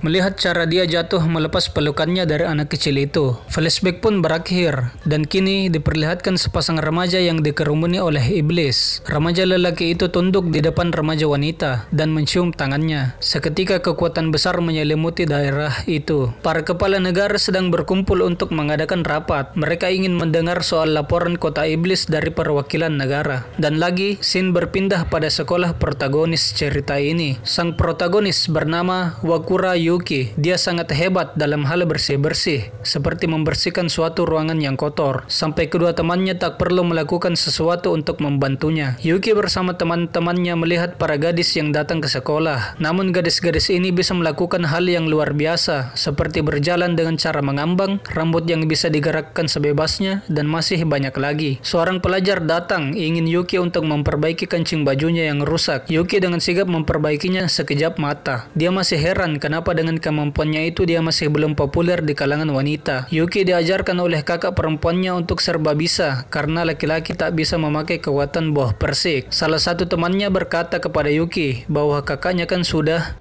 melihat cara dia jatuh melepas pelukannya dari anak kecil itu. Flashback pun berakhir, dan kini diperlihatkan sepasang remaja yang dikerumuni oleh iblis. Remaja lelaki itu tunduk di depan remaja wanita dan mencium tangannya. Seketika kekuatan besar menyelimuti daerah itu. Para kepala negara sedang berkumpul untuk mengadakan rapat. Mereka ingin mendengar soal laporan kota iblis dari perwakilan negara. Dan lagi, scene berpindah pada sekolah protagonis cerita ini. Sang protagonis bernama Wakura Yuki. Dia sangat hebat dalam hal bersih-bersih, seperti membersihkan suatu ruangan yang kotor, sampai kedua temannya tak perlu melakukan sesuatu untuk membantunya. Yuki bersama teman-temannya melihat para gadis yang datang ke sekolah. Namun gadis-gadis ini bisa melakukan hal yang luar biasa, seperti berjalan dengan cara mengambang, rambut yang bisa digerakkan sebebasnya, dan masih banyak lagi. Seorang pelajar datang ingin Yuki untuk memperbaiki kancing bajunya yang rusak. Yuki dengan sigap memperbaikinya sekejap mata. Dia masih heran kenapa dengan kemampuannya itu dia masih belum populer di kalangan wanita. Yuki diajarkan oleh kakak perempuannya untuk serba bisa karena laki-laki tak bisa memakai kekuatan buah persik. Salah satu temannya berkata kepada Yuki bahwa kakaknya kan sudah,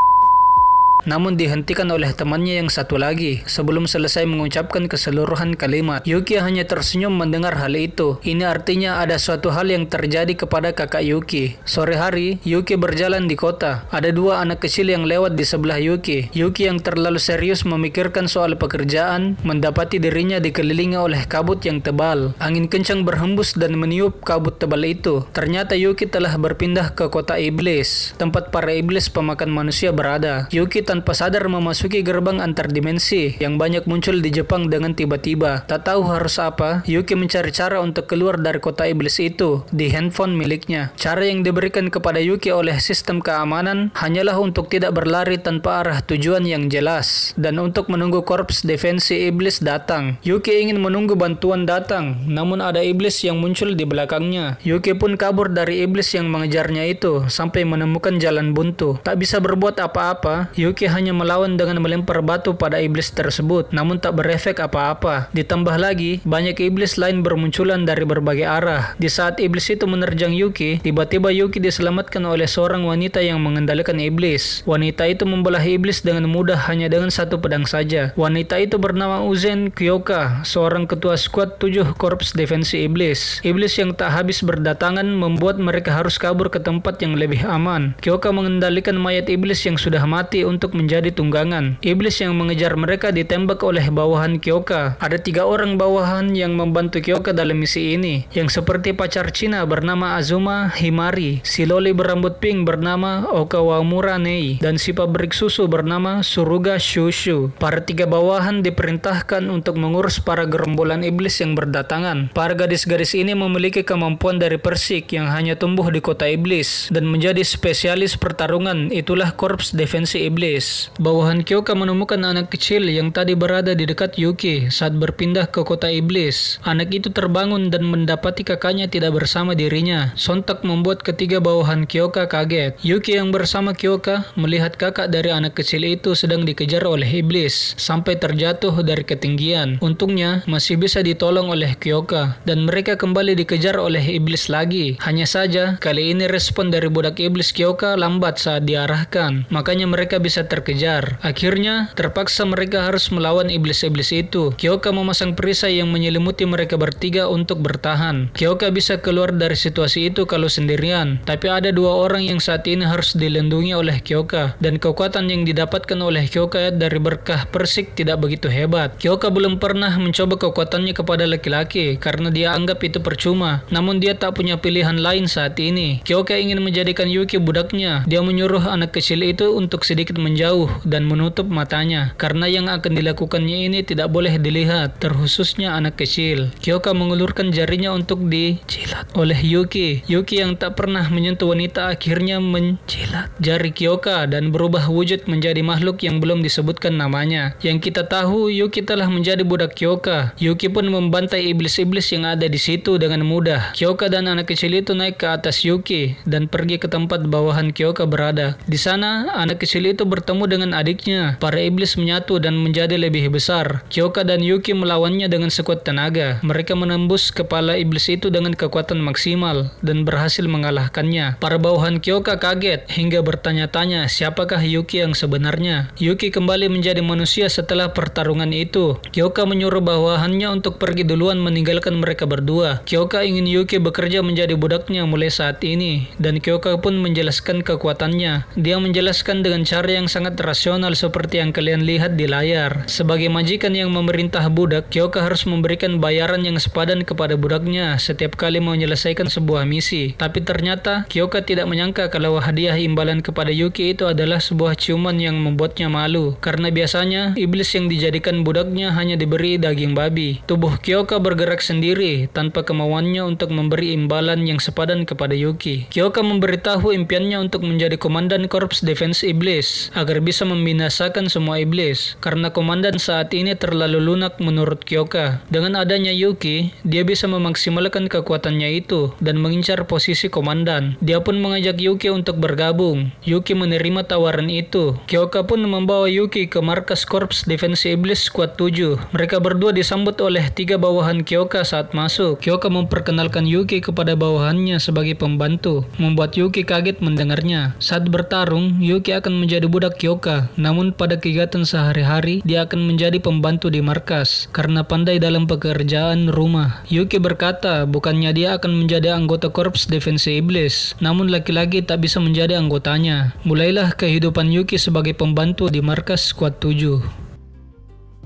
namun dihentikan oleh temannya yang satu lagi sebelum selesai mengucapkan keseluruhan kalimat. Yuki hanya tersenyum mendengar hal itu. Ini artinya ada suatu hal yang terjadi kepada kakak Yuki. Sore hari, Yuki berjalan di kota. Ada dua anak kecil yang lewat di sebelah Yuki. Yuki yang terlalu serius memikirkan soal pekerjaan mendapati dirinya dikelilingi oleh kabut yang tebal. Angin kencang berhembus dan meniup kabut tebal itu. Ternyata Yuki telah berpindah ke kota iblis, tempat para iblis pemakan manusia berada. Yuki tanpa sadar memasuki gerbang antar dimensi yang banyak muncul di Jepang dengan tiba-tiba. Tak tahu harus apa, Yuki mencari cara untuk keluar dari kota iblis itu di handphone miliknya. Cara yang diberikan kepada Yuki oleh sistem keamanan hanyalah untuk tidak berlari tanpa arah tujuan yang jelas dan untuk menunggu korps defensi iblis datang. Yuki ingin menunggu bantuan datang, namun ada iblis yang muncul di belakangnya. Yuki pun kabur dari iblis yang mengejarnya itu sampai menemukan jalan buntu. Tak bisa berbuat apa-apa, Yuki hanya melawan dengan melempar batu pada iblis tersebut, namun tak berefek apa-apa. Ditambah lagi, banyak iblis lain bermunculan dari berbagai arah. Di saat iblis itu menerjang Yuki, tiba-tiba Yuki diselamatkan oleh seorang wanita yang mengendalikan iblis. Wanita itu membelah iblis dengan mudah hanya dengan satu pedang saja. Wanita itu bernama Uzen Kyoka, seorang ketua skuad 7 korps defensi iblis. Iblis yang tak habis berdatangan membuat mereka harus kabur ke tempat yang lebih aman. Kyoka mengendalikan mayat iblis yang sudah mati untuk menjadi tunggangan. Iblis yang mengejar mereka ditembak oleh bawahan Kyoka. Ada 3 orang bawahan yang membantu Kyoka dalam misi ini, yang seperti pacar Cina bernama Azuma Himari, si loli berambut pink bernama Okawamura Nei, dan si pabrik susu bernama Suruga Shushu. Para 3 bawahan diperintahkan untuk mengurus para gerombolan iblis yang berdatangan. Para gadis-gadis ini memiliki kemampuan dari persik yang hanya tumbuh di kota iblis dan menjadi spesialis pertarungan. Itulah korps defensi iblis. Bawahan Kyoka menemukan anak kecil yang tadi berada di dekat Yuki saat berpindah ke kota iblis. Anak itu terbangun dan mendapati kakaknya tidak bersama dirinya. Sontak membuat ketiga bawahan Kyoka kaget. Yuki yang bersama Kyoka melihat kakak dari anak kecil itu sedang dikejar oleh iblis sampai terjatuh dari ketinggian. Untungnya masih bisa ditolong oleh Kyoka dan mereka kembali dikejar oleh iblis lagi. Hanya saja kali ini respon dari budak iblis Kyoka lambat saat diarahkan, makanya mereka bisa terkejar. Akhirnya terpaksa mereka harus melawan iblis-iblis itu. Kyoka memasang perisai yang menyelimuti mereka bertiga untuk bertahan. Kyoka bisa keluar dari situasi itu kalau sendirian, tapi ada 2 orang yang saat ini harus dilindungi oleh Kyoka, dan kekuatan yang didapatkan oleh Kyoka dari berkah persik tidak begitu hebat. Kyoka belum pernah mencoba kekuatannya kepada laki-laki karena dia anggap itu percuma, namun dia tak punya pilihan lain saat ini. Kyoka ingin menjadikan Yuki budaknya. Dia menyuruh anak kecil itu untuk sedikit menjauh dan menutup matanya karena yang akan dilakukannya ini tidak boleh dilihat, terkhususnya anak kecil. Kyoka mengulurkan jarinya untuk dijilat oleh Yuki. Yuki yang tak pernah menyentuh wanita akhirnya menjilat jari Kyoka dan berubah wujud menjadi makhluk yang belum disebutkan namanya. Yang kita tahu, Yuki telah menjadi budak Kyoka. Yuki pun membantai iblis-iblis yang ada di situ dengan mudah. Kyoka dan anak kecil itu naik ke atas Yuki dan pergi ke tempat bawahan Kyoka berada. Di sana, anak kecil itu bertemu dengan adiknya, para iblis menyatu dan menjadi lebih besar. Kyoka dan Yuki melawannya dengan sekuat tenaga. Mereka menembus kepala iblis itu dengan kekuatan maksimal dan berhasil mengalahkannya. Para bawahan Kyoka kaget hingga bertanya-tanya siapakah Yuki yang sebenarnya. Yuki kembali menjadi manusia setelah pertarungan itu. Kyoka menyuruh bawahannya untuk pergi duluan meninggalkan mereka berdua. Kyoka ingin Yuki bekerja menjadi budaknya mulai saat ini, dan Kyoka pun menjelaskan kekuatannya. Dia menjelaskan dengan cara yang sangat rasional seperti yang kalian lihat di layar. Sebagai majikan yang memerintah budak, Kyoka harus memberikan bayaran yang sepadan kepada budaknya setiap kali menyelesaikan sebuah misi. Tapi ternyata Kyoka tidak menyangka kalau hadiah imbalan kepada Yuki itu adalah sebuah ciuman yang membuatnya malu, karena biasanya iblis yang dijadikan budaknya hanya diberi daging babi. Tubuh Kyoka bergerak sendiri tanpa kemauannya untuk memberi imbalan yang sepadan kepada Yuki. Kyoka memberitahu impiannya untuk menjadi komandan Korps Defense Iblis agar bisa membinasakan semua iblis, karena komandan saat ini terlalu lunak menurut Kyoka. Dengan adanya Yuki, dia bisa memaksimalkan kekuatannya itu dan mengincar posisi komandan. Dia pun mengajak Yuki untuk bergabung. Yuki menerima tawaran itu. Kyoka pun membawa Yuki ke markas Korps Defense Iblis Squad 7. Mereka berdua disambut oleh 3 bawahan Kyoka saat masuk. Kyoka memperkenalkan Yuki kepada bawahannya sebagai pembantu, membuat Yuki kaget mendengarnya. Saat bertarung, Yuki akan menjadi budak Kyoka, namun pada kegiatan sehari-hari, dia akan menjadi pembantu di markas karena pandai dalam pekerjaan rumah. Yuki berkata bukannya dia akan menjadi anggota Korps Defense Iblis, namun laki-laki tak bisa menjadi anggotanya. Mulailah kehidupan Yuki sebagai pembantu di markas Squad 7.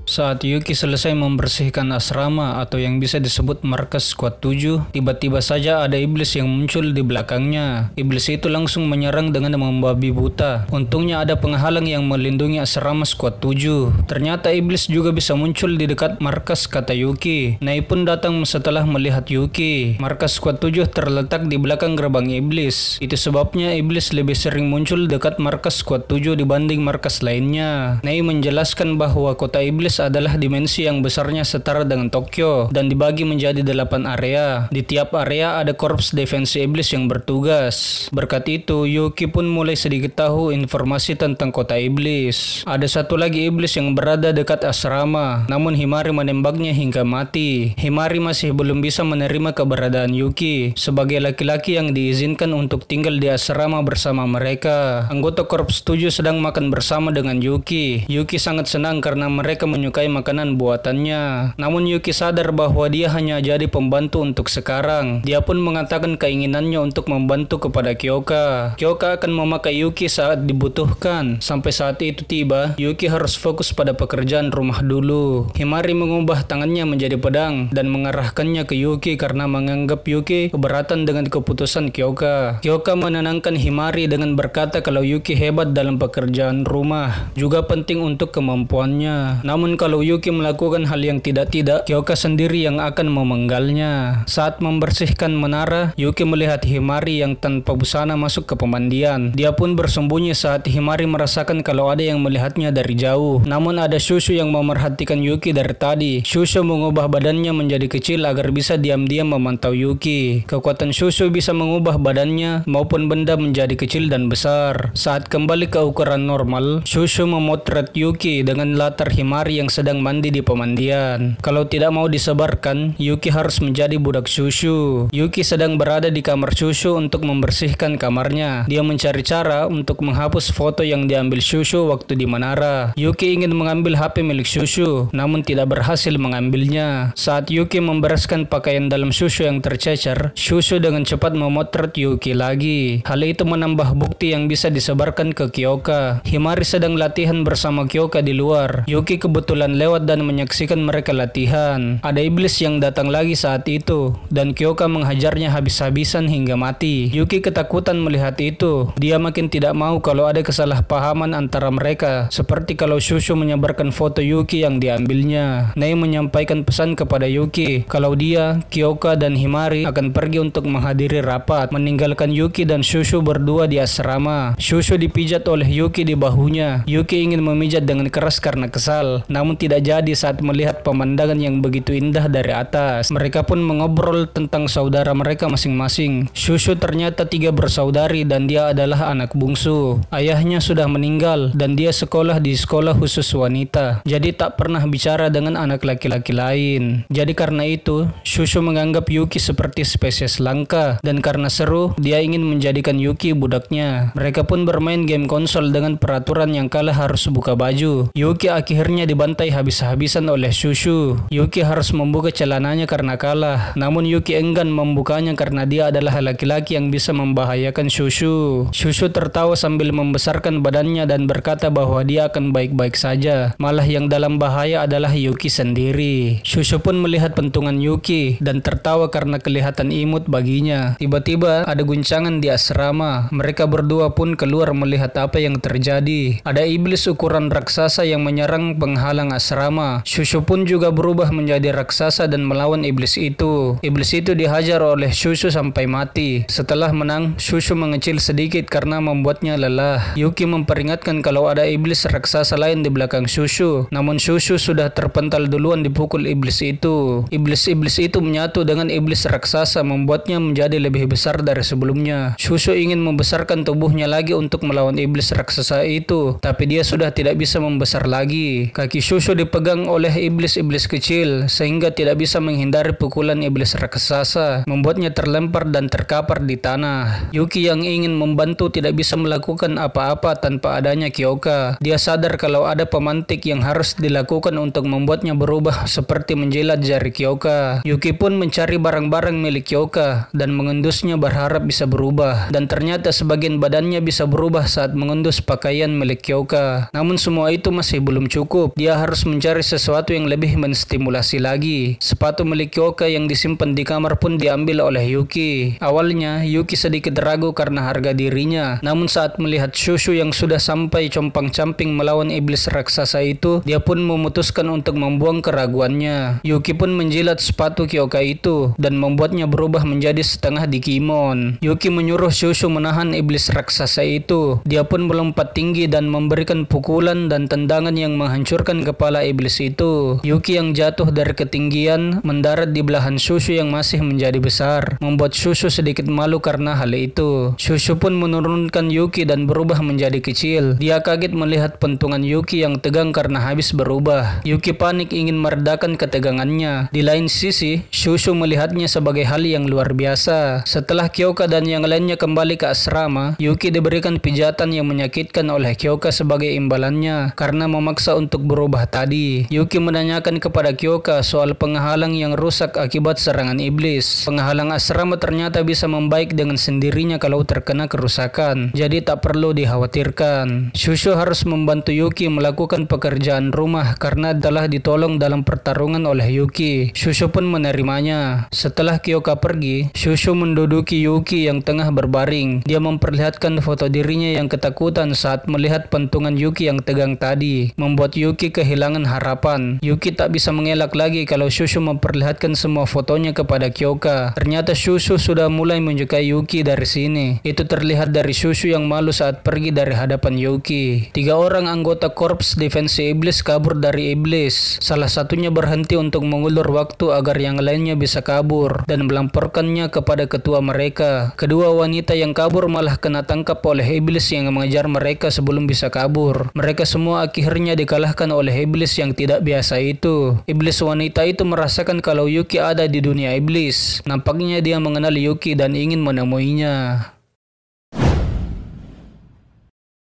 Saat Yuki selesai membersihkan asrama atau yang bisa disebut markas Squad 7, tiba-tiba saja ada iblis yang muncul di belakangnya. Iblis itu langsung menyerang dengan membabi buta. Untungnya ada penghalang yang melindungi asrama Squad 7. Ternyata iblis juga bisa muncul di dekat markas, kata Yuki. Nai pun datang setelah melihat Yuki. Markas Squad 7 terletak di belakang gerbang iblis. Itu sebabnya iblis lebih sering muncul dekat markas Squad 7 dibanding markas lainnya. Nai menjelaskan bahwa kota iblis adalah dimensi yang besarnya setara dengan Tokyo dan dibagi menjadi 8 area. Di tiap area ada Korps Defense Iblis yang bertugas. Berkat itu, Yuki pun mulai sedikit tahu informasi tentang kota iblis. Ada satu lagi iblis yang berada dekat asrama, namun Himari menembaknya hingga mati. Himari masih belum bisa menerima keberadaan Yuki sebagai laki-laki yang diizinkan untuk tinggal di asrama bersama mereka. Anggota Korps 7 sedang makan bersama dengan Yuki. Yuki sangat senang karena mereka menyukai makanan buatannya. Namun Yuki sadar bahwa dia hanya jadi pembantu untuk sekarang. Dia pun mengatakan keinginannya untuk membantu kepada Kyoka. Kyoka akan memakai Yuki saat dibutuhkan. Sampai saat itu tiba, Yuki harus fokus pada pekerjaan rumah dulu. Himari mengubah tangannya menjadi pedang dan mengarahkannya ke Yuki karena menganggap Yuki keberatan dengan keputusan Kyoka. Kyoka menenangkan Himari dengan berkata kalau Yuki hebat dalam pekerjaan rumah, juga penting untuk kemampuannya. Namun kalau Yuki melakukan hal yang tidak-tidak, Kyoka sendiri yang akan memenggalnya. Saat membersihkan menara, Yuki melihat Himari yang tanpa busana masuk ke pemandian. Dia pun bersembunyi saat Himari merasakan kalau ada yang melihatnya dari jauh. Namun ada Shushu yang memerhatikan Yuki dari tadi. Shushu mengubah badannya menjadi kecil agar bisa diam-diam memantau Yuki. Kekuatan Shushu bisa mengubah badannya maupun benda menjadi kecil dan besar. Saat kembali ke ukuran normal, Shushu memotret Yuki dengan latar Himari yang sedang mandi di pemandian. Kalau tidak mau disebarkan, Yuki harus menjadi budak Shushu. Yuki sedang berada di kamar Shushu untuk membersihkan kamarnya. Dia mencari cara untuk menghapus foto yang diambil Shushu waktu di menara. Yuki ingin mengambil HP milik Shushu, namun tidak berhasil mengambilnya. Saat Yuki membereskan pakaian dalam Shushu yang tercecer, Shushu dengan cepat memotret Yuki lagi. Hal itu menambah bukti yang bisa disebarkan ke Kyoka. Himari sedang latihan bersama Kyoka di luar. Yuki kebetulan lewat dan menyaksikan mereka latihan. Ada iblis yang datang lagi saat itu, dan Kyoka menghajarnya habis-habisan hingga mati. Yuki ketakutan melihat itu. Dia makin tidak mau kalau ada kesalahpahaman antara mereka, seperti kalau Shushu menyebarkan foto Yuki yang diambilnya. Nai menyampaikan pesan kepada Yuki kalau dia, Kyoka, dan Himari akan pergi untuk menghadiri rapat, meninggalkan Yuki dan Shushu berdua di asrama. Shushu dipijat oleh Yuki di bahunya. Yuki ingin memijat dengan keras karena kesal. namun tidak jadi saat melihat pemandangan yang begitu indah dari atas. Mereka pun mengobrol tentang saudara mereka masing-masing. Shushu ternyata 3 bersaudari dan dia adalah anak bungsu. Ayahnya sudah meninggal dan dia sekolah di sekolah khusus wanita. Jadi tak pernah bicara dengan anak laki-laki lain. Jadi karena itu, Shushu menganggap Yuki seperti spesies langka dan karena seru, dia ingin menjadikan Yuki budaknya. Mereka pun bermain game konsol dengan peraturan yang kalah harus buka baju. Yuki akhirnya dibantai habis-habisan oleh Shushu. Yuki harus membuka celananya karena kalah. Namun Yuki enggan membukanya karena dia adalah laki-laki yang bisa membahayakan Shushu. Shushu tertawa sambil membesarkan badannya dan berkata bahwa dia akan baik-baik saja. Malah yang dalam bahaya adalah Yuki sendiri. Shushu pun melihat pentungan Yuki dan tertawa karena kelihatan imut baginya. Tiba-tiba ada guncangan di asrama. Mereka berdua pun keluar melihat apa yang terjadi. Ada iblis ukuran raksasa yang menyerang penghalang asrama. Shushu pun juga berubah menjadi raksasa dan melawan iblis itu. Iblis itu dihajar oleh Shushu sampai mati. Setelah menang, Shushu mengecil sedikit karena membuatnya lelah. Yuki memperingatkan kalau ada iblis raksasa lain di belakang Shushu. Namun Shushu sudah terpental duluan dipukul iblis itu. Iblis-iblis itu menyatu dengan iblis raksasa membuatnya menjadi lebih besar dari sebelumnya. Shushu ingin membesarkan tubuhnya lagi untuk melawan iblis raksasa itu, tapi dia sudah tidak bisa membesar lagi. Kaki Shushu dipegang oleh iblis-iblis kecil sehingga tidak bisa menghindari pukulan iblis raksasa, membuatnya terlempar dan terkapar di tanah. Yuki yang ingin membantu tidak bisa melakukan apa-apa tanpa adanya Kyoka. Dia sadar kalau ada pemantik yang harus dilakukan untuk membuatnya berubah seperti menjilat jari Kyoka. Yuki pun mencari barang-barang milik Kyoka dan mengendusnya berharap bisa berubah. Dan ternyata sebagian badannya bisa berubah saat mengendus pakaian milik Kyoka. Namun semua itu masih belum cukup. Dia harus mencari sesuatu yang lebih menstimulasi lagi. Sepatu milik Kyoka yang disimpan di kamar pun diambil oleh Yuki. Awalnya Yuki sedikit ragu karena harga dirinya. Namun saat melihat Shushu yang sudah sampai compang-camping melawan iblis raksasa itu, dia pun memutuskan untuk membuang keraguannya. Yuki pun menjilat sepatu Kyoka itu dan membuatnya berubah menjadi setengah Digimon. Yuki menyuruh Shushu menahan iblis raksasa itu. Dia pun melompat tinggi dan memberikan pukulan dan tendangan yang menghancurkan kepala iblis itu. Yuki yang jatuh dari ketinggian mendarat di belahan Shushu yang masih menjadi besar, membuat Shushu sedikit malu karena hal itu. Shushu pun menurunkan Yuki dan berubah menjadi kecil. Dia kaget melihat pentungan Yuki yang tegang karena habis berubah. Yuki panik ingin meredakan ketegangannya. Di lain sisi, Shushu melihatnya sebagai hal yang luar biasa. Setelah Kyoka dan yang lainnya kembali ke asrama, Yuki diberikan pijatan yang menyakitkan oleh Kyoka sebagai imbalannya karena memaksa untuk berubah tadi. Yuki menanyakan kepada Kyoka soal penghalang yang rusak akibat serangan iblis. Penghalang asrama ternyata bisa membaik dengan sendirinya kalau terkena kerusakan, jadi tak perlu dikhawatirkan. Shushu harus membantu Yuki melakukan pekerjaan rumah karena telah ditolong dalam pertarungan oleh Yuki. Shushu pun menerimanya. Setelah Kyoka pergi, Shushu menduduki Yuki yang tengah berbaring. Dia memperlihatkan foto dirinya yang ketakutan saat melihat pentungan Yuki yang tegang tadi, membuat Yuki kehilangan harapan. Yuki tak bisa mengelak lagi kalau Shushu memperlihatkan semua fotonya kepada Kyoka. Ternyata Shushu sudah mulai menyukai Yuki dari sini. Itu terlihat dari Shushu yang malu saat pergi dari hadapan Yuki. 3 orang anggota korps defensi iblis kabur dari iblis. Salah satunya berhenti untuk mengulur waktu agar yang lainnya bisa kabur dan melaporkannya kepada ketua mereka. Kedua wanita yang kabur malah kena tangkap oleh iblis yang mengejar mereka sebelum bisa kabur. Mereka semua akhirnya dikalahkan oleh iblis yang tidak biasa itu. Iblis wanita itu merasakan kalau Yuki ada di dunia iblis. Nampaknya dia mengenal Yuki dan ingin menemuinya.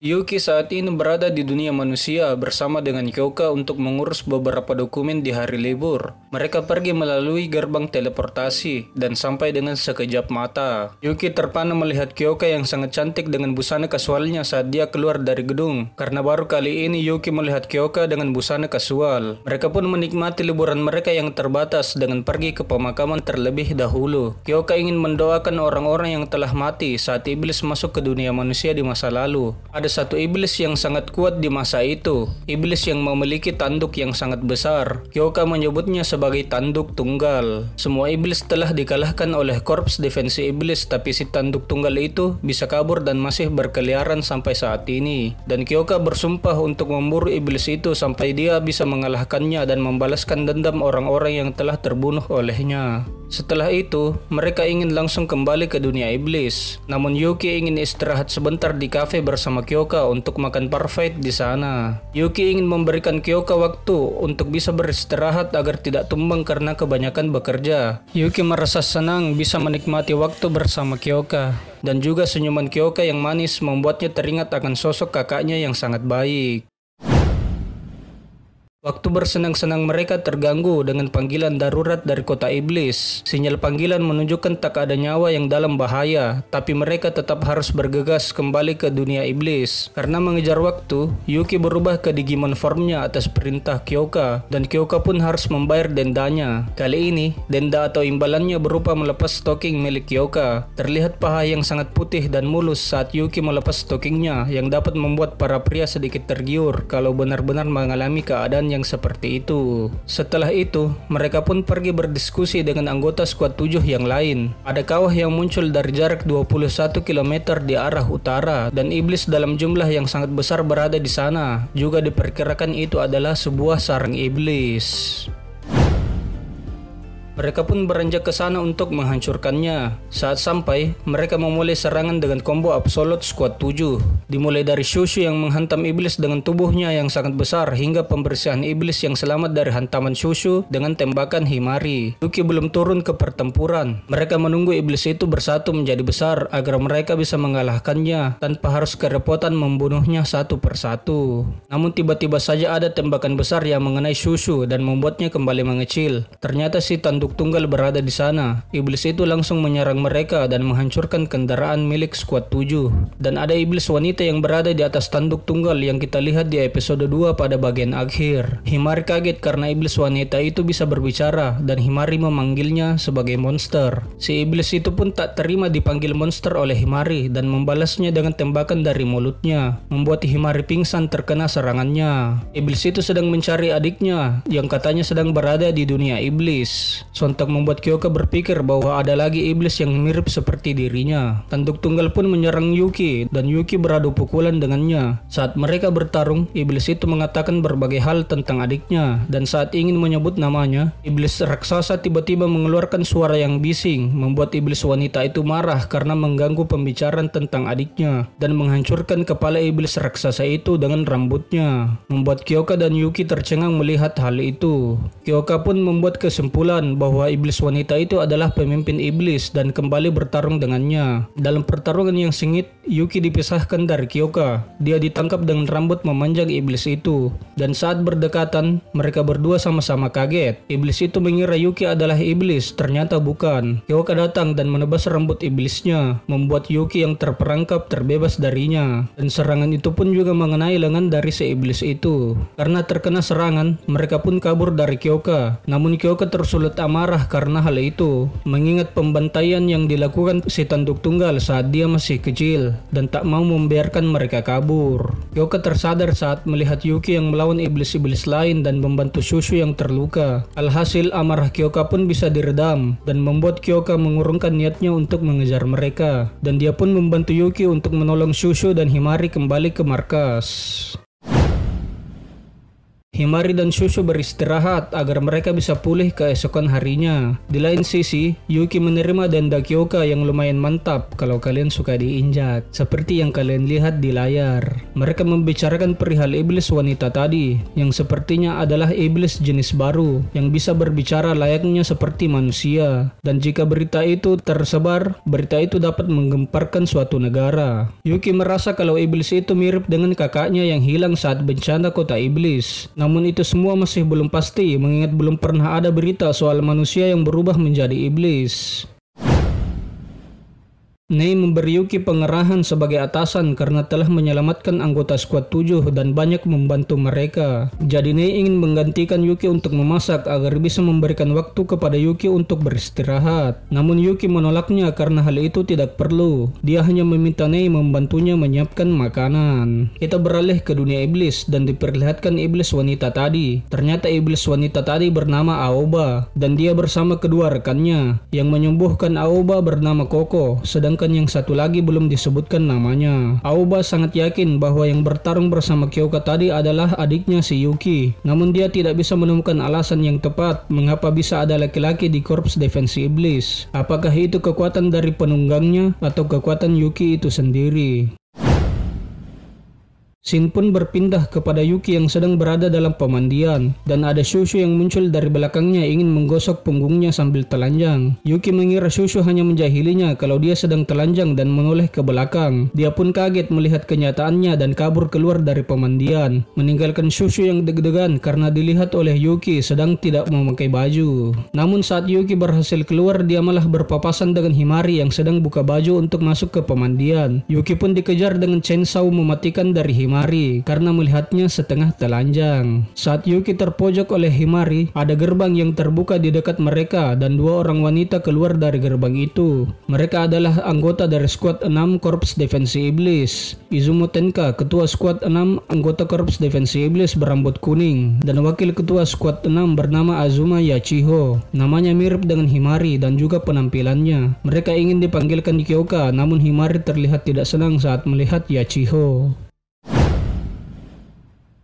Yuki saat ini berada di dunia manusia bersama dengan Kyoka untuk mengurus beberapa dokumen di hari libur. Mereka pergi melalui gerbang teleportasi dan sampai dengan sekejap mata. Yuki terpana melihat Kyoka yang sangat cantik dengan busana kasualnya saat dia keluar dari gedung. Karena baru kali ini Yuki melihat Kyoka dengan busana kasual. Mereka pun menikmati liburan mereka yang terbatas dengan pergi ke pemakaman terlebih dahulu. Kyoka ingin mendoakan orang-orang yang telah mati saat iblis masuk ke dunia manusia di masa lalu. Ada satu iblis yang sangat kuat di masa itu, iblis yang memiliki tanduk yang sangat besar. Kyoka menyebutnya sebagai tanduk tunggal. Semua iblis telah dikalahkan oleh korps defensi iblis, tapi si tanduk tunggal itu bisa kabur dan masih berkeliaran sampai saat ini. Dan Kyoka bersumpah untuk memburu iblis itu sampai dia bisa mengalahkannya dan membalaskan dendam orang-orang yang telah terbunuh olehnya. Setelah itu, mereka ingin langsung kembali ke dunia iblis. Namun Yuki ingin istirahat sebentar di kafe bersama Kyoka untuk makan parfait di sana. Yuki ingin memberikan Kyoka waktu untuk bisa beristirahat agar tidak tumbang karena kebanyakan bekerja. Yuki merasa senang bisa menikmati waktu bersama Kyoka. Dan juga senyuman Kyoka yang manis membuatnya teringat akan sosok kakaknya yang sangat baik. Waktu bersenang-senang mereka terganggu dengan panggilan darurat dari kota iblis. Sinyal panggilan menunjukkan tak ada nyawa yang dalam bahaya, tapi mereka tetap harus bergegas kembali ke dunia iblis. Karena mengejar waktu, Yuki berubah ke Digimon formnya atas perintah Kyoka, dan Kyoka pun harus membayar dendanya. Kali ini, denda atau imbalannya berupa melepas stocking milik Kyoka. Terlihat paha yang sangat putih dan mulus saat Yuki melepas stockingnya, yang dapat membuat para pria sedikit tergiur kalau benar-benar mengalami keadaan yang seperti itu. Setelah itu, mereka pun pergi berdiskusi dengan anggota skuad 7 yang lain. Ada kawah yang muncul dari jarak 21 km di arah utara, dan iblis dalam jumlah yang sangat besar berada di sana. Juga diperkirakan itu adalah sebuah sarang iblis. Mereka pun beranjak ke sana untuk menghancurkannya. Saat sampai, mereka memulai serangan dengan combo Absolute Squad 7. Dimulai dari Shushu yang menghantam iblis dengan tubuhnya yang sangat besar hingga pembersihan iblis yang selamat dari hantaman Shushu dengan tembakan Himari. Yuki belum turun ke pertempuran. Mereka menunggu iblis itu bersatu menjadi besar agar mereka bisa mengalahkannya tanpa harus kerepotan membunuhnya satu persatu. Namun tiba-tiba saja ada tembakan besar yang mengenai Shushu dan membuatnya kembali mengecil. Ternyata si tanduk tunggal berada di sana. Iblis itu langsung menyerang mereka dan menghancurkan kendaraan milik skuad 7. Dan ada iblis wanita yang berada di atas tanduk tunggal yang kita lihat di episode 2 pada bagian akhir. Himari kaget karena iblis wanita itu bisa berbicara dan Himari memanggilnya sebagai monster. Si iblis itu pun tak terima dipanggil monster oleh Himari dan membalasnya dengan tembakan dari mulutnya, membuat Himari pingsan terkena serangannya. Iblis itu sedang mencari adiknya yang katanya sedang berada di dunia iblis. Sontak membuat Kyoka berpikir bahwa ada lagi iblis yang mirip seperti dirinya. Tanduk tunggal pun menyerang Yuki dan Yuki beradu pukulan dengannya. Saat mereka bertarung, iblis itu mengatakan berbagai hal tentang adiknya, dan saat ingin menyebut namanya, iblis raksasa tiba-tiba mengeluarkan suara yang bising, membuat iblis wanita itu marah karena mengganggu pembicaraan tentang adiknya dan menghancurkan kepala iblis raksasa itu dengan rambutnya, membuat Kyoka dan Yuki tercengang melihat hal itu. Kyoka pun membuat kesimpulan bahwa iblis wanita itu adalah pemimpin iblis dan kembali bertarung dengannya. Dalam pertarungan yang sengit, Yuki dipisahkan dari Kyoka. Dia ditangkap dengan rambut memanjang iblis itu. Dan saat berdekatan, mereka berdua sama-sama kaget. Iblis itu mengira Yuki adalah iblis, ternyata bukan. Kyoka datang dan menebas rambut iblisnya, membuat Yuki yang terperangkap terbebas darinya. Dan serangan itu pun juga mengenai lengan dari si iblis itu. Karena terkena serangan, mereka pun kabur dari Kyoka. Namun Kyoka tersulut amarah karena hal itu, mengingat pembantaian yang dilakukan si tanduk tunggal saat dia masih kecil dan tak mau membiarkan mereka kabur. Kyoka tersadar saat melihat Yuki yang melawan iblis-iblis lain dan membantu Shushu yang terluka. Alhasil amarah Kyoka pun bisa diredam dan membuat Kyoka mengurungkan niatnya untuk mengejar mereka, dan dia pun membantu Yuki untuk menolong Shushu dan Himari kembali ke markas. Himari dan Shushu beristirahat agar mereka bisa pulih keesokan harinya. Di lain sisi, Yuki menerima denda Kyoka yang lumayan mantap kalau kalian suka diinjak, seperti yang kalian lihat di layar. Mereka membicarakan perihal iblis wanita tadi, yang sepertinya adalah iblis jenis baru, yang bisa berbicara layaknya seperti manusia. Dan jika berita itu tersebar, berita itu dapat menggemparkan suatu negara. Yuki merasa kalau iblis itu mirip dengan kakaknya yang hilang saat bencana kota iblis. Namun itu semua masih belum pasti, mengingat belum pernah ada berita soal manusia yang berubah menjadi iblis. Nei memberi Yuki pengerahan sebagai atasan karena telah menyelamatkan anggota skuad 7 dan banyak membantu mereka. Jadi Nei ingin menggantikan Yuki untuk memasak agar bisa memberikan waktu kepada Yuki untuk beristirahat. Namun Yuki menolaknya karena hal itu tidak perlu. Dia hanya meminta Nei membantunya menyiapkan makanan. Kita beralih ke dunia iblis dan diperlihatkan iblis wanita tadi. Ternyata iblis wanita tadi bernama Aoba dan dia bersama kedua rekannya. Yang menyembuhkan Aoba bernama Koko, sedangkan yang satu lagi belum disebutkan namanya. Aoba sangat yakin bahwa yang bertarung bersama Kyoka tadi adalah adiknya si Yuki. Namun dia tidak bisa menemukan alasan yang tepat mengapa bisa ada laki-laki di korps defensi iblis. Apakah itu kekuatan dari penunggangnya atau kekuatan Yuki itu sendiri? Shin pun berpindah kepada Yuki yang sedang berada dalam pemandian dan ada Shushu yang muncul dari belakangnya ingin menggosok punggungnya sambil telanjang. Yuki mengira Shushu hanya menjahilinya kalau dia sedang telanjang dan menoleh ke belakang. Dia pun kaget melihat kenyataannya dan kabur keluar dari pemandian, meninggalkan Shushu yang deg-degan karena dilihat oleh Yuki sedang tidak memakai baju. Namun saat Yuki berhasil keluar, dia malah berpapasan dengan Himari yang sedang buka baju untuk masuk ke pemandian. Yuki pun dikejar dengan chainsaw mematikan dari Himari karena melihatnya setengah telanjang. Saat Yuki terpojok oleh Himari, ada gerbang yang terbuka di dekat mereka dan dua orang wanita keluar dari gerbang itu. Mereka adalah anggota dari skuad 6 Korps Defensi Iblis. Izumo Tenka, ketua skuad 6 anggota Korps Defensi Iblis berambut kuning, dan wakil ketua skuad 6 bernama Azuma Yachiho. Namanya mirip dengan Himari dan juga penampilannya. Mereka ingin dipanggilkan Kyoka, namun Himari terlihat tidak senang saat melihat Yachiho.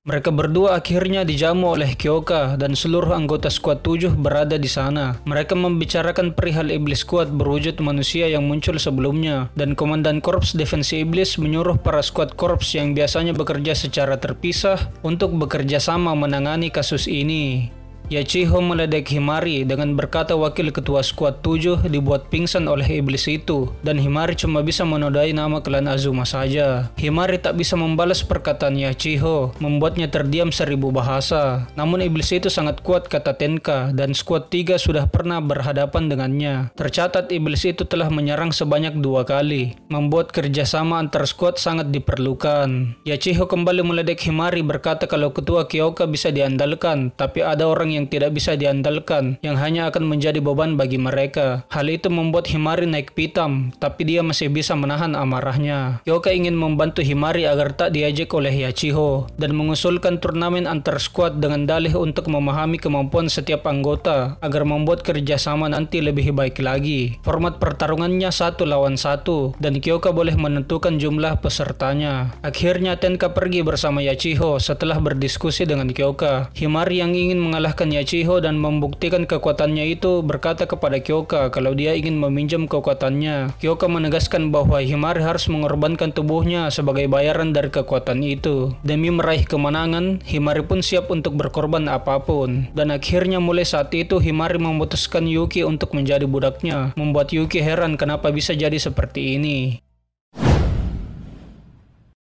Mereka berdua akhirnya dijamu oleh Kyoka dan seluruh anggota skuad 7 berada di sana. Mereka membicarakan perihal iblis skuad berwujud manusia yang muncul sebelumnya, dan komandan korps defensi iblis menyuruh para skuad korps yang biasanya bekerja secara terpisah untuk bekerja sama menangani kasus ini. Yachiho meledek Himari dengan berkata wakil ketua skuad 7 dibuat pingsan oleh iblis itu dan Himari cuma bisa menodai nama klan Azuma saja. Himari tak bisa membalas perkataan Yachiho, membuatnya terdiam 1000 bahasa. Namun iblis itu sangat kuat, kata Tenka, dan skuad 3 sudah pernah berhadapan dengannya. Tercatat iblis itu telah menyerang sebanyak 2 kali, membuat kerjasama antar skuad sangat diperlukan. Yachiho kembali meledek Himari berkata kalau ketua Kyoka bisa diandalkan, tapi ada orang yang tidak bisa diandalkan, yang hanya akan menjadi beban bagi mereka. Hal itu membuat Himari naik pitam, tapi dia masih bisa menahan amarahnya. Kyoka ingin membantu Himari agar tak diajak oleh Yachiho, dan mengusulkan turnamen antar skuad dengan dalih untuk memahami kemampuan setiap anggota, agar membuat kerjasama nanti lebih baik lagi. Format pertarungannya 1 lawan 1, dan Kyoka boleh menentukan jumlah pesertanya. Akhirnya Tenka pergi bersama Yachiho setelah berdiskusi dengan Kyoka. Himari yang ingin mengalahkan Yachiho dan membuktikan kekuatannya itu berkata kepada Kyoka kalau dia ingin meminjam kekuatannya. Kyoka menegaskan bahwa Himari harus mengorbankan tubuhnya sebagai bayaran dari kekuatan itu. Demi meraih kemenangan, Himari pun siap untuk berkorban apapun. Dan akhirnya mulai saat itu Himari memutuskan Yuki untuk menjadi budaknya, membuat Yuki heran kenapa bisa jadi seperti ini.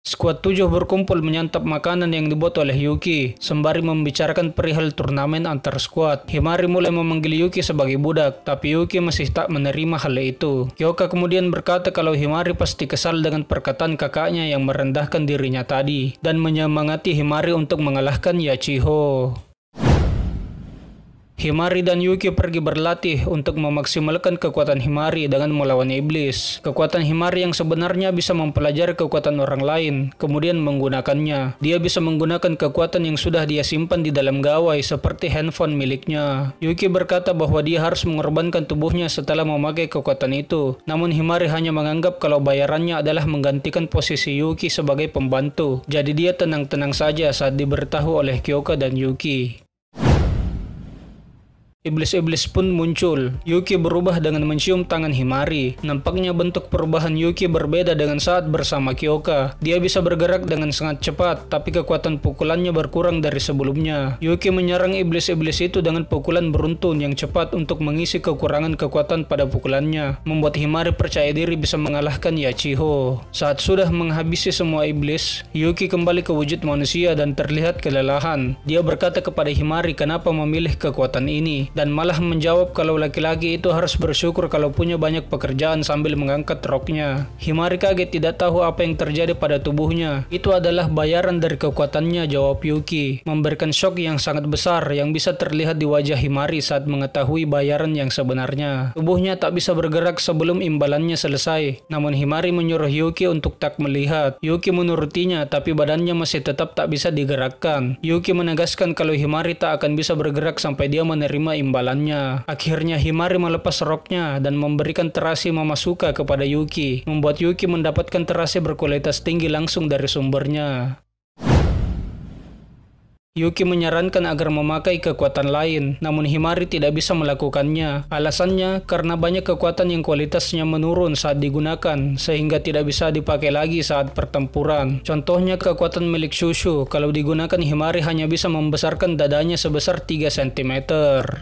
Skuad 7 berkumpul menyantap makanan yang dibuat oleh Yuki, sembari membicarakan perihal turnamen antar skuad. Himari mulai memanggil Yuki sebagai budak, tapi Yuki masih tak menerima hal itu. Kyoka kemudian berkata kalau Himari pasti kesal dengan perkataan kakaknya yang merendahkan dirinya tadi, dan menyemangati Himari untuk mengalahkan Yachiho. Himari dan Yuki pergi berlatih untuk memaksimalkan kekuatan Himari dengan melawan iblis. Kekuatan Himari yang sebenarnya bisa mempelajari kekuatan orang lain, kemudian menggunakannya. Dia bisa menggunakan kekuatan yang sudah dia simpan di dalam gawai seperti handphone miliknya. Yuki berkata bahwa dia harus mengorbankan tubuhnya setelah memakai kekuatan itu. Namun Himari hanya menganggap kalau bayarannya adalah menggantikan posisi Yuki sebagai pembantu. Jadi dia tenang-tenang saja saat diberitahu oleh Kyoka dan Yuki. Iblis-iblis pun muncul. Yuki berubah dengan mencium tangan Himari. Nampaknya bentuk perubahan Yuki berbeda dengan saat bersama Kyoka. Dia bisa bergerak dengan sangat cepat, tapi kekuatan pukulannya berkurang dari sebelumnya. Yuki menyerang iblis-iblis itu dengan pukulan beruntun yang cepat untuk mengisi kekurangan kekuatan pada pukulannya, membuat Himari percaya diri bisa mengalahkan Yachiho. Saat sudah menghabisi semua iblis, Yuki kembali ke wujud manusia dan terlihat kelelahan. Dia berkata kepada Himari kenapa memilih kekuatan ini. dan malah menjawab kalau laki-laki itu harus bersyukur kalau punya banyak pekerjaan sambil mengangkat roknya. Himari kaget tidak tahu apa yang terjadi pada tubuhnya. Itu adalah bayaran dari kekuatannya, jawab Yuki, memberikan shock yang sangat besar yang bisa terlihat di wajah Himari saat mengetahui bayaran yang sebenarnya. Tubuhnya tak bisa bergerak sebelum imbalannya selesai. Namun Himari menyuruh Yuki untuk tak melihat. Yuki menurutinya, tapi badannya masih tetap tak bisa digerakkan. Yuki menegaskan kalau Himari tak akan bisa bergerak sampai dia menerima imbalannya. Akhirnya Himari melepas roknya dan memberikan terasi Mamasuka kepada Yuki, membuat Yuki mendapatkan terasi berkualitas tinggi langsung dari sumbernya. Yuki menyarankan agar memakai kekuatan lain, namun Himari tidak bisa melakukannya. Alasannya karena banyak kekuatan yang kualitasnya menurun saat digunakan, sehingga tidak bisa dipakai lagi saat pertempuran. Contohnya kekuatan milik Shushu, kalau digunakan Himari hanya bisa membesarkan dadanya sebesar 3 cm.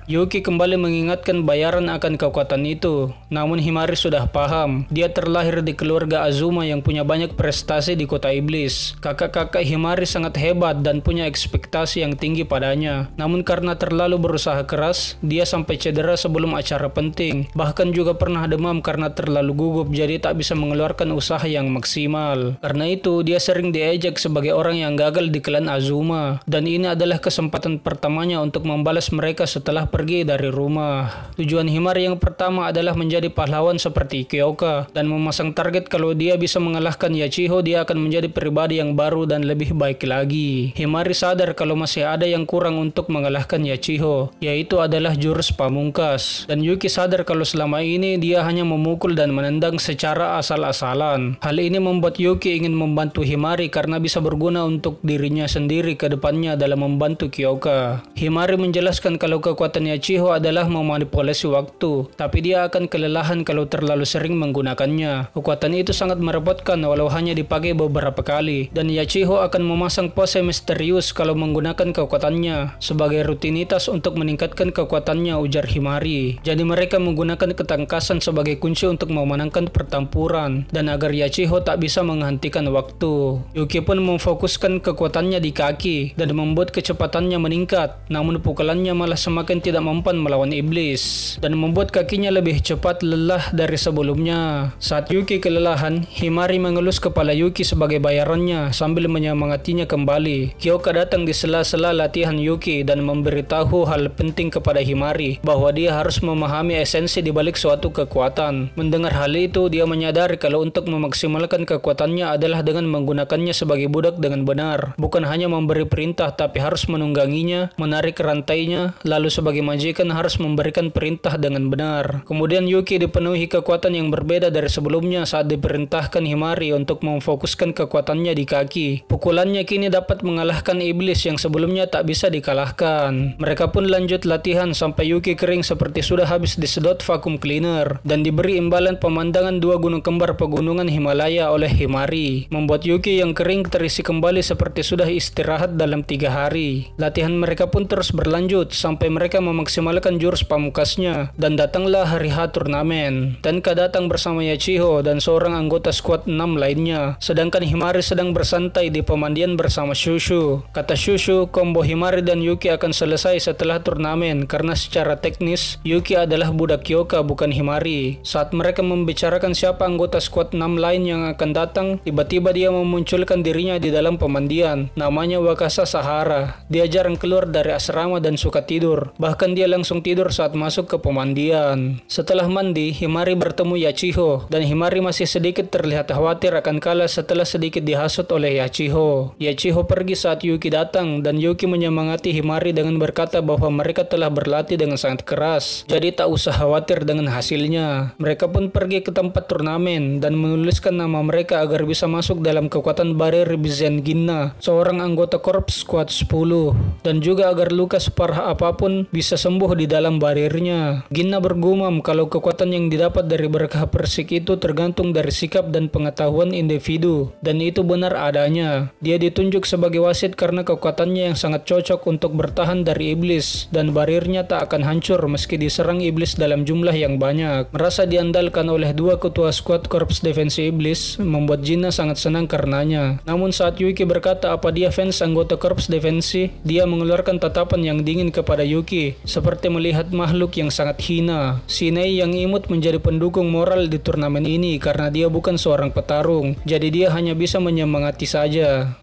Yuki kembali mengingatkan bayaran akan kekuatan itu, namun Himari sudah paham. Dia terlahir di keluarga Azuma yang punya banyak prestasi di kota iblis. Kakak-kakak Himari sangat hebat dan punya ekspektasi yang tinggi padanya. Namun karena terlalu berusaha keras, dia sampai cedera sebelum acara penting. Bahkan juga pernah demam karena terlalu gugup, jadi tak bisa mengeluarkan usaha yang maksimal. Karena itu, dia sering diejek sebagai orang yang gagal di klan Azuma. Dan ini adalah kesempatan pertamanya untuk membalas mereka setelah pergi dari rumah. Tujuan Himari yang pertama adalah menjadi pahlawan seperti Kyoka dan memasang target kalau dia bisa mengalahkan Yachiho, dia akan menjadi pribadi yang baru dan lebih baik lagi. Himari sadar kalau masih ada yang kurang untuk mengalahkan Yachiho, yaitu adalah jurus pamungkas. Dan Yuki sadar kalau selama ini dia hanya memukul dan menendang secara asal-asalan. Hal ini membuat Yuki ingin membantu Himari karena bisa berguna untuk dirinya sendiri ke depannya dalam membantu Kyoka. Himari menjelaskan kalau kekuatan Yachiho adalah memanipulasi waktu, tapi dia akan kelelahan kalau terlalu sering menggunakannya. Kekuatan itu sangat merepotkan walau hanya dipakai beberapa kali, dan Yachiho akan memasang pose misterius kalau menggunakan kekuatannya sebagai rutinitas untuk meningkatkan kekuatannya, ujar Himari. Jadi mereka menggunakan ketangkasan sebagai kunci untuk memenangkan pertempuran dan agar Yachiho tak bisa menghentikan waktu. Yuki pun memfokuskan kekuatannya di kaki dan membuat kecepatannya meningkat, namun pukulannya malah semakin tidak mempan melawan iblis dan membuat kakinya lebih cepat lelah dari sebelumnya. Saat Yuki kelelahan, Himari mengelus kepala Yuki sebagai bayarannya sambil menyemangatinya kembali. Kyoka datang di sela-sela latihan Yuki dan memberitahu hal penting kepada Himari bahwa dia harus memahami esensi di balik suatu kekuatan. Mendengar hal itu, dia menyadari kalau untuk memaksimalkan kekuatannya adalah dengan menggunakannya sebagai budak dengan benar, bukan hanya memberi perintah tapi harus menungganginya, menarik rantainya, lalu sebagai majikan harus memberikan perintah dengan benar. Kemudian Yuki dipenuhi kekuatan yang berbeda dari sebelumnya saat diperintahkan Himari untuk memfokuskan kekuatannya di kaki. Pukulannya kini dapat mengalahkan iblis yang sebelumnya tak bisa dikalahkan. Mereka pun lanjut latihan sampai Yuki kering seperti sudah habis disedot vacuum cleaner dan diberi imbalan pemandangan dua gunung kembar pegunungan Himalaya oleh Himari, membuat Yuki yang kering terisi kembali seperti sudah istirahat dalam 3 hari. Latihan mereka pun terus berlanjut sampai mereka memaksimalkan jurus pamungkasnya dan datanglah hari H turnamen. Tenka datang bersama Yachiho dan seorang anggota skuad 6 lainnya, sedangkan Himari sedang bersantai di pemandian bersama Shushu. Kata Shushu, combo Himari dan Yuki akan selesai setelah turnamen karena secara teknis Yuki adalah budak Kyoka bukan Himari. Saat mereka membicarakan siapa anggota skuad 6 lain yang akan datang, tiba-tiba dia memunculkan dirinya di dalam pemandian. Namanya Wakasa Sahara. Dia jarang keluar dari asrama dan suka tidur. Bahkan dia langsung tidur saat masuk ke pemandian. Setelah mandi, Himari bertemu Yachiho dan Himari masih sedikit terlihat khawatir akan kalah setelah sedikit dihasut oleh Yachiho. Yachiho pergi saat Yuki datang dan Yuki menyemangati Himari dengan berkata bahwa mereka telah berlatih dengan sangat keras, jadi tak usah khawatir dengan hasilnya. Mereka pun pergi ke tempat turnamen dan menuliskan nama mereka agar bisa masuk dalam kekuatan barir Bizen Ginna, seorang anggota korps skuad 10, dan juga agar luka separah apapun bisa sembuh di dalam barirnya. Ginna bergumam kalau kekuatan yang didapat dari berkah persik itu tergantung dari sikap dan pengetahuan individu, dan itu benar adanya. Dia ditunjuk sebagai wasit karena kekuatan kekuatannya yang sangat cocok untuk bertahan dari iblis, dan barirnya tak akan hancur meski diserang iblis dalam jumlah yang banyak. Merasa diandalkan oleh dua ketua skuad korps defensi iblis, membuat Gina sangat senang karenanya. Namun saat Yuki berkata apa dia fans anggota korps defensi, dia mengeluarkan tatapan yang dingin kepada Yuki, seperti melihat makhluk yang sangat hina. Shinai yang imut menjadi pendukung moral di turnamen ini karena dia bukan seorang petarung, jadi dia hanya bisa menyemangati saja.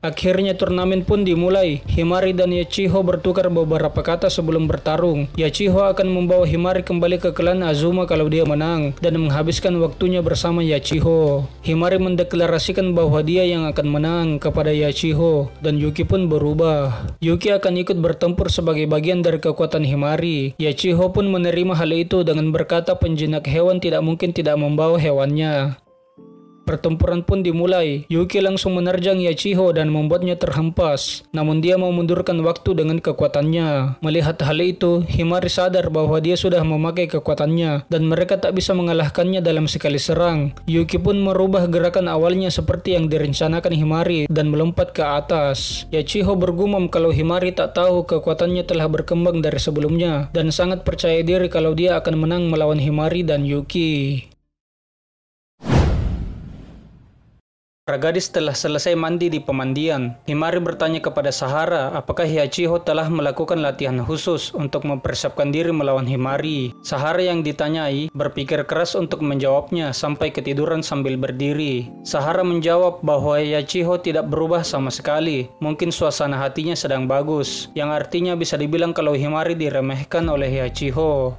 Akhirnya turnamen pun dimulai. Himari dan Yachiho bertukar beberapa kata sebelum bertarung. Yachiho akan membawa Himari kembali ke klan Azuma kalau dia menang, dan menghabiskan waktunya bersama Yachiho. Himari mendeklarasikan bahwa dia yang akan menang kepada Yachiho, dan Yuki pun berubah. Yuki akan ikut bertempur sebagai bagian dari kekuatan Himari. Yachiho pun menerima hal itu dengan berkata penjinak hewan tidak mungkin tidak membawa hewannya. Pertempuran pun dimulai. Yuki langsung menerjang Yachiho dan membuatnya terhempas. Namun dia memundurkan waktu dengan kekuatannya. Melihat hal itu, Himari sadar bahwa dia sudah memakai kekuatannya dan mereka tak bisa mengalahkannya dalam sekali serang. Yuki pun merubah gerakan awalnya seperti yang direncanakan Himari dan melompat ke atas. Yachiho bergumam kalau Himari tak tahu kekuatannya telah berkembang dari sebelumnya dan sangat percaya diri kalau dia akan menang melawan Himari dan Yuki. Para gadis telah selesai mandi di pemandian. Himari bertanya kepada Sahara apakah Yachiho telah melakukan latihan khusus untuk mempersiapkan diri melawan Himari. Sahara yang ditanyai berpikir keras untuk menjawabnya sampai ketiduran sambil berdiri. Sahara menjawab bahwa Yachiho tidak berubah sama sekali. Mungkin suasana hatinya sedang bagus, yang artinya bisa dibilang kalau Himari diremehkan oleh Yachiho.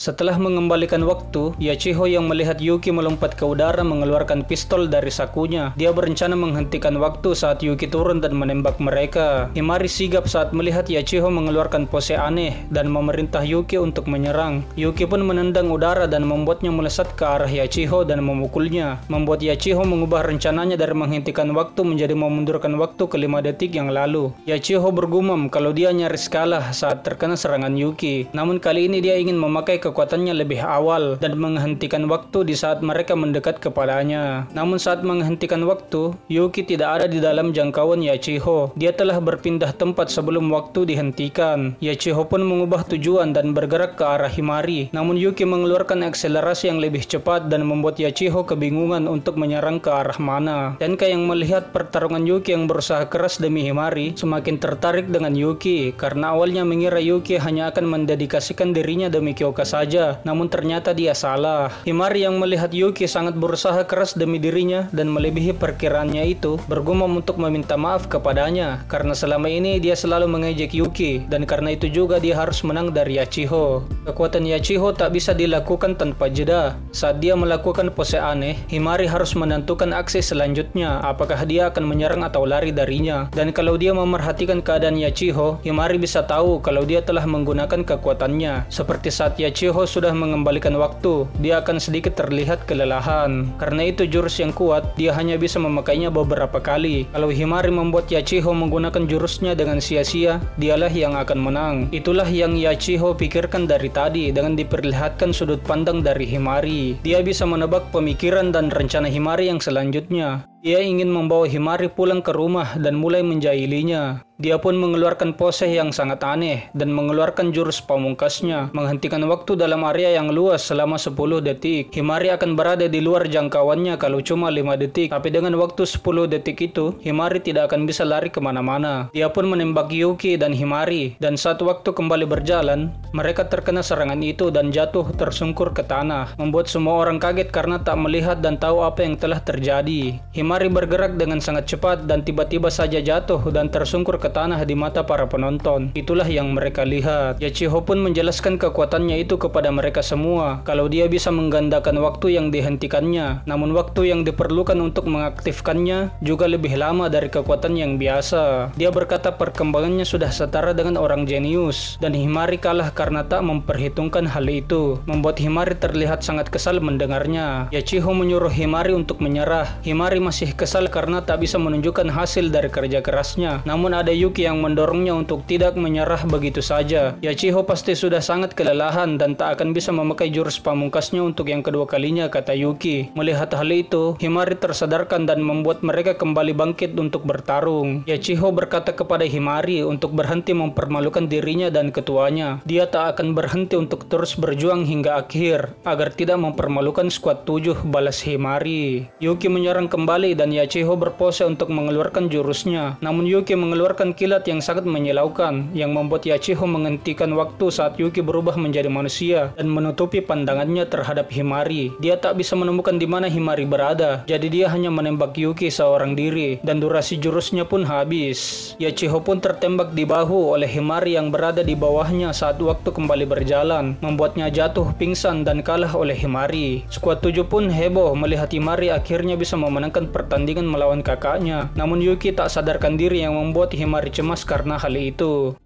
Setelah mengembalikan waktu, Yachiho yang melihat Yuki melompat ke udara mengeluarkan pistol dari sakunya. Dia berencana menghentikan waktu saat Yuki turun dan menembak mereka. Himari sigap saat melihat Yachiho mengeluarkan pose aneh dan memerintah Yuki untuk menyerang. Yuki pun menendang udara dan membuatnya melesat ke arah Yachiho dan memukulnya, membuat Yachiho mengubah rencananya dari menghentikan waktu menjadi memundurkan waktu ke 5 detik yang lalu. Yachiho bergumam kalau dia nyaris kalah saat terkena serangan Yuki. Namun kali ini dia ingin memakai kekuatannya lebih awal dan menghentikan waktu di saat mereka mendekat kepadanya. Namun saat menghentikan waktu, Yuki tidak ada di dalam jangkauan Yachiho. Dia telah berpindah tempat sebelum waktu dihentikan. Yachiho pun mengubah tujuan dan bergerak ke arah Himari. Namun Yuki mengeluarkan akselerasi yang lebih cepat dan membuat Yachiho kebingungan untuk menyerang ke arah mana. Tenka yang melihat pertarungan Yuki yang berusaha keras demi Himari semakin tertarik dengan Yuki karena awalnya mengira Yuki hanya akan mendedikasikan dirinya demi Kyoka saja, namun ternyata dia salah. Himari yang melihat Yuki sangat berusaha keras demi dirinya dan melebihi perkiraannya itu, bergumam untuk meminta maaf kepadanya karena selama ini dia selalu mengejek Yuki dan karena itu juga dia harus menang dari Yachiho. Kekuatan Yachiho tak bisa dilakukan tanpa jeda. Saat dia melakukan pose aneh, Himari harus menentukan aksi selanjutnya, apakah dia akan menyerang atau lari darinya. Dan kalau dia memerhatikan keadaan Yachiho, Himari bisa tahu kalau dia telah menggunakan kekuatannya. Seperti saat Yachiho sudah mengembalikan waktu, dia akan sedikit terlihat kelelahan. Karena itu jurus yang kuat, dia hanya bisa memakainya beberapa kali. Kalau Himari membuat Yachiho menggunakan jurusnya dengan sia-sia, dialah yang akan menang. Itulah yang Yachiho pikirkan dari tadi dengan diperlihatkan sudut pandang dari Himari. Dia bisa menebak pemikiran dan rencana Himari yang selanjutnya. Dia ingin membawa Himari pulang ke rumah dan mulai menjahilinya. Dia pun mengeluarkan pose yang sangat aneh dan mengeluarkan jurus pamungkasnya, menghentikan waktu dalam area yang luas selama 10 detik. Himari akan berada di luar jangkauannya kalau cuma 5 detik, tapi dengan waktu 10 detik itu, Himari tidak akan bisa lari kemana-mana. Dia pun menembak Yuki dan Himari, dan saat waktu kembali berjalan, mereka terkena serangan itu dan jatuh tersungkur ke tanah, membuat semua orang kaget karena tak melihat dan tahu apa yang telah terjadi. Himari bergerak dengan sangat cepat dan tiba-tiba saja jatuh dan tersungkur ke tanah di mata para penonton. Itulah yang mereka lihat. Yachiho pun menjelaskan kekuatannya itu kepada mereka semua, kalau dia bisa menggandakan waktu yang dihentikannya, namun waktu yang diperlukan untuk mengaktifkannya juga lebih lama dari kekuatan yang biasa. Dia berkata perkembangannya sudah setara dengan orang jenius, dan Himari kalah karena tak memperhitungkan hal itu, membuat Himari terlihat sangat kesal mendengarnya. Yachiho menyuruh Himari untuk menyerah. Himari masih masih kesal karena tak bisa menunjukkan hasil dari kerja kerasnya. Namun ada Yuki yang mendorongnya untuk tidak menyerah begitu saja. Yachiho pasti sudah sangat kelelahan dan tak akan bisa memakai jurus pamungkasnya untuk yang kedua kalinya, kata Yuki. Melihat hal itu, Himari tersadarkan dan membuat mereka kembali bangkit untuk bertarung. Yachiho berkata kepada Himari untuk berhenti mempermalukan dirinya dan ketuanya. Dia tak akan berhenti untuk terus berjuang hingga akhir agar tidak mempermalukan skuad 7, balas Himari. Yuki menyerang kembali dan Yachiho berpose untuk mengeluarkan jurusnya. Namun Yuki mengeluarkan kilat yang sangat menyilaukan yang membuat Yachiho menghentikan waktu saat Yuki berubah menjadi manusia dan menutupi pandangannya terhadap Himari. Dia tak bisa menemukan di mana Himari berada, jadi dia hanya menembak Yuki seorang diri dan durasi jurusnya pun habis. Yachiho pun tertembak di bahu oleh Himari yang berada di bawahnya saat waktu kembali berjalan, membuatnya jatuh pingsan dan kalah oleh Himari. Skuad 7 pun heboh melihat Himari akhirnya bisa memenangkan pertandingan melawan kakaknya. Namun Yuki tak sadarkan diri yang membuat Himari cemas karena hal itu.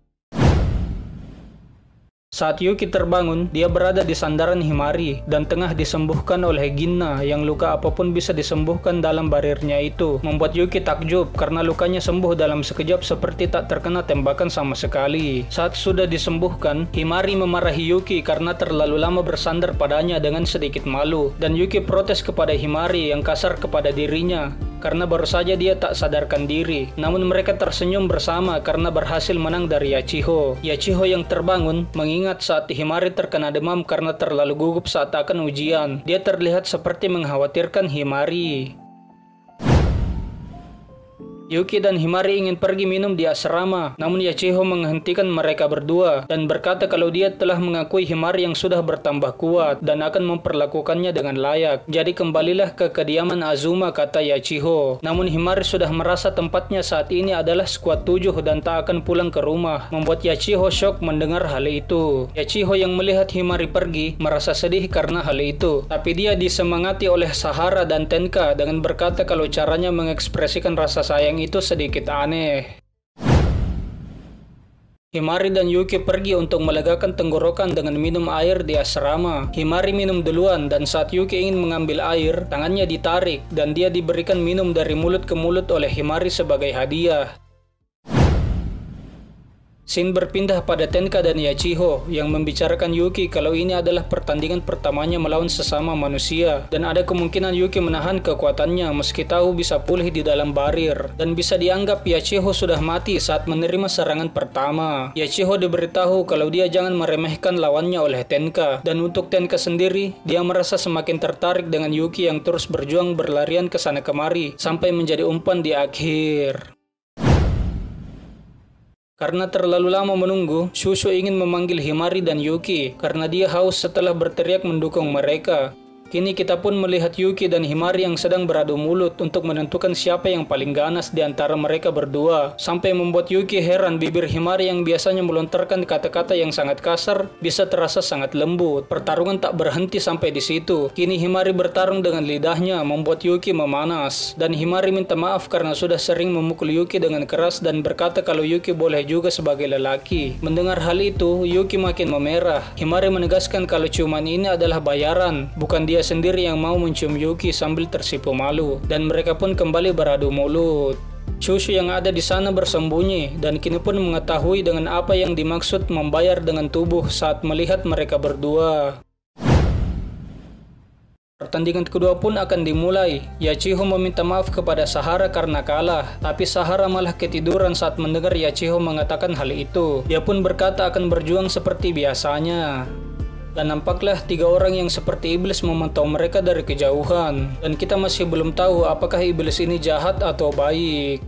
Saat Yuki terbangun, dia berada di sandaran Himari dan tengah disembuhkan oleh Ginna yang luka apapun bisa disembuhkan dalam barirnya itu. Membuat Yuki takjub karena lukanya sembuh dalam sekejap seperti tak terkena tembakan sama sekali. Saat sudah disembuhkan, Himari memarahi Yuki karena terlalu lama bersandar padanya dengan sedikit malu. Dan Yuki protes kepada Himari yang kasar kepada dirinya karena baru saja dia tak sadarkan diri. Namun mereka tersenyum bersama karena berhasil menang dari Yachiho. Yachiho yang terbangun mengingat saat Himari terkena demam karena terlalu gugup saat akan ujian. Dia terlihat seperti mengkhawatirkan Himari. Yuki dan Himari ingin pergi minum di asrama, namun Yachiho menghentikan mereka berdua dan berkata kalau dia telah mengakui Himari yang sudah bertambah kuat dan akan memperlakukannya dengan layak. Jadi kembalilah ke kediaman Azuma, kata Yachiho. Namun Himari sudah merasa tempatnya saat ini adalah skuad 7 dan tak akan pulang ke rumah, membuat Yachiho shock mendengar hal itu. Yachiho yang melihat Himari pergi merasa sedih karena hal itu, tapi dia disemangati oleh Sahara dan Tenka dengan berkata kalau caranya mengekspresikan rasa sayang itu sedikit aneh. Himari dan Yuki pergi untuk melegakan tenggorokan dengan minum air di asrama. Himari minum duluan dan saat Yuki ingin mengambil air, tangannya ditarik dan dia diberikan minum dari mulut ke mulut oleh Himari sebagai hadiah. Scene berpindah pada Tenka dan Yachiho yang membicarakan Yuki kalau ini adalah pertandingan pertamanya melawan sesama manusia dan ada kemungkinan Yuki menahan kekuatannya meski tahu bisa pulih di dalam barir, dan bisa dianggap Yachiho sudah mati saat menerima serangan pertama. Yachiho diberitahu kalau dia jangan meremehkan lawannya oleh Tenka, dan untuk Tenka sendiri dia merasa semakin tertarik dengan Yuki yang terus berjuang berlarian ke sana kemari sampai menjadi umpan di akhir. Karena terlalu lama menunggu, Shusho ingin memanggil Himari dan Yuki karena dia haus setelah berteriak mendukung mereka. Kini kita pun melihat Yuki dan Himari yang sedang beradu mulut untuk menentukan siapa yang paling ganas di antara mereka berdua, sampai membuat Yuki heran bibir Himari yang biasanya melontarkan kata-kata yang sangat kasar bisa terasa sangat lembut. Pertarungan tak berhenti sampai di situ. Kini Himari bertarung dengan lidahnya membuat Yuki memanas, dan Himari minta maaf karena sudah sering memukul Yuki dengan keras dan berkata kalau Yuki boleh juga sebagai lelaki. Mendengar hal itu, Yuki makin memerah. Himari menegaskan kalau ciuman ini adalah bayaran, bukan dia sendiri yang mau mencium Yuki sambil tersipu malu, dan mereka pun kembali beradu mulut. Shusho yang ada di sana bersembunyi dan kini pun mengetahui dengan apa yang dimaksud membayar dengan tubuh saat melihat mereka berdua. Pertandingan kedua pun akan dimulai. Yachiho meminta maaf kepada Sahara karena kalah, tapi Sahara malah ketiduran saat mendengar Yachiho mengatakan hal itu. Dia pun berkata akan berjuang seperti biasanya. Dan nampaklah 3 orang yang seperti iblis memantau mereka dari kejauhan. Dan kita masih belum tahu apakah iblis ini jahat atau baik.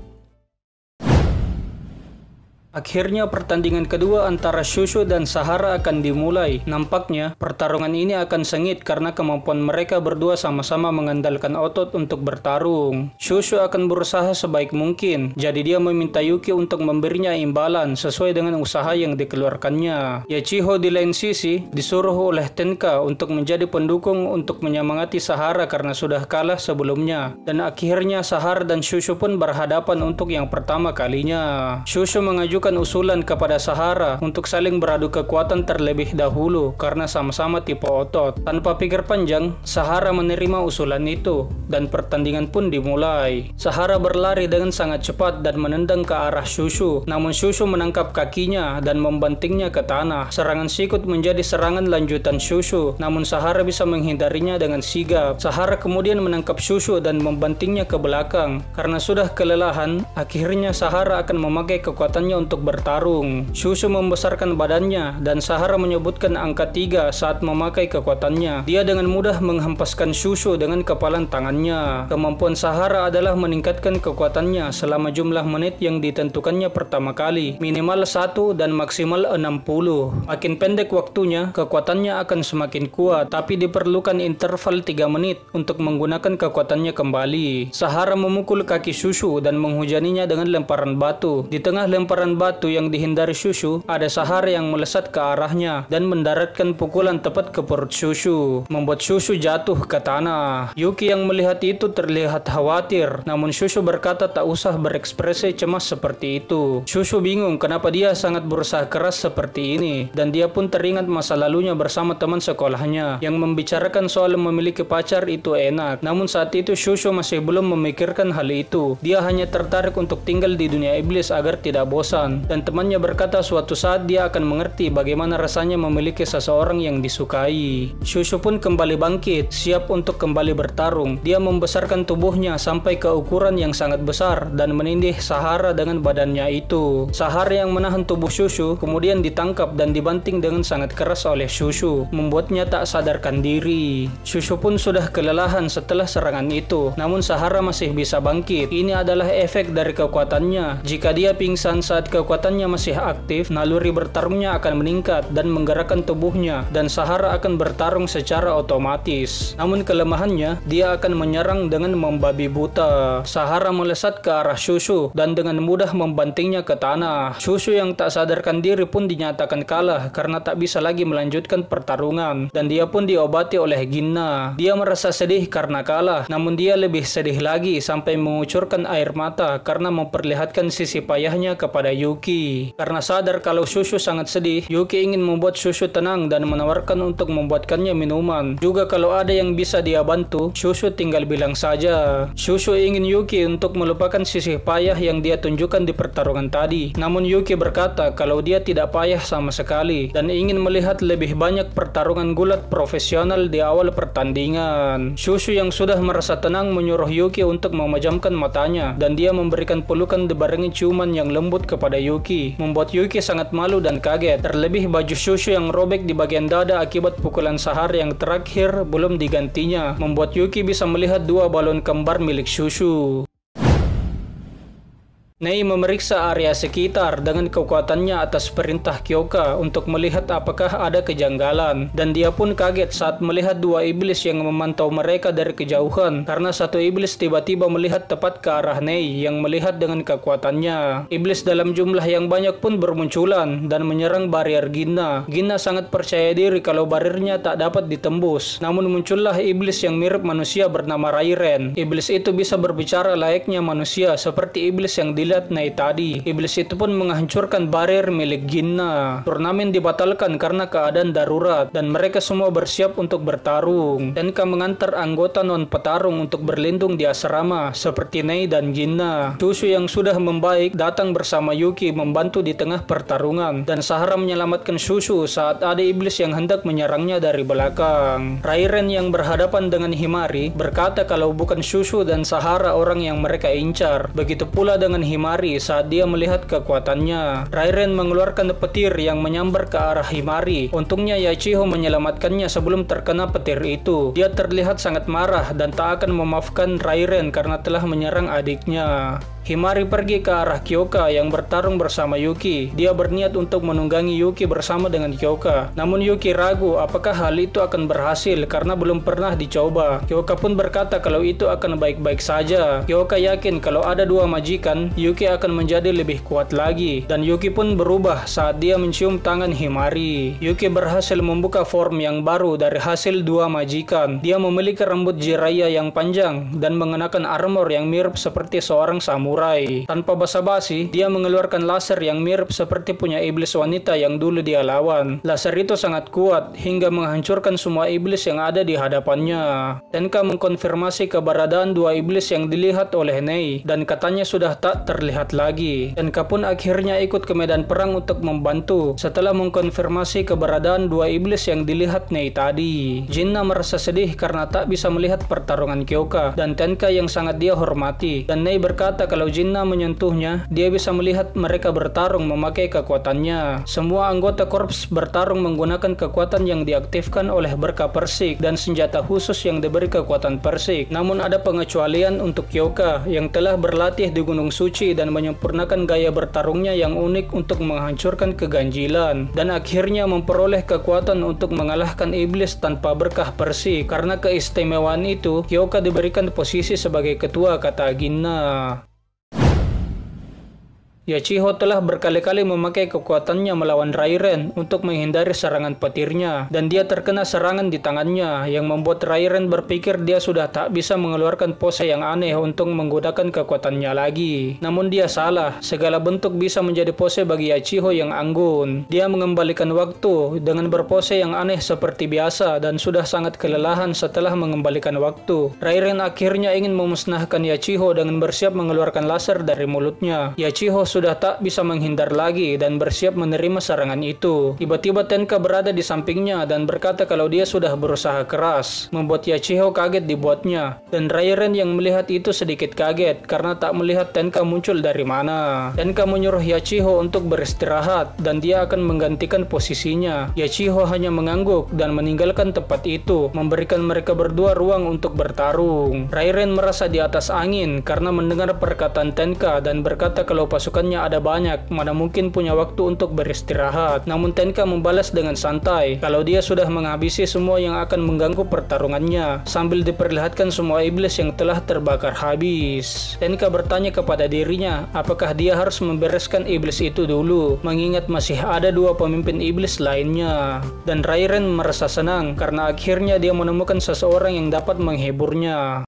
Akhirnya pertandingan kedua antara Shusho dan Sahara akan dimulai. Nampaknya pertarungan ini akan sengit karena kemampuan mereka berdua sama-sama mengandalkan otot untuk bertarung. Shusho akan berusaha sebaik mungkin, jadi dia meminta Yuki untuk memberinya imbalan sesuai dengan usaha yang dikeluarkannya. Yachiho di lain sisi disuruh oleh Tenka untuk menjadi pendukung untuk menyemangati Sahara karena sudah kalah sebelumnya. Dan akhirnya Sahara dan Shusho pun berhadapan untuk yang pertama kalinya. Shusho mengajukan mengajukan usulan kepada Sahara untuk saling beradu kekuatan terlebih dahulu karena sama-sama tipe otot. Tanpa pikir panjang, Sahara menerima usulan itu dan pertandingan pun dimulai. Sahara berlari dengan sangat cepat dan menendang ke arah Shushu, namun Shushu menangkap kakinya dan membantingnya ke tanah. Serangan sikut menjadi serangan lanjutan Shushu, namun Sahara bisa menghindarinya dengan sigap. Sahara kemudian menangkap Shushu dan membantingnya ke belakang. Karena sudah kelelahan, akhirnya Sahara akan memakai kekuatannya untuk bertarung. Shushu membesarkan badannya dan Sahara menyebutkan angka 3 saat memakai kekuatannya. Dia dengan mudah menghempaskan Shushu dengan kepalan tangannya. Kemampuan Sahara adalah meningkatkan kekuatannya selama jumlah menit yang ditentukannya pertama kali, minimal 1 dan maksimal 60. Makin pendek waktunya, kekuatannya akan semakin kuat, tapi diperlukan interval 3 menit untuk menggunakan kekuatannya kembali. Sahara memukul kaki Shushu dan menghujaninya dengan lemparan batu. Di tengah lemparan batu yang dihindari Shushu, ada Sahara yang melesat ke arahnya dan mendaratkan pukulan tepat ke perut Shushu, membuat Shushu jatuh ke tanah. Yuki yang melihat itu terlihat khawatir, namun Shushu berkata tak usah berekspresi cemas seperti itu. Shushu bingung kenapa dia sangat berusaha keras seperti ini, dan dia pun teringat masa lalunya bersama teman sekolahnya yang membicarakan soal memiliki pacar itu enak. Namun saat itu Shushu masih belum memikirkan hal itu. Dia hanya tertarik untuk tinggal di dunia iblis agar tidak bosan, dan temannya berkata suatu saat dia akan mengerti bagaimana rasanya memiliki seseorang yang disukai. Shushu pun kembali bangkit, siap untuk kembali bertarung. Dia membesarkan tubuhnya sampai ke ukuran yang sangat besar dan menindih Sahara dengan badannya itu. Sahara yang menahan tubuh Shushu kemudian ditangkap dan dibanting dengan sangat keras oleh Shushu, membuatnya tak sadarkan diri. Shushu pun sudah kelelahan setelah serangan itu, namun Sahara masih bisa bangkit. Ini adalah efek dari kekuatannya. Jika dia pingsan saat kekuatannya masih aktif, naluri bertarungnya akan meningkat dan menggerakkan tubuhnya, dan Sahara akan bertarung secara otomatis. Namun kelemahannya, dia akan menyerang dengan membabi buta. Sahara melesat ke arah Shushu dan dengan mudah membantingnya ke tanah. Shushu yang tak sadarkan diri pun dinyatakan kalah karena tak bisa lagi melanjutkan pertarungan, dan dia pun diobati oleh Ginna. Dia merasa sedih karena kalah, namun dia lebih sedih lagi sampai mengucurkan air mata karena memperlihatkan sisi payahnya kepada Yuki. Karena sadar kalau Shushu sangat sedih, Yuki ingin membuat Shushu tenang dan menawarkan untuk membuatkannya minuman. Juga kalau ada yang bisa dia bantu, Shushu tinggal bilang saja. Shushu ingin Yuki untuk melupakan sisi payah yang dia tunjukkan di pertarungan tadi. Namun Yuki berkata kalau dia tidak payah sama sekali dan ingin melihat lebih banyak pertarungan gulat profesional di awal pertandingan. Shushu yang sudah merasa tenang menyuruh Yuki untuk memejamkan matanya, dan dia memberikan pelukan dibarengi ciuman yang lembut kepada Yuki, membuat Yuki sangat malu dan kaget. Terlebih baju Shushu yang robek di bagian dada akibat pukulan Sahara yang terakhir belum digantinya, membuat Yuki bisa melihat 2 balon kembar milik Shushu. Nei memeriksa area sekitar dengan kekuatannya atas perintah Kyoka untuk melihat apakah ada kejanggalan, dan dia pun kaget saat melihat 2 iblis yang memantau mereka dari kejauhan karena satu iblis tiba-tiba melihat tepat ke arah Nei yang melihat dengan kekuatannya. Iblis dalam jumlah yang banyak pun bermunculan dan menyerang barier Ginna. Ginna sangat percaya diri kalau bariernya tak dapat ditembus, namun muncullah iblis yang mirip manusia bernama Rairen. Iblis itu bisa berbicara layaknya manusia seperti iblis yang dilihat Nei tadi. Iblis itu pun menghancurkan barier milik Ginna. Turnamen dibatalkan karena keadaan darurat dan mereka semua bersiap untuk bertarung. Tenka mengantar anggota non petarung untuk berlindung di asrama seperti Nei dan Ginna. Shushu yang sudah membaik datang bersama Yuki membantu di tengah pertarungan, dan Sahara menyelamatkan Shushu saat ada iblis yang hendak menyerangnya dari belakang. Rairen yang berhadapan dengan Himari berkata kalau bukan Shushu dan Sahara orang yang mereka incar. Begitu pula dengan Himari saat dia melihat kekuatannya. Rairen mengeluarkan petir yang menyambar ke arah Himari. Untungnya Yachiho menyelamatkannya sebelum terkena petir itu. Dia terlihat sangat marah dan tak akan memaafkan Rairen karena telah menyerang adiknya. Himari pergi ke arah Kyoka yang bertarung bersama Yuki. Dia berniat untuk menunggangi Yuki bersama dengan Kyoka. Namun Yuki ragu apakah hal itu akan berhasil karena belum pernah dicoba. Kyoka pun berkata kalau itu akan baik-baik saja. Kyoka yakin kalau ada 2 majikan, Yuki akan menjadi lebih kuat lagi. Dan Yuki pun berubah saat dia mencium tangan Himari. Yuki berhasil membuka form yang baru dari hasil 2 majikan. Dia memiliki rambut Jiraiya yang panjang dan mengenakan armor yang mirip seperti seorang samurai. terurai. Tanpa basa-basi, dia mengeluarkan laser yang mirip seperti punya iblis wanita yang dulu dia lawan. Laser itu sangat kuat hingga menghancurkan semua iblis yang ada di hadapannya. Tenka mengkonfirmasi keberadaan dua iblis yang dilihat oleh Nei dan katanya sudah tak terlihat lagi. Tenka pun akhirnya ikut ke medan perang untuk membantu setelah mengkonfirmasi keberadaan dua iblis yang dilihat Nei tadi. Jinna merasa sedih karena tak bisa melihat pertarungan Kyoka dan Tenka yang sangat dia hormati, dan Nei berkata kalau Jinna menyentuhnya, dia bisa melihat mereka bertarung memakai kekuatannya. Semua anggota korps bertarung menggunakan kekuatan yang diaktifkan oleh berkah Persik dan senjata khusus yang diberi kekuatan Persik. Namun ada pengecualian untuk Kyoka yang telah berlatih di Gunung Suci dan menyempurnakan gaya bertarungnya yang unik untuk menghancurkan keganjilan dan akhirnya memperoleh kekuatan untuk mengalahkan iblis tanpa berkah Persik. Karena keistimewaan itu, Kyoka diberikan posisi sebagai ketua, kata Ginna. Yachiho telah berkali-kali memakai kekuatannya melawan Rairen untuk menghindari serangan petirnya, dan dia terkena serangan di tangannya yang membuat Rairen berpikir dia sudah tak bisa mengeluarkan pose yang aneh untuk menggunakan kekuatannya lagi. Namun dia salah, segala bentuk bisa menjadi pose bagi Yachiho yang anggun. Dia mengembalikan waktu dengan berpose yang aneh seperti biasa dan sudah sangat kelelahan setelah mengembalikan waktu. Rairen akhirnya ingin memusnahkan Yachiho dengan bersiap mengeluarkan laser dari mulutnya. Yachiho sudah tak bisa menghindar lagi dan bersiap menerima serangan itu. Tiba-tiba Tenka berada di sampingnya dan berkata kalau dia sudah berusaha keras, membuat Yachiho kaget dibuatnya. Dan Rairen yang melihat itu sedikit kaget karena tak melihat Tenka muncul dari mana. Tenka menyuruh Yachiho untuk beristirahat dan dia akan menggantikan posisinya. Yachiho hanya mengangguk dan meninggalkan tempat itu, memberikan mereka berdua ruang untuk bertarung. Rairen merasa di atas angin karena mendengar perkataan Tenka dan berkata kalau pasukan ada banyak, mana mungkin punya waktu untuk beristirahat. Namun Tenka membalas dengan santai kalau dia sudah menghabisi semua yang akan mengganggu pertarungannya sambil diperlihatkan semua iblis yang telah terbakar habis. Tenka bertanya kepada dirinya apakah dia harus membereskan iblis itu dulu, mengingat masih ada dua pemimpin iblis lainnya. Dan Rairen merasa senang karena akhirnya dia menemukan seseorang yang dapat menghiburnya.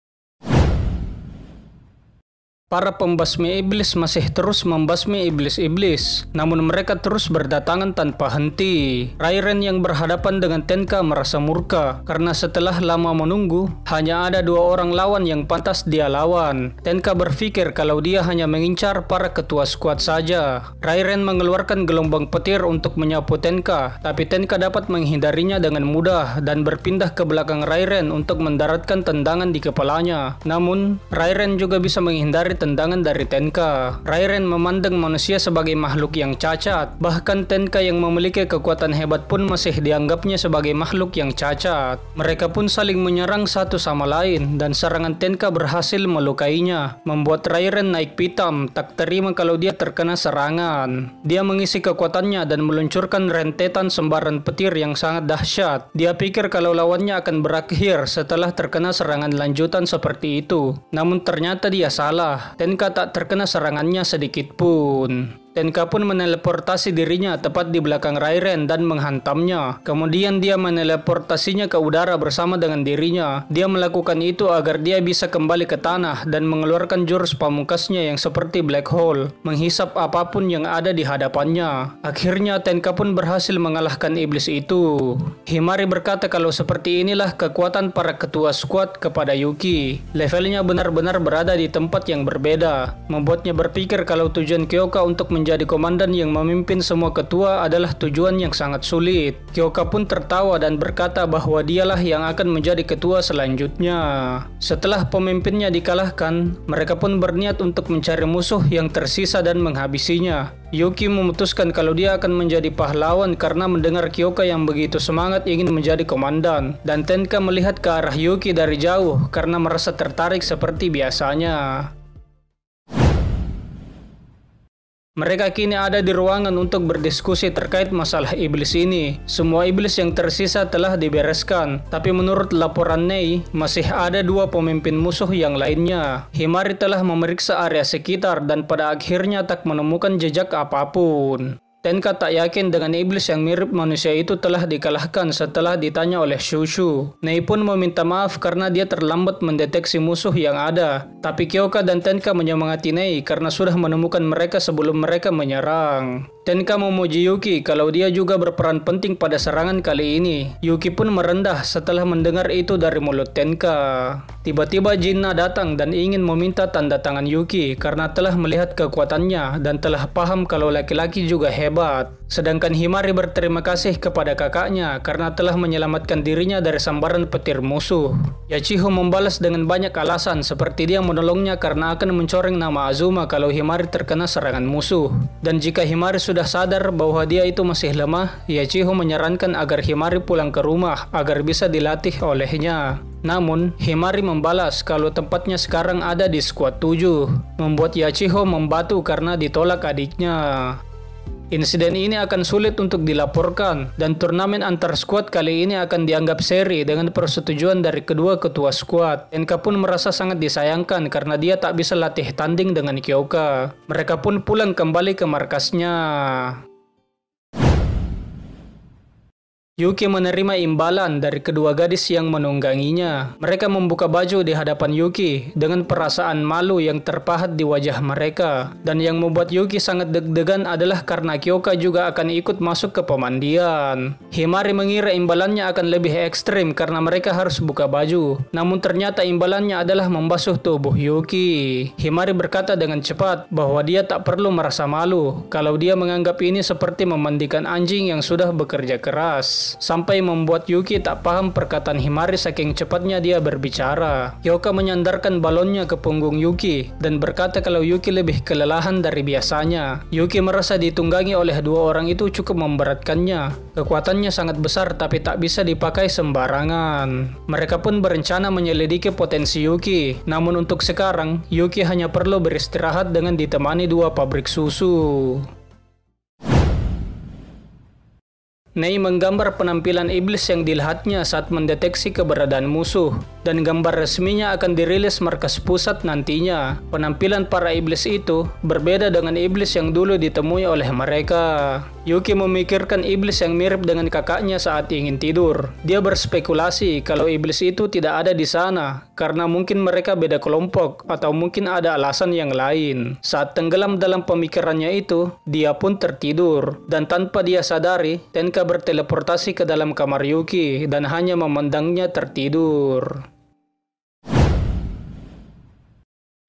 Para pembasmi iblis masih terus membasmi iblis-iblis, namun mereka terus berdatangan tanpa henti. Rairen yang berhadapan dengan Tenka merasa murka karena setelah lama menunggu, hanya ada dua orang lawan yang pantas dia lawan. Tenka berpikir kalau dia hanya mengincar para ketua skuad saja. Rairen mengeluarkan gelombang petir untuk menyapu Tenka, tapi Tenka dapat menghindarinya dengan mudah dan berpindah ke belakang Rairen untuk mendaratkan tendangan di kepalanya. Namun, Rairen juga bisa menghindari tendangan dari Tenka. Rairen memandang manusia sebagai makhluk yang cacat. Bahkan Tenka yang memiliki kekuatan hebat pun masih dianggapnya sebagai makhluk yang cacat. Mereka pun saling menyerang satu sama lain dan serangan Tenka berhasil melukainya, membuat Rairen naik pitam, tak terima kalau dia terkena serangan. Dia mengisi kekuatannya dan meluncurkan rentetan sembaran petir yang sangat dahsyat. Dia pikir kalau lawannya akan berakhir setelah terkena serangan lanjutan seperti itu. Namun ternyata dia salah. Tenka tak terkena serangannya sedikit pun. Tenka pun meneleportasi dirinya tepat di belakang Rairen dan menghantamnya. Kemudian dia meneleportasinya ke udara bersama dengan dirinya. Dia melakukan itu agar dia bisa kembali ke tanah dan mengeluarkan jurus pamungkasnya yang seperti black hole, menghisap apapun yang ada di hadapannya. Akhirnya Tenka pun berhasil mengalahkan iblis itu. Himari berkata kalau seperti inilah kekuatan para ketua skuad kepada Yuki. Levelnya benar-benar berada di tempat yang berbeda, membuatnya berpikir kalau tujuan Kyoka untuk menjadi komandan yang memimpin semua ketua adalah tujuan yang sangat sulit. Kyoka pun tertawa dan berkata bahwa dialah yang akan menjadi ketua selanjutnya. Setelah pemimpinnya dikalahkan, mereka pun berniat untuk mencari musuh yang tersisa dan menghabisinya. Yuki memutuskan kalau dia akan menjadi pahlawan karena mendengar Kyoka yang begitu semangat ingin menjadi komandan, dan Tenka melihat ke arah Yuki dari jauh karena merasa tertarik seperti biasanya. Mereka kini ada di ruangan untuk berdiskusi terkait masalah iblis ini. Semua iblis yang tersisa telah dibereskan, tapi menurut laporan Nei, masih ada dua pemimpin musuh yang lainnya. Himari telah memeriksa area sekitar dan pada akhirnya tak menemukan jejak apapun. Tenka tak yakin dengan iblis yang mirip manusia itu telah dikalahkan setelah ditanya oleh Shushu. Nei pun meminta maaf karena dia terlambat mendeteksi musuh yang ada. Tapi Kyoka dan Tenka menyemangati Nei karena sudah menemukan mereka sebelum mereka menyerang. Tenka memuji Yuki kalau dia juga berperan penting pada serangan kali ini. Yuki pun merendah setelah mendengar itu dari mulut Tenka. Tiba-tiba Jinna datang dan ingin meminta tanda tangan Yuki karena telah melihat kekuatannya dan telah paham kalau laki-laki juga hebat. Sedangkan Himari berterima kasih kepada kakaknya karena telah menyelamatkan dirinya dari sambaran petir musuh. Yachiho membalas dengan banyak alasan seperti dia menolongnya karena akan mencoreng nama Azuma kalau Himari terkena serangan musuh. Dan jika Himari sudah sadar bahwa dia itu masih lemah, Yachiho menyarankan agar Himari pulang ke rumah agar bisa dilatih olehnya. Namun, Himari membalas kalau tempatnya sekarang ada di skuad 7, membuat Yachiho membatu karena ditolak adiknya. Insiden ini akan sulit untuk dilaporkan, dan turnamen antar skuad kali ini akan dianggap seri dengan persetujuan dari kedua ketua skuad. Tenka pun merasa sangat disayangkan karena dia tak bisa latih tanding dengan Kyoka. Mereka pun pulang kembali ke markasnya. Yuki menerima imbalan dari kedua gadis yang menungganginya. Mereka membuka baju di hadapan Yuki dengan perasaan malu yang terpahat di wajah mereka. Dan yang membuat Yuki sangat deg-degan adalah karena Kyoka juga akan ikut masuk ke pemandian. Himari mengira imbalannya akan lebih ekstrim karena mereka harus buka baju. Namun ternyata imbalannya adalah membasuh tubuh Yuki. Himari berkata dengan cepat bahwa dia tak perlu merasa malu kalau dia menganggap ini seperti memandikan anjing yang sudah bekerja keras. Sampai membuat Yuki tak paham perkataan Himari saking cepatnya dia berbicara. Kyoka menyandarkan balonnya ke punggung Yuki dan berkata kalau Yuki lebih kelelahan dari biasanya. Yuki merasa ditunggangi oleh dua orang itu cukup memberatkannya. Kekuatannya sangat besar tapi tak bisa dipakai sembarangan. Mereka pun berencana menyelidiki potensi Yuki. Namun untuk sekarang, Yuki hanya perlu beristirahat dengan ditemani dua pabrik susu. Nei menggambar penampilan iblis yang dilihatnya saat mendeteksi keberadaan musuh, dan gambar resminya akan dirilis markas pusat nantinya. Penampilan para iblis itu berbeda dengan iblis yang dulu ditemui oleh mereka. Yuki memikirkan iblis yang mirip dengan kakaknya saat ingin tidur. Dia berspekulasi kalau iblis itu tidak ada di sana, karena mungkin mereka beda kelompok atau mungkin ada alasan yang lain. Saat tenggelam dalam pemikirannya itu, dia pun tertidur, dan tanpa dia sadari, Tenka berteleportasi ke dalam kamar Yuki dan hanya memandangnya tertidur.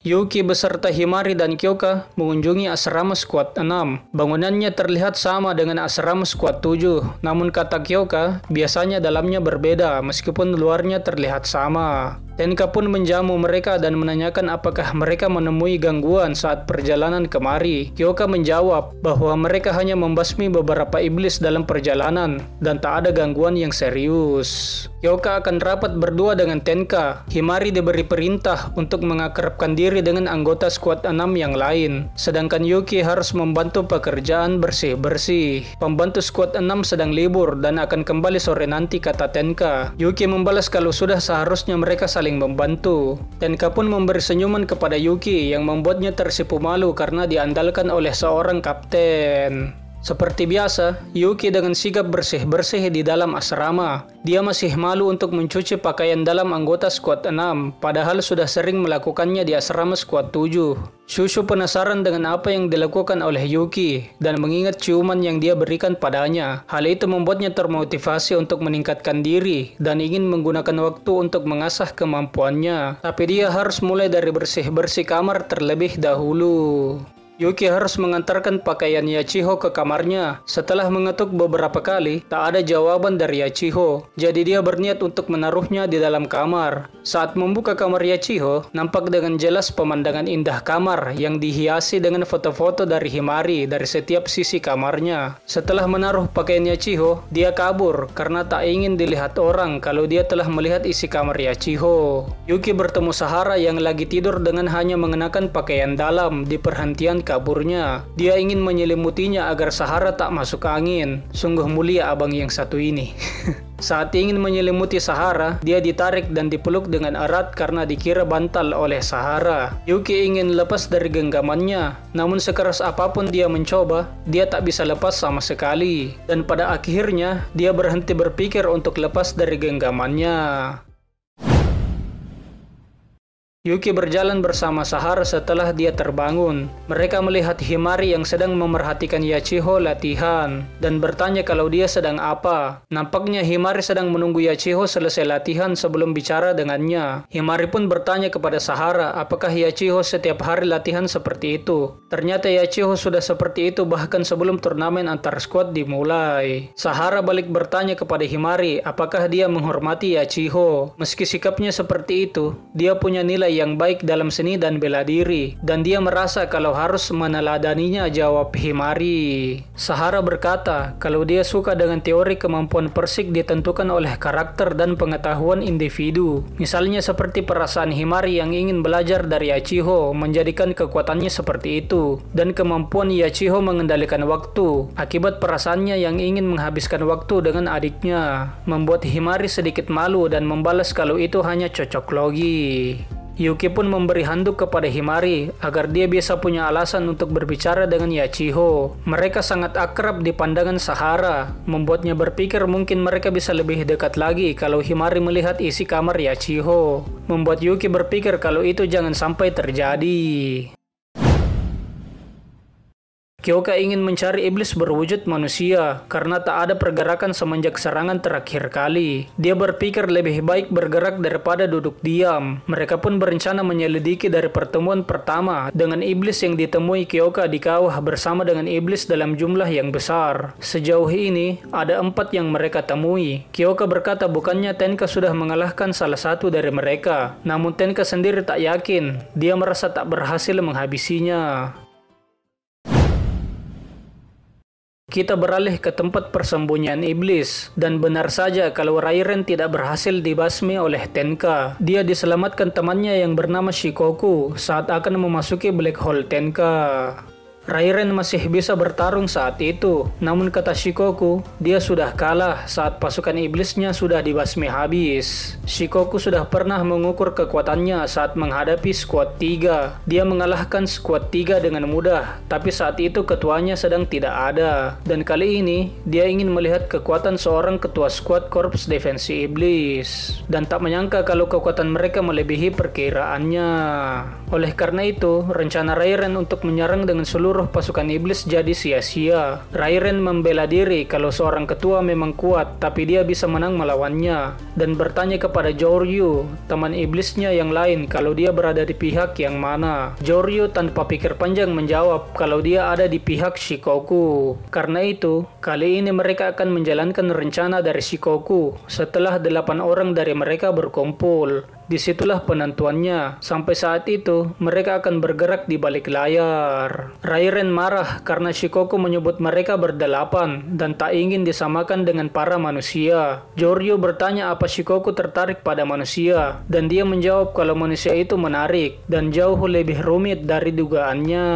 Yuki beserta Himari dan Kyoka mengunjungi asrama skuad 6. Bangunannya terlihat sama dengan asrama skuad 7, namun kata Kyoka, biasanya dalamnya berbeda meskipun luarnya terlihat sama. Tenka pun menjamu mereka dan menanyakan apakah mereka menemui gangguan saat perjalanan kemari. Kyoka menjawab bahwa mereka hanya membasmi beberapa iblis dalam perjalanan dan tak ada gangguan yang serius. Kyoka akan rapat berdua dengan Tenka. Himari diberi perintah untuk mengakrabkan diri dengan anggota skuad 6 yang lain, sedangkan Yuki harus membantu pekerjaan bersih-bersih. Pembantu skuad 6 sedang libur dan akan kembali sore nanti, kata Tenka. Yuki membalas kalau sudah seharusnya mereka saling membantu. Tenka pun memberi senyuman kepada Yuki yang membuatnya tersipu malu karena diandalkan oleh seorang kapten. Seperti biasa, Yuki dengan sigap bersih-bersih di dalam asrama. Dia masih malu untuk mencuci pakaian dalam anggota skuad 6, padahal sudah sering melakukannya di asrama skuad 7. Shushu penasaran dengan apa yang dilakukan oleh Yuki dan mengingat ciuman yang dia berikan padanya. Hal itu membuatnya termotivasi untuk meningkatkan diri dan ingin menggunakan waktu untuk mengasah kemampuannya. Tapi dia harus mulai dari bersih-bersih kamar terlebih dahulu. Yuki harus mengantarkan pakaian Yachiho ke kamarnya. Setelah mengetuk beberapa kali, tak ada jawaban dari Yachiho. Jadi dia berniat untuk menaruhnya di dalam kamar. Saat membuka kamar Yachiho, nampak dengan jelas pemandangan indah kamar yang dihiasi dengan foto-foto dari Himari dari setiap sisi kamarnya. Setelah menaruh pakaian Yachiho, dia kabur karena tak ingin dilihat orang kalau dia telah melihat isi kamar Yachiho. Yuki bertemu Sahara yang lagi tidur dengan hanya mengenakan pakaian dalam di perhentian kaburnya. Dia ingin menyelimutinya agar Sahara tak masuk angin. Sungguh mulia abang yang satu ini. Saat ingin menyelimuti Sahara, dia ditarik dan dipeluk dengan erat karena dikira bantal oleh Sahara. Yuki ingin lepas dari genggamannya, namun sekeras apapun dia mencoba, dia tak bisa lepas sama sekali. Dan pada akhirnya, dia berhenti berpikir untuk lepas dari genggamannya. Yuki berjalan bersama Sahara setelah dia terbangun. Mereka melihat Himari yang sedang memerhatikan Yachiho latihan dan bertanya kalau dia sedang apa. Nampaknya Himari sedang menunggu Yachiho selesai latihan sebelum bicara dengannya. Himari pun bertanya kepada Sahara apakah Yachiho setiap hari latihan seperti itu. Ternyata Yachiho sudah seperti itu bahkan sebelum turnamen antar squad dimulai. Sahara balik bertanya kepada Himari apakah dia menghormati Yachiho. Meski sikapnya seperti itu, dia punya nilai yang baik dalam seni dan bela diri, dan dia merasa kalau harus meneladaninya, jawab Himari. Sahara berkata kalau dia suka dengan teori kemampuan persik ditentukan oleh karakter dan pengetahuan individu. Misalnya seperti perasaan Himari yang ingin belajar dari Yachiho menjadikan kekuatannya seperti itu, dan kemampuan Yachiho mengendalikan waktu akibat perasaannya yang ingin menghabiskan waktu dengan adiknya, membuat Himari sedikit malu dan membalas kalau itu hanya cocok logi. Yuki pun memberi handuk kepada Himari agar dia bisa punya alasan untuk berbicara dengan Yachiho. Mereka sangat akrab di pandangan Sahara, membuatnya berpikir mungkin mereka bisa lebih dekat lagi kalau Himari melihat isi kamar Yachiho. Membuat Yuki berpikir kalau itu jangan sampai terjadi. Kyoka ingin mencari iblis berwujud manusia karena tak ada pergerakan semenjak serangan terakhir kali. Dia berpikir lebih baik bergerak daripada duduk diam. Mereka pun berencana menyelidiki dari pertemuan pertama dengan iblis yang ditemui Kyoka di kawah bersama dengan iblis dalam jumlah yang besar. Sejauh ini, ada 4 yang mereka temui. Kyoka berkata bukannya Tenka sudah mengalahkan salah satu dari mereka. Namun Tenka sendiri tak yakin. Dia merasa tak berhasil menghabisinya. Kita beralih ke tempat persembunyian iblis, dan benar saja kalau Rairen tidak berhasil dibasmi oleh Tenka. Dia diselamatkan temannya yang bernama Shikoku saat akan memasuki Black Hole Tenka. Rairen masih bisa bertarung saat itu, namun kata Shikoku, dia sudah kalah saat pasukan iblisnya sudah dibasmi habis. Shikoku sudah pernah mengukur kekuatannya saat menghadapi skuad 3. Dia mengalahkan skuad 3 dengan mudah, tapi saat itu ketuanya sedang tidak ada. Dan kali ini, dia ingin melihat kekuatan seorang ketua skuad korps defensi iblis. Dan tak menyangka kalau kekuatan mereka melebihi perkiraannya. Oleh karena itu, rencana Rairen untuk menyerang dengan seluruh pasukan iblis jadi sia-sia. Rairen membela diri kalau seorang ketua memang kuat, tapi dia bisa menang melawannya, dan bertanya kepada Joryu, teman iblisnya yang lain, kalau dia berada di pihak yang mana. Joryu tanpa pikir panjang menjawab kalau dia ada di pihak Shikoku. Karena itu, kali ini mereka akan menjalankan rencana dari Shikoku setelah 8 orang dari mereka berkumpul. Disitulah penentuannya. Sampai saat itu, mereka akan bergerak di balik layar. Rairen marah karena Shikoku menyebut mereka berdelapan dan tak ingin disamakan dengan para manusia. Joryu bertanya apa Shikoku tertarik pada manusia, dan dia menjawab kalau manusia itu menarik dan jauh lebih rumit dari dugaannya.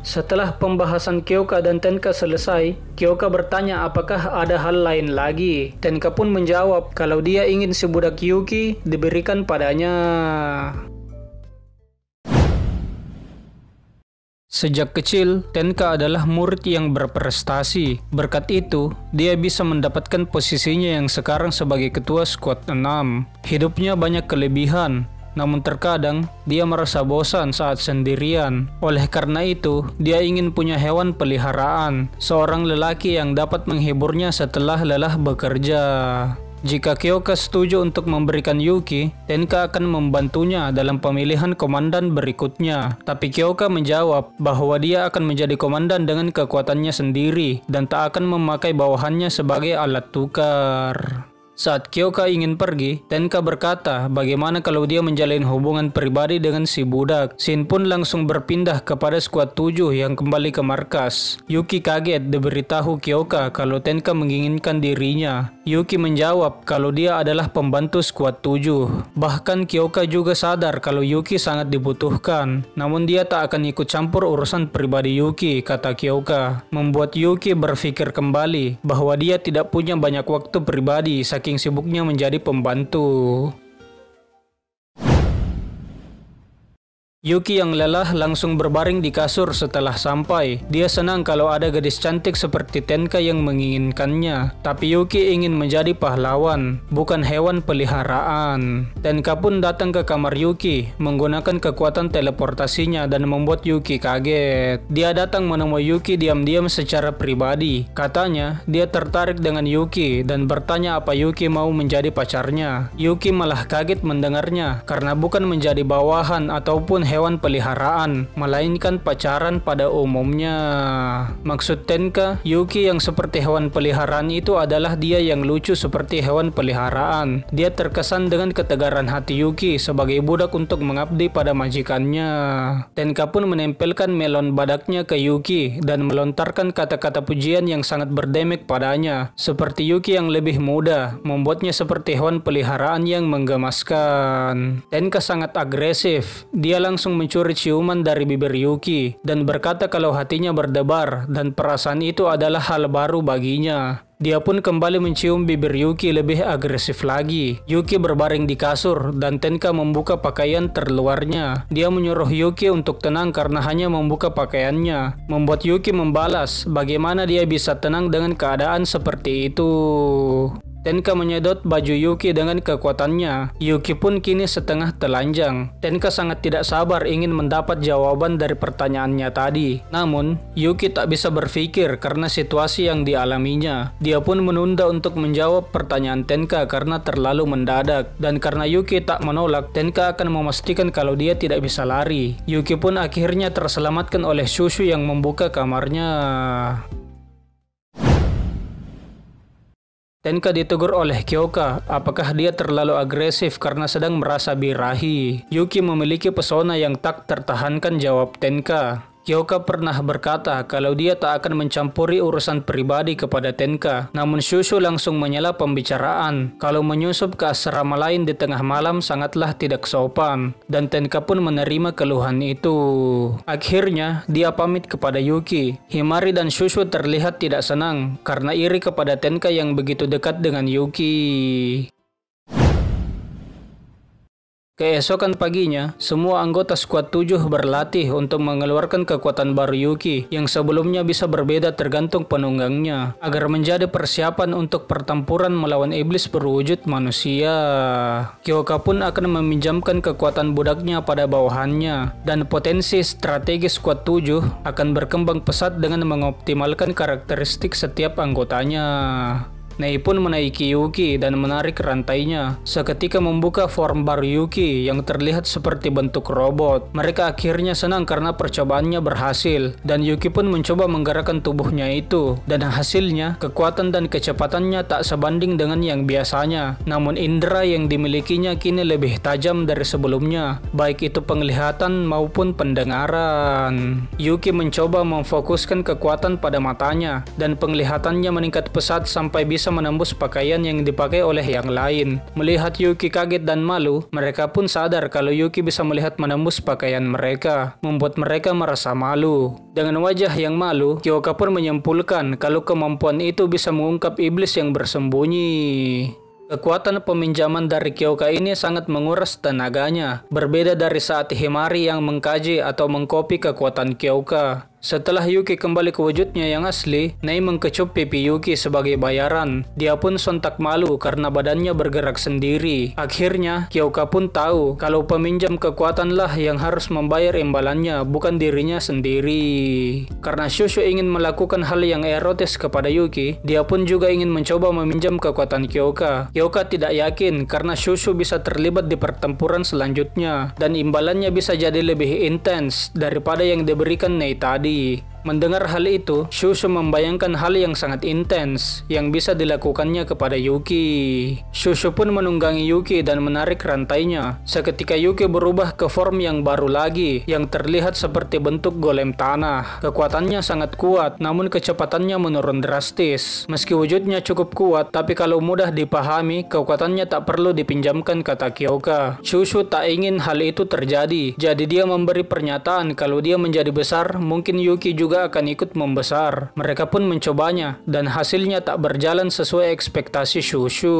Setelah pembahasan Kyoka dan Tenka selesai, Kyoka bertanya apakah ada hal lain lagi. Tenka pun menjawab kalau dia ingin si budak Yuki diberikan padanya. Sejak kecil, Tenka adalah murid yang berprestasi. Berkat itu, dia bisa mendapatkan posisinya yang sekarang sebagai ketua skuad 6. Hidupnya banyak kelebihan, namun terkadang dia merasa bosan saat sendirian. Oleh karena itu, dia ingin punya hewan peliharaan, seorang lelaki yang dapat menghiburnya setelah lelah bekerja. Jika Kyoka setuju untuk memberikan Yuki, Tenka akan membantunya dalam pemilihan komandan berikutnya. Tapi Kyoka menjawab bahwa dia akan menjadi komandan dengan kekuatannya sendiri dan tak akan memakai bawahannya sebagai alat tukar. Saat Kyoka ingin pergi, Tenka berkata bagaimana kalau dia menjalin hubungan pribadi dengan si budak. Shin pun langsung berpindah kepada skuad 7 yang kembali ke markas. Yuki kaget diberitahu Kyoka kalau Tenka menginginkan dirinya. Yuki menjawab kalau dia adalah pembantu skuad 7. Bahkan Kyoka juga sadar kalau Yuki sangat dibutuhkan. Namun dia tak akan ikut campur urusan pribadi Yuki, kata Kyoka. Membuat Yuki berpikir kembali bahwa dia tidak punya banyak waktu pribadi saking sibuknya menjadi pembantu. Yuki yang lelah langsung berbaring di kasur setelah sampai. Dia senang kalau ada gadis cantik seperti Tenka yang menginginkannya. Tapi Yuki ingin menjadi pahlawan, bukan hewan peliharaan. Tenka pun datang ke kamar Yuki menggunakan kekuatan teleportasinya dan membuat Yuki kaget. Dia datang menemui Yuki diam-diam secara pribadi. Katanya dia tertarik dengan Yuki dan bertanya apa Yuki mau menjadi pacarnya. Yuki malah kaget mendengarnya karena bukan menjadi bawahan ataupun hewan peliharaan, melainkan pacaran pada umumnya. Maksud Tenka, Yuki yang seperti hewan peliharaan itu adalah dia yang lucu seperti hewan peliharaan. Dia terkesan dengan ketegaran hati Yuki sebagai budak untuk mengabdi pada majikannya. Tenka pun menempelkan melon badaknya ke Yuki dan melontarkan kata-kata pujian yang sangat berdemek padanya. Seperti Yuki yang lebih muda, membuatnya seperti hewan peliharaan yang menggemaskan. Tenka sangat agresif. Dia langsung mencuri ciuman dari bibir Yuki dan berkata kalau hatinya berdebar dan perasaan itu adalah hal baru baginya. Dia pun kembali mencium bibir Yuki lebih agresif lagi. Yuki berbaring di kasur dan Tenka membuka pakaian terluarnya. Dia menyuruh Yuki untuk tenang karena hanya membuka pakaiannya. Membuat Yuki membalas bagaimana dia bisa tenang dengan keadaan seperti itu. Tenka menyedot baju Yuki dengan kekuatannya. Yuki pun kini setengah telanjang. Tenka sangat tidak sabar ingin mendapat jawaban dari pertanyaannya tadi. Namun, Yuki tak bisa berpikir karena situasi yang dialaminya. Dia pun menunda untuk menjawab pertanyaan Tenka karena terlalu mendadak. Dan karena Yuki tak menolak, Tenka akan memastikan kalau dia tidak bisa lari. Yuki pun akhirnya terselamatkan oleh Shushu yang membuka kamarnya. Tenka ditegur oleh Kyoka, apakah dia terlalu agresif karena sedang merasa birahi. Yuki memiliki pesona yang tak tertahankan, jawab Tenka. Kyoka pernah berkata kalau dia tak akan mencampuri urusan pribadi kepada Tenka. Namun Shushu langsung menyela pembicaraan. Kalau menyusup ke asrama lain di tengah malam sangatlah tidak sopan. Dan Tenka pun menerima keluhan itu. Akhirnya dia pamit kepada Yuki. Himari dan Shushu terlihat tidak senang karena iri kepada Tenka yang begitu dekat dengan Yuki. Keesokan paginya, semua anggota skuad 7 berlatih untuk mengeluarkan kekuatan baru Yuki yang sebelumnya bisa berbeda tergantung penunggangnya agar menjadi persiapan untuk pertempuran melawan iblis berwujud manusia. Kyoka pun akan meminjamkan kekuatan budaknya pada bawahannya dan potensi strategis skuad 7 akan berkembang pesat dengan mengoptimalkan karakteristik setiap anggotanya. Nei pun menaiki Yuki dan menarik rantainya. Seketika membuka form baru Yuki yang terlihat seperti bentuk robot. Mereka akhirnya senang karena percobaannya berhasil dan Yuki pun mencoba menggerakkan tubuhnya itu. Dan hasilnya, kekuatan dan kecepatannya tak sebanding dengan yang biasanya. Namun indera yang dimilikinya kini lebih tajam dari sebelumnya, baik itu penglihatan maupun pendengaran. Yuki mencoba memfokuskan kekuatan pada matanya dan penglihatannya meningkat pesat sampai bisa menembus pakaian yang dipakai oleh yang lain. Melihat Yuki kaget dan malu, mereka pun sadar kalau Yuki bisa melihat menembus pakaian mereka, membuat mereka merasa malu. Dengan wajah yang malu, Kyoka pun menyimpulkan kalau kemampuan itu bisa mengungkap iblis yang bersembunyi. Kekuatan peminjaman dari Kyoka ini sangat menguras tenaganya, berbeda dari saat Himari yang mengkaji atau mengkopi kekuatan Kyoka. Setelah Yuki kembali ke wujudnya yang asli, Nei mengkecup pipi Yuki sebagai bayaran. Dia pun sontak malu karena badannya bergerak sendiri. Akhirnya, Kyoka pun tahu kalau peminjam kekuatanlah yang harus membayar imbalannya, bukan dirinya sendiri. Karena Shushu ingin melakukan hal yang erotis kepada Yuki, dia pun juga ingin mencoba meminjam kekuatan Kyoka. Kyoka tidak yakin karena Shushu bisa terlibat di pertempuran selanjutnya, dan imbalannya bisa jadi lebih intens daripada yang diberikan Nei tadi. Mendengar hal itu, Shushu membayangkan hal yang sangat intens yang bisa dilakukannya kepada Yuki. Shushu pun menunggangi Yuki dan menarik rantainya. Seketika Yuki berubah ke form yang baru lagi, yang terlihat seperti bentuk golem tanah. Kekuatannya sangat kuat, namun kecepatannya menurun drastis. Meski wujudnya cukup kuat, tapi kalau mudah dipahami, kekuatannya tak perlu dipinjamkan, kata Kyoka. Shushu tak ingin hal itu terjadi, jadi dia memberi pernyataan kalau dia menjadi besar, mungkin Yuki juga akan ikut membesar. Mereka pun mencobanya, dan hasilnya tak berjalan sesuai ekspektasi Shushu.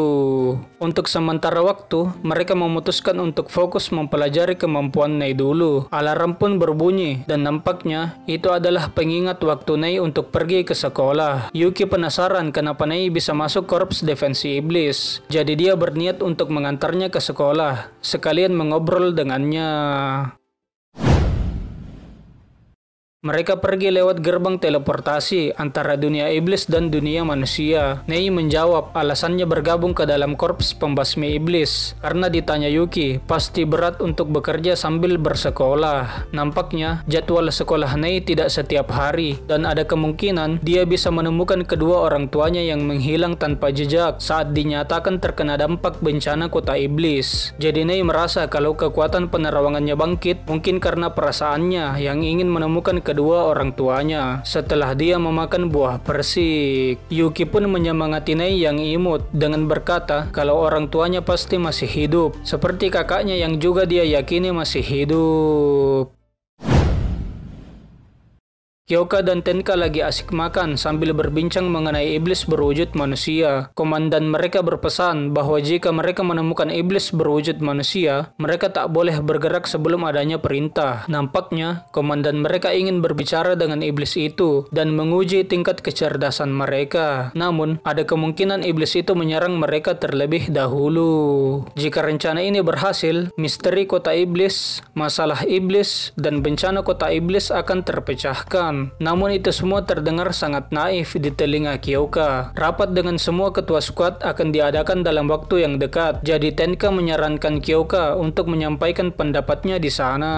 Untuk sementara waktu, mereka memutuskan untuk fokus mempelajari kemampuan Nei dulu. Alarm pun berbunyi, dan nampaknya itu adalah pengingat waktu Nei untuk pergi ke sekolah. Yuki penasaran kenapa Nei bisa masuk korps defensi iblis, jadi dia berniat untuk mengantarnya ke sekolah, sekalian mengobrol dengannya. Mereka pergi lewat gerbang teleportasi antara dunia iblis dan dunia manusia. Nei menjawab alasannya bergabung ke dalam korps pembasmi iblis. Karena ditanya Yuki, pasti berat untuk bekerja sambil bersekolah. Nampaknya jadwal sekolah Nei tidak setiap hari, dan ada kemungkinan dia bisa menemukan kedua orang tuanya yang menghilang tanpa jejak saat dinyatakan terkena dampak bencana kota iblis. Jadi Nei merasa kalau kekuatan penerawangannya bangkit, mungkin karena perasaannya yang ingin menemukan kedua orang tuanya setelah dia memakan buah persik. Yuki pun menyemangati Nei yang imut dengan berkata kalau orang tuanya pasti masih hidup, seperti kakaknya yang juga dia yakini masih hidup. Kyoka dan Tenka lagi asik makan sambil berbincang mengenai iblis berwujud manusia. Komandan mereka berpesan bahwa jika mereka menemukan iblis berwujud manusia, mereka tak boleh bergerak sebelum adanya perintah. Nampaknya, komandan mereka ingin berbicara dengan iblis itu dan menguji tingkat kecerdasan mereka. Namun, ada kemungkinan iblis itu menyerang mereka terlebih dahulu. Jika rencana ini berhasil, misteri kota iblis, masalah iblis, dan bencana kota iblis akan terpecahkan. Namun itu semua terdengar sangat naif di telinga Kyoka. Rapat dengan semua ketua skuad akan diadakan dalam waktu yang dekat. Jadi Tenka menyarankan Kyoka untuk menyampaikan pendapatnya di sana.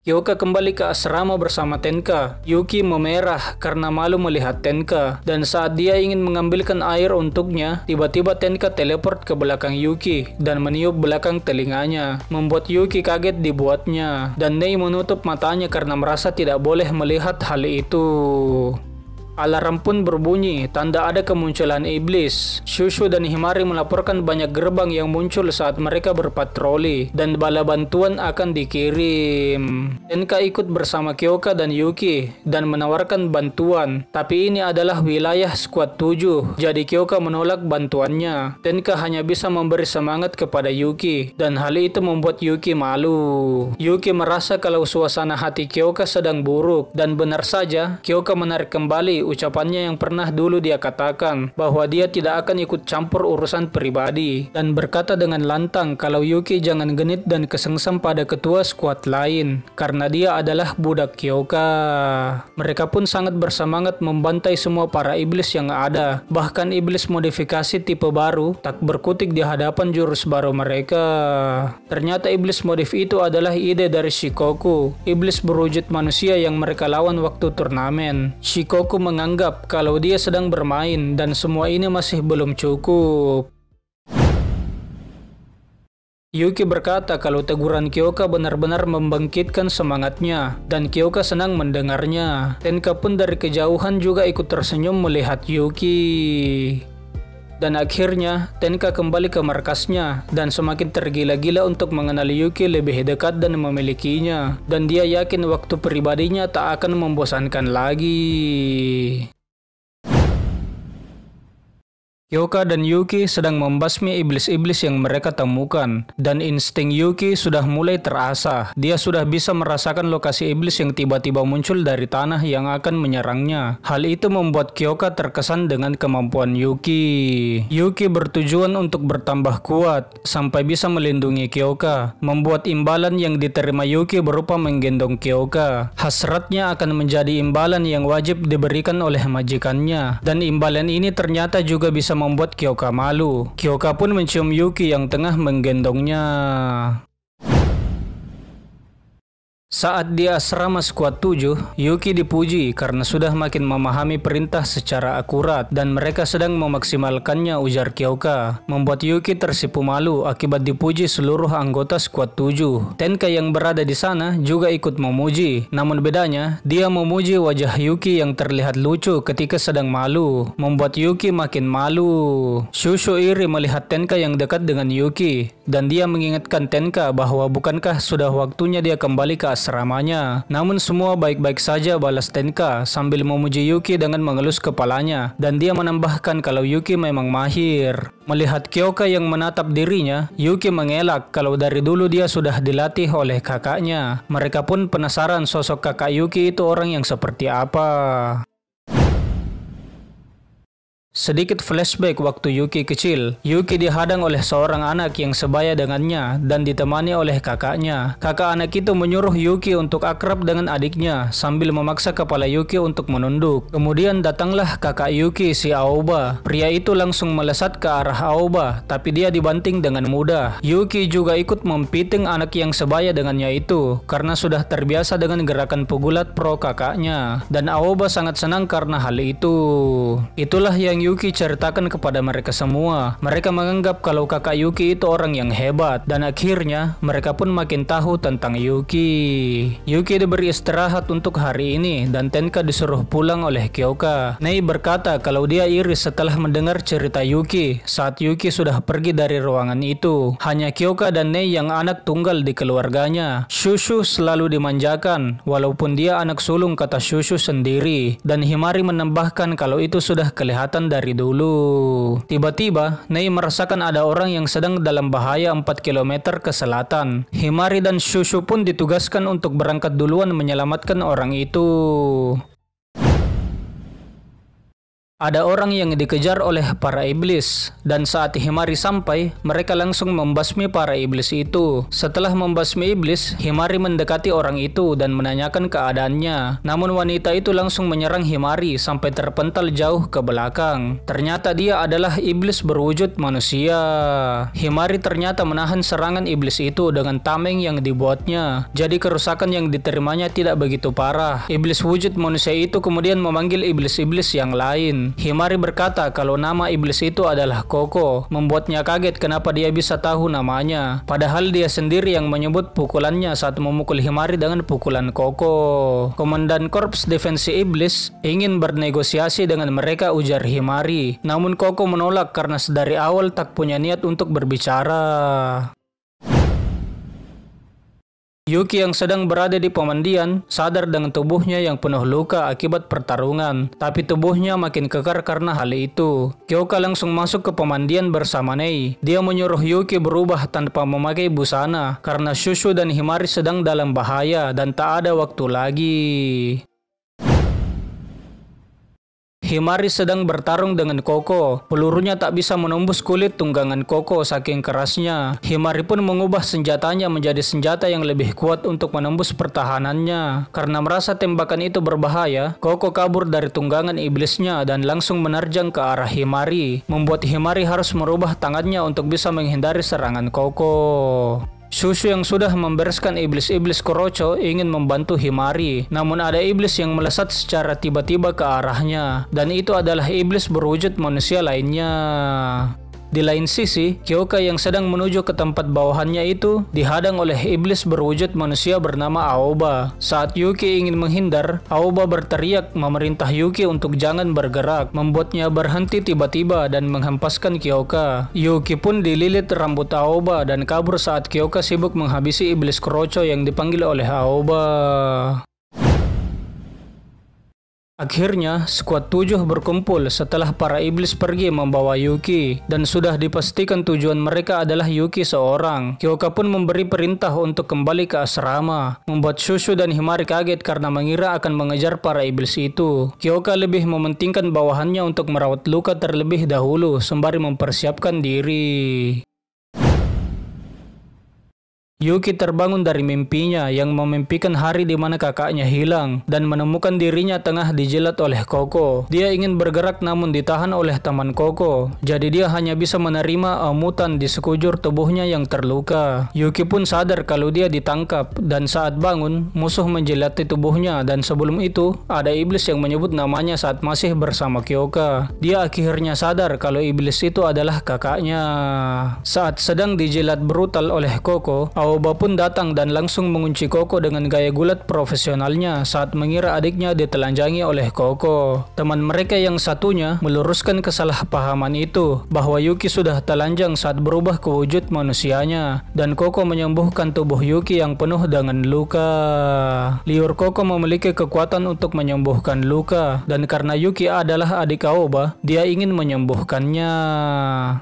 Kyoka kembali ke asrama bersama Tenka. Yuki memerah karena malu melihat Tenka, dan saat dia ingin mengambilkan air untuknya, tiba-tiba Tenka teleport ke belakang Yuki dan meniup belakang telinganya, membuat Yuki kaget dibuatnya, dan Nei menutup matanya karena merasa tidak boleh melihat hal itu. Alarm pun berbunyi, tanda ada kemunculan iblis. Shushu dan Himari melaporkan banyak gerbang yang muncul saat mereka berpatroli, dan bala bantuan akan dikirim. Tenka ikut bersama Kyoka dan Yuki, dan menawarkan bantuan. Tapi ini adalah wilayah skuad 7, jadi Kyoka menolak bantuannya. Tenka hanya bisa memberi semangat kepada Yuki, dan hal itu membuat Yuki malu. Yuki merasa kalau suasana hati Kyoka sedang buruk, dan benar saja, Kyoka menarik kembali ucapannya yang pernah dulu dia katakan bahwa dia tidak akan ikut campur urusan pribadi, dan berkata dengan lantang kalau Yuki jangan genit dan kesengsem pada ketua skuad lain karena dia adalah budak Kyoka. Mereka pun sangat bersemangat membantai semua para iblis yang ada, bahkan iblis modifikasi tipe baru tak berkutik di hadapan jurus baru mereka. Ternyata iblis modif itu adalah ide dari Shikoku, iblis berwujud manusia yang mereka lawan waktu turnamen. Shikoku menganggap kalau dia sedang bermain dan semua ini masih belum cukup. Yuki berkata kalau teguran Kyoka benar-benar membangkitkan semangatnya, dan Kyoka senang mendengarnya. Tenka pun dari kejauhan juga ikut tersenyum melihat Yuki. Dan akhirnya, Tenka kembali ke markasnya dan semakin tergila-gila untuk mengenali Yuki lebih dekat dan memilikinya. Dan dia yakin waktu pribadinya tak akan membosankan lagi. Kyoka dan Yuki sedang membasmi iblis-iblis yang mereka temukan, dan insting Yuki sudah mulai terasah. Dia sudah bisa merasakan lokasi iblis yang tiba-tiba muncul dari tanah yang akan menyerangnya. Hal itu membuat Kyoka terkesan dengan kemampuan Yuki. Yuki bertujuan untuk bertambah kuat sampai bisa melindungi Kyoka, membuat imbalan yang diterima Yuki berupa menggendong Kyoka. Hasratnya akan menjadi imbalan yang wajib diberikan oleh majikannya, dan imbalan ini ternyata juga bisa membuat Kyoka malu. Kyoka pun mencium Yuki yang tengah menggendongnya. Saat di asrama Squad 7, Yuki dipuji karena sudah makin memahami perintah secara akurat dan mereka sedang memaksimalkannya, ujar Kyoka. Membuat Yuki tersipu malu akibat dipuji seluruh anggota Squad 7. Tenka yang berada di sana juga ikut memuji. Namun bedanya, dia memuji wajah Yuki yang terlihat lucu ketika sedang malu, membuat Yuki makin malu. Shushu iri melihat Tenka yang dekat dengan Yuki dan dia mengingatkan Tenka bahwa bukankah sudah waktunya dia kembali ke asramanya. Namun semua baik-baik saja, balas Tenka sambil memuji Yuki dengan mengelus kepalanya, dan dia menambahkan kalau Yuki memang mahir. Melihat Kyoka yang menatap dirinya, Yuki mengelak kalau dari dulu dia sudah dilatih oleh kakaknya. Mereka pun penasaran sosok kakak Yuki itu orang yang seperti apa. Sedikit flashback waktu Yuki kecil. Yuki dihadang oleh seorang anak yang sebaya dengannya dan ditemani oleh kakaknya. Kakak anak itu menyuruh Yuki untuk akrab dengan adiknya sambil memaksa kepala Yuki untuk menunduk. Kemudian datanglah kakak Yuki, si Aoba. Pria itu langsung melesat ke arah Aoba, tapi dia dibanting dengan mudah. Yuki juga ikut mempiting anak yang sebaya dengannya itu karena sudah terbiasa dengan gerakan pegulat pro kakaknya. Dan Aoba sangat senang karena hal itu. Itulah yang Yuki ceritakan kepada mereka semua. Mereka menganggap kalau kakak Yuki itu orang yang hebat dan akhirnya mereka pun makin tahu tentang Yuki. Yuki diberi istirahat untuk hari ini dan Tenka disuruh pulang oleh Kyoka. Nei berkata kalau dia iri setelah mendengar cerita Yuki saat Yuki sudah pergi dari ruangan itu. Hanya Kyoka dan Nei yang anak tunggal di keluarganya. Shushu selalu dimanjakan walaupun dia anak sulung, kata Shushu sendiri, dan Himari menambahkan kalau itu sudah kelihatan dari dulu. Tiba-tiba, Nei merasakan ada orang yang sedang dalam bahaya 4 km ke selatan. Himari dan Shushu pun ditugaskan untuk berangkat duluan menyelamatkan orang itu. Ada orang yang dikejar oleh para iblis, dan saat Himari sampai, mereka langsung membasmi para iblis itu. Setelah membasmi iblis, Himari mendekati orang itu dan menanyakan keadaannya. Namun wanita itu langsung menyerang Himari sampai terpental jauh ke belakang. Ternyata dia adalah iblis berwujud manusia. Himari ternyata menahan serangan iblis itu dengan tameng yang dibuatnya. Jadi kerusakan yang diterimanya tidak begitu parah. Iblis wujud manusia itu kemudian memanggil iblis-iblis yang lain. Himari berkata kalau nama iblis itu adalah Koko. Membuatnya kaget kenapa dia bisa tahu namanya. Padahal dia sendiri yang menyebut pukulannya saat memukul Himari dengan pukulan Koko. Komandan Korps Defensi Iblis ingin bernegosiasi dengan mereka, ujar Himari. Namun Koko menolak karena sedari awal tak punya niat untuk berbicara. Yuki yang sedang berada di pemandian sadar dengan tubuhnya yang penuh luka akibat pertarungan, tapi tubuhnya makin kekar karena hal itu. Kyoka langsung masuk ke pemandian bersama Nei. Dia menyuruh Yuki berubah tanpa memakai busana karena Shushu dan Himari sedang dalam bahaya dan tak ada waktu lagi. Himari sedang bertarung dengan Koko. Pelurunya tak bisa menembus kulit tunggangan Koko saking kerasnya. Himari pun mengubah senjatanya menjadi senjata yang lebih kuat untuk menembus pertahanannya. Karena merasa tembakan itu berbahaya, Koko kabur dari tunggangan iblisnya dan langsung menerjang ke arah Himari, membuat Himari harus merubah tangannya untuk bisa menghindari serangan Koko. Shushu yang sudah membereskan iblis-iblis Kurocho ingin membantu Himari, namun ada iblis yang melesat secara tiba-tiba ke arahnya, dan itu adalah iblis berwujud manusia lainnya. Di lain sisi, Kyoka yang sedang menuju ke tempat bawahannya itu dihadang oleh iblis berwujud manusia bernama Aoba. Saat Yuki ingin menghindar, Aoba berteriak memerintah Yuki untuk jangan bergerak, membuatnya berhenti tiba-tiba dan menghempaskan Kyoka. Yuki pun dililit rambut Aoba dan kabur saat Kyoka sibuk menghabisi iblis Kurocho yang dipanggil oleh Aoba. Akhirnya, Squad 7 berkumpul setelah para iblis pergi membawa Yuki, dan sudah dipastikan tujuan mereka adalah Yuki seorang. Kyoka pun memberi perintah untuk kembali ke asrama, membuat Shushu dan Himari kaget karena mengira akan mengejar para iblis itu. Kyoka lebih mementingkan bawahannya untuk merawat luka terlebih dahulu, sembari mempersiapkan diri. Yuki terbangun dari mimpinya yang memimpikan hari di mana kakaknya hilang dan menemukan dirinya tengah dijilat oleh Koko. Dia ingin bergerak namun ditahan oleh teman Koko. Jadi dia hanya bisa menerima amutan di sekujur tubuhnya yang terluka. Yuki pun sadar kalau dia ditangkap dan saat bangun musuh menjilati tubuhnya dan sebelum itu ada iblis yang menyebut namanya saat masih bersama Kyoka. Dia akhirnya sadar kalau iblis itu adalah kakaknya. Saat sedang dijilat brutal oleh Koko, Aoba pun datang dan langsung mengunci Koko dengan gaya gulat profesionalnya saat mengira adiknya ditelanjangi oleh Koko. Teman mereka yang satunya meluruskan kesalahpahaman itu bahwa Yuki sudah telanjang saat berubah ke wujud manusianya dan Koko menyembuhkan tubuh Yuki yang penuh dengan luka. Liur Koko memiliki kekuatan untuk menyembuhkan luka dan karena Yuki adalah adik Aoba, dia ingin menyembuhkannya.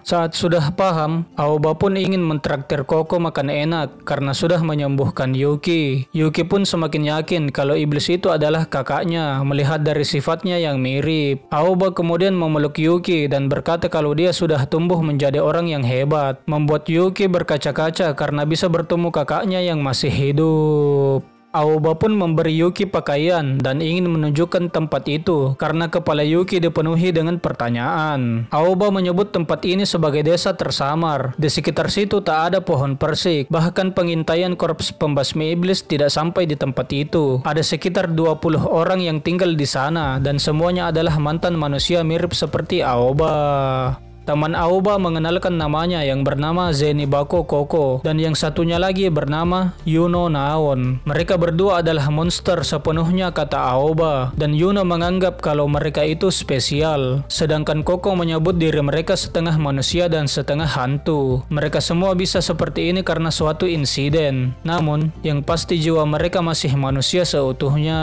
Saat sudah paham, Aoba pun ingin mentraktir Koko makan enak karena sudah menyembuhkan Yuki. Yuki pun semakin yakin kalau iblis itu adalah kakaknya melihat dari sifatnya yang mirip. Aoba kemudian memeluk Yuki dan berkata kalau dia sudah tumbuh menjadi orang yang hebat, membuat Yuki berkaca-kaca karena bisa bertemu kakaknya yang masih hidup. Aoba pun memberi Yuki pakaian dan ingin menunjukkan tempat itu karena kepala Yuki dipenuhi dengan pertanyaan. Aoba menyebut tempat ini sebagai desa tersamar. Di sekitar situ tak ada pohon persik. Bahkan pengintaian korps pembasmi iblis tidak sampai di tempat itu. Ada sekitar 20 orang yang tinggal di sana dan semuanya adalah mantan manusia mirip seperti Aoba. Teman Aoba mengenalkan namanya yang bernama Zenibako Koko dan yang satunya lagi bernama Yuno Naon. Mereka berdua adalah monster sepenuhnya kata Aoba dan Yuno menganggap kalau mereka itu spesial. Sedangkan Koko menyebut diri mereka setengah manusia dan setengah hantu. Mereka semua bisa seperti ini karena suatu insiden. Namun yang pasti jiwa mereka masih manusia seutuhnya.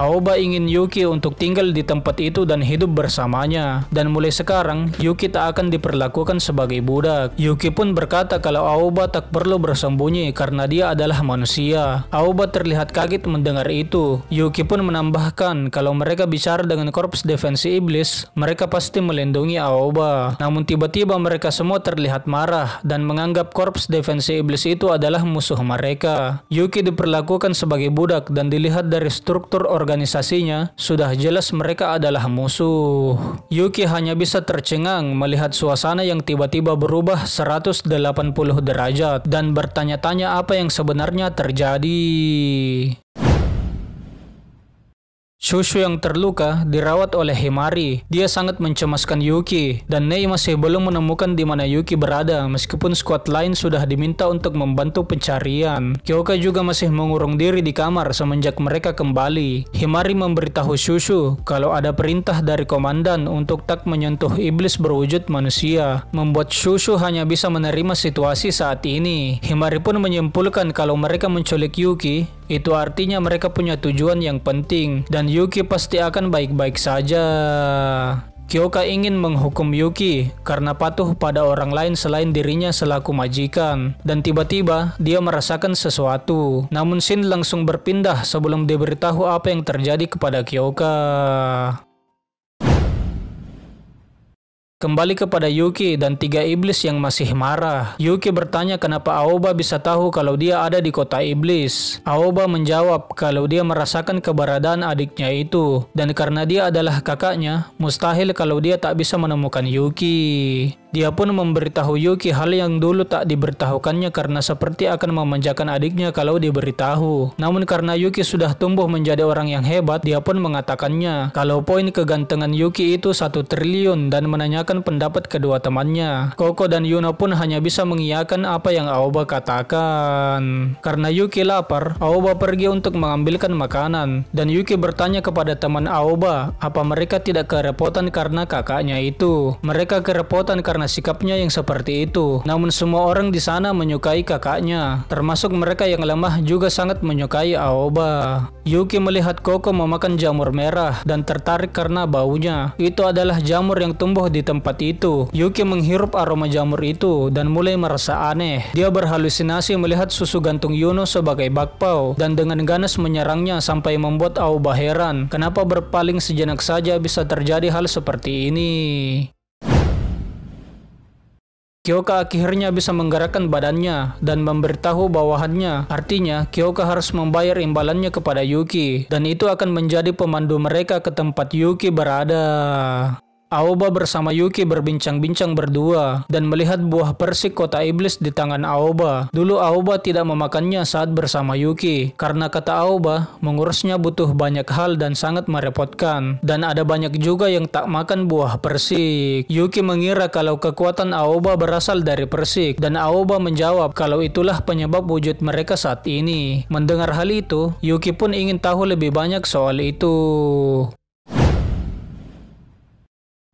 Aoba ingin Yuki untuk tinggal di tempat itu dan hidup bersamanya. Dan mulai sekarang, Yuki tak akan diperlakukan sebagai budak. Yuki pun berkata kalau Aoba tak perlu bersembunyi karena dia adalah manusia. Aoba terlihat kaget mendengar itu. Yuki pun menambahkan kalau mereka bicara dengan korps defensi iblis, mereka pasti melindungi Aoba. Namun tiba-tiba mereka semua terlihat marah dan menganggap korps defensi iblis itu adalah musuh mereka. Yuki diperlakukan sebagai budak dan dilihat dari struktur organisasinya, sudah jelas mereka adalah musuh. Yuki hanya bisa tercengang melihat suasana yang tiba-tiba berubah 180 derajat dan bertanya-tanya apa yang sebenarnya terjadi. Shushu yang terluka dirawat oleh Himari. Dia sangat mencemaskan Yuki dan Nei masih belum menemukan di mana Yuki berada meskipun skuad lain sudah diminta untuk membantu pencarian. Kyoka juga masih mengurung diri di kamar semenjak mereka kembali. Himari memberitahu Shushu kalau ada perintah dari komandan untuk tak menyentuh iblis berwujud manusia, membuat Shushu hanya bisa menerima situasi saat ini. Himari pun menyimpulkan kalau mereka menculik Yuki, itu artinya mereka punya tujuan yang penting dan Yuki pasti akan baik-baik saja. Kyoka ingin menghukum Yuki karena patuh pada orang lain selain dirinya selaku majikan. Dan tiba-tiba dia merasakan sesuatu. Namun Shin langsung berpindah sebelum diberitahu apa yang terjadi kepada Kyoka. Kembali kepada Yuki dan tiga iblis yang masih marah. Yuki bertanya kenapa Aoba bisa tahu kalau dia ada di kota iblis. Aoba menjawab kalau dia merasakan keberadaan adiknya itu. Dan karena dia adalah kakaknya, mustahil kalau dia tak bisa menemukan Yuki. Dia pun memberitahu Yuki hal yang dulu tak diberitahukannya karena seperti akan memanjakan adiknya kalau diberitahu. Namun karena Yuki sudah tumbuh menjadi orang yang hebat, dia pun mengatakannya kalau poin kegantengan Yuki itu 1 triliun dan menanyakan pendapat kedua temannya. Koko dan Yuno pun hanya bisa mengiyakan apa yang Aoba katakan. Karena Yuki lapar, Aoba pergi untuk mengambilkan makanan. Dan Yuki bertanya kepada teman Aoba apa mereka tidak kerepotan karena kakaknya itu. Mereka kerepotan karena sikapnya yang seperti itu. Namun semua orang di sana menyukai kakaknya, termasuk mereka yang lemah juga sangat menyukai Aoba. Yuki melihat Koko memakan jamur merah dan tertarik karena baunya. Itu adalah jamur yang tumbuh di tempat itu. Yuki menghirup aroma jamur itu dan mulai merasa aneh. Dia berhalusinasi melihat susu gantung Yuno sebagai bakpao dan dengan ganas menyerangnya sampai membuat Aoba heran kenapa berpaling sejenak saja bisa terjadi hal seperti ini. Kyoka akhirnya bisa menggerakkan badannya dan memberitahu bawahannya. Artinya, Kyoka harus membayar imbalannya kepada Yuki, dan itu akan menjadi pemandu mereka ke tempat Yuki berada. Aoba bersama Yuki berbincang-bincang berdua dan melihat buah persik kota iblis di tangan Aoba. Dulu Aoba tidak memakannya saat bersama Yuki karena kata Aoba mengurusnya butuh banyak hal dan sangat merepotkan. Dan ada banyak juga yang tak makan buah persik. Yuki mengira kalau kekuatan Aoba berasal dari persik dan Aoba menjawab kalau itulah penyebab wujud mereka saat ini. Mendengar hal itu, Yuki pun ingin tahu lebih banyak soal itu.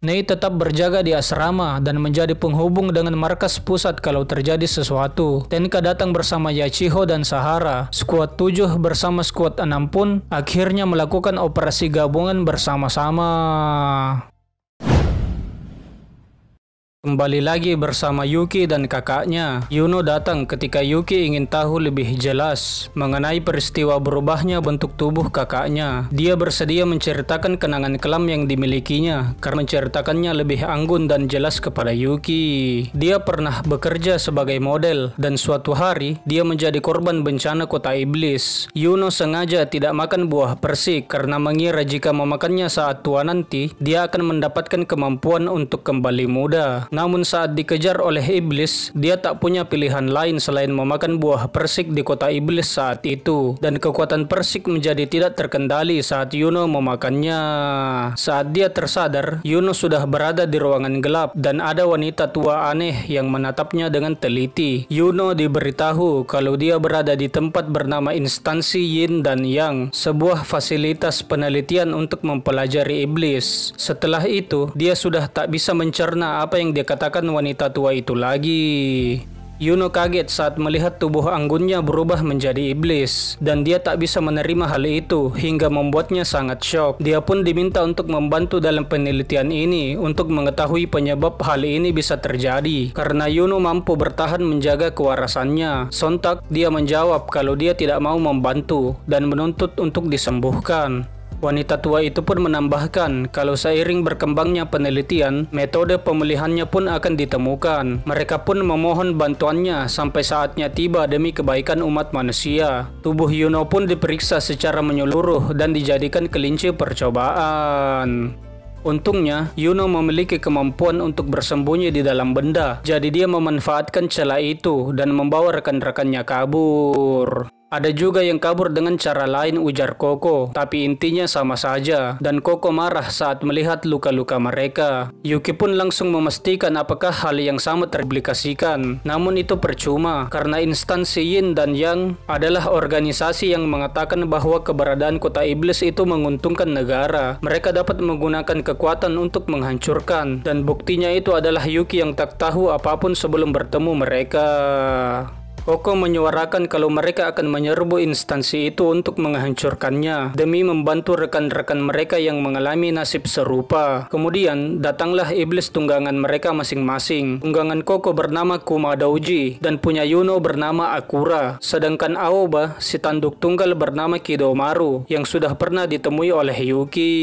Nei tetap berjaga di asrama dan menjadi penghubung dengan markas pusat kalau terjadi sesuatu. Tenka datang bersama Yachiho dan Sahara. Skuad 7 bersama skuad 6 pun akhirnya melakukan operasi gabungan bersama-sama. Kembali lagi bersama Yuki dan kakaknya. Yuno datang ketika Yuki ingin tahu lebih jelas mengenai peristiwa berubahnya bentuk tubuh kakaknya. Dia bersedia menceritakan kenangan kelam yang dimilikinya karena menceritakannya lebih anggun dan jelas kepada Yuki. Dia pernah bekerja sebagai model dan suatu hari dia menjadi korban bencana kota iblis. Yuno sengaja tidak makan buah persik karena mengira jika memakannya saat tua nanti dia akan mendapatkan kemampuan untuk kembali muda. Namun saat dikejar oleh iblis, dia tak punya pilihan lain selain memakan buah persik di kota iblis saat itu. Dan kekuatan persik menjadi tidak terkendali saat Yuno memakannya. Saat dia tersadar, Yuno sudah berada di ruangan gelap dan ada wanita tua aneh yang menatapnya dengan teliti. Yuno diberitahu kalau dia berada di tempat bernama Instansi Yin dan Yang, sebuah fasilitas penelitian untuk mempelajari iblis. Setelah itu, dia sudah tak bisa mencerna apa yang dikatakan wanita tua itu lagi. Yuno kaget saat melihat tubuh anggunnya berubah menjadi iblis dan dia tak bisa menerima hal itu hingga membuatnya sangat syok. Dia pun diminta untuk membantu dalam penelitian ini untuk mengetahui penyebab hal ini bisa terjadi. Karena Yuno mampu bertahan menjaga kewarasannya, sontak dia menjawab kalau dia tidak mau membantu dan menuntut untuk disembuhkan. Wanita tua itu pun menambahkan kalau seiring berkembangnya penelitian, metode pemulihannya pun akan ditemukan. Mereka pun memohon bantuannya sampai saatnya tiba demi kebaikan umat manusia. Tubuh Yuno pun diperiksa secara menyeluruh dan dijadikan kelinci percobaan. Untungnya, Yuno memiliki kemampuan untuk bersembunyi di dalam benda, jadi dia memanfaatkan celah itu dan membawa rekan-rekannya kabur. Ada juga yang kabur dengan cara lain, ujar Koko, tapi intinya sama saja, dan Koko marah saat melihat luka-luka mereka. Yuki pun langsung memastikan apakah hal yang sama teraplikasikan, namun itu percuma, karena Instansi Yin dan Yang adalah organisasi yang mengatakan bahwa keberadaan kota iblis itu menguntungkan negara. Mereka dapat menggunakan kekuatan untuk menghancurkan, dan buktinya itu adalah Yuki yang tak tahu apapun sebelum bertemu mereka. Koko menyuarakan kalau mereka akan menyerbu instansi itu untuk menghancurkannya demi membantu rekan-rekan mereka yang mengalami nasib serupa. Kemudian datanglah iblis tunggangan mereka masing-masing. Tunggangan Koko bernama Kumadouji dan punya Yuno bernama Akura. Sedangkan Aoba, si tanduk tunggal bernama Kidomaru yang sudah pernah ditemui oleh Yuki.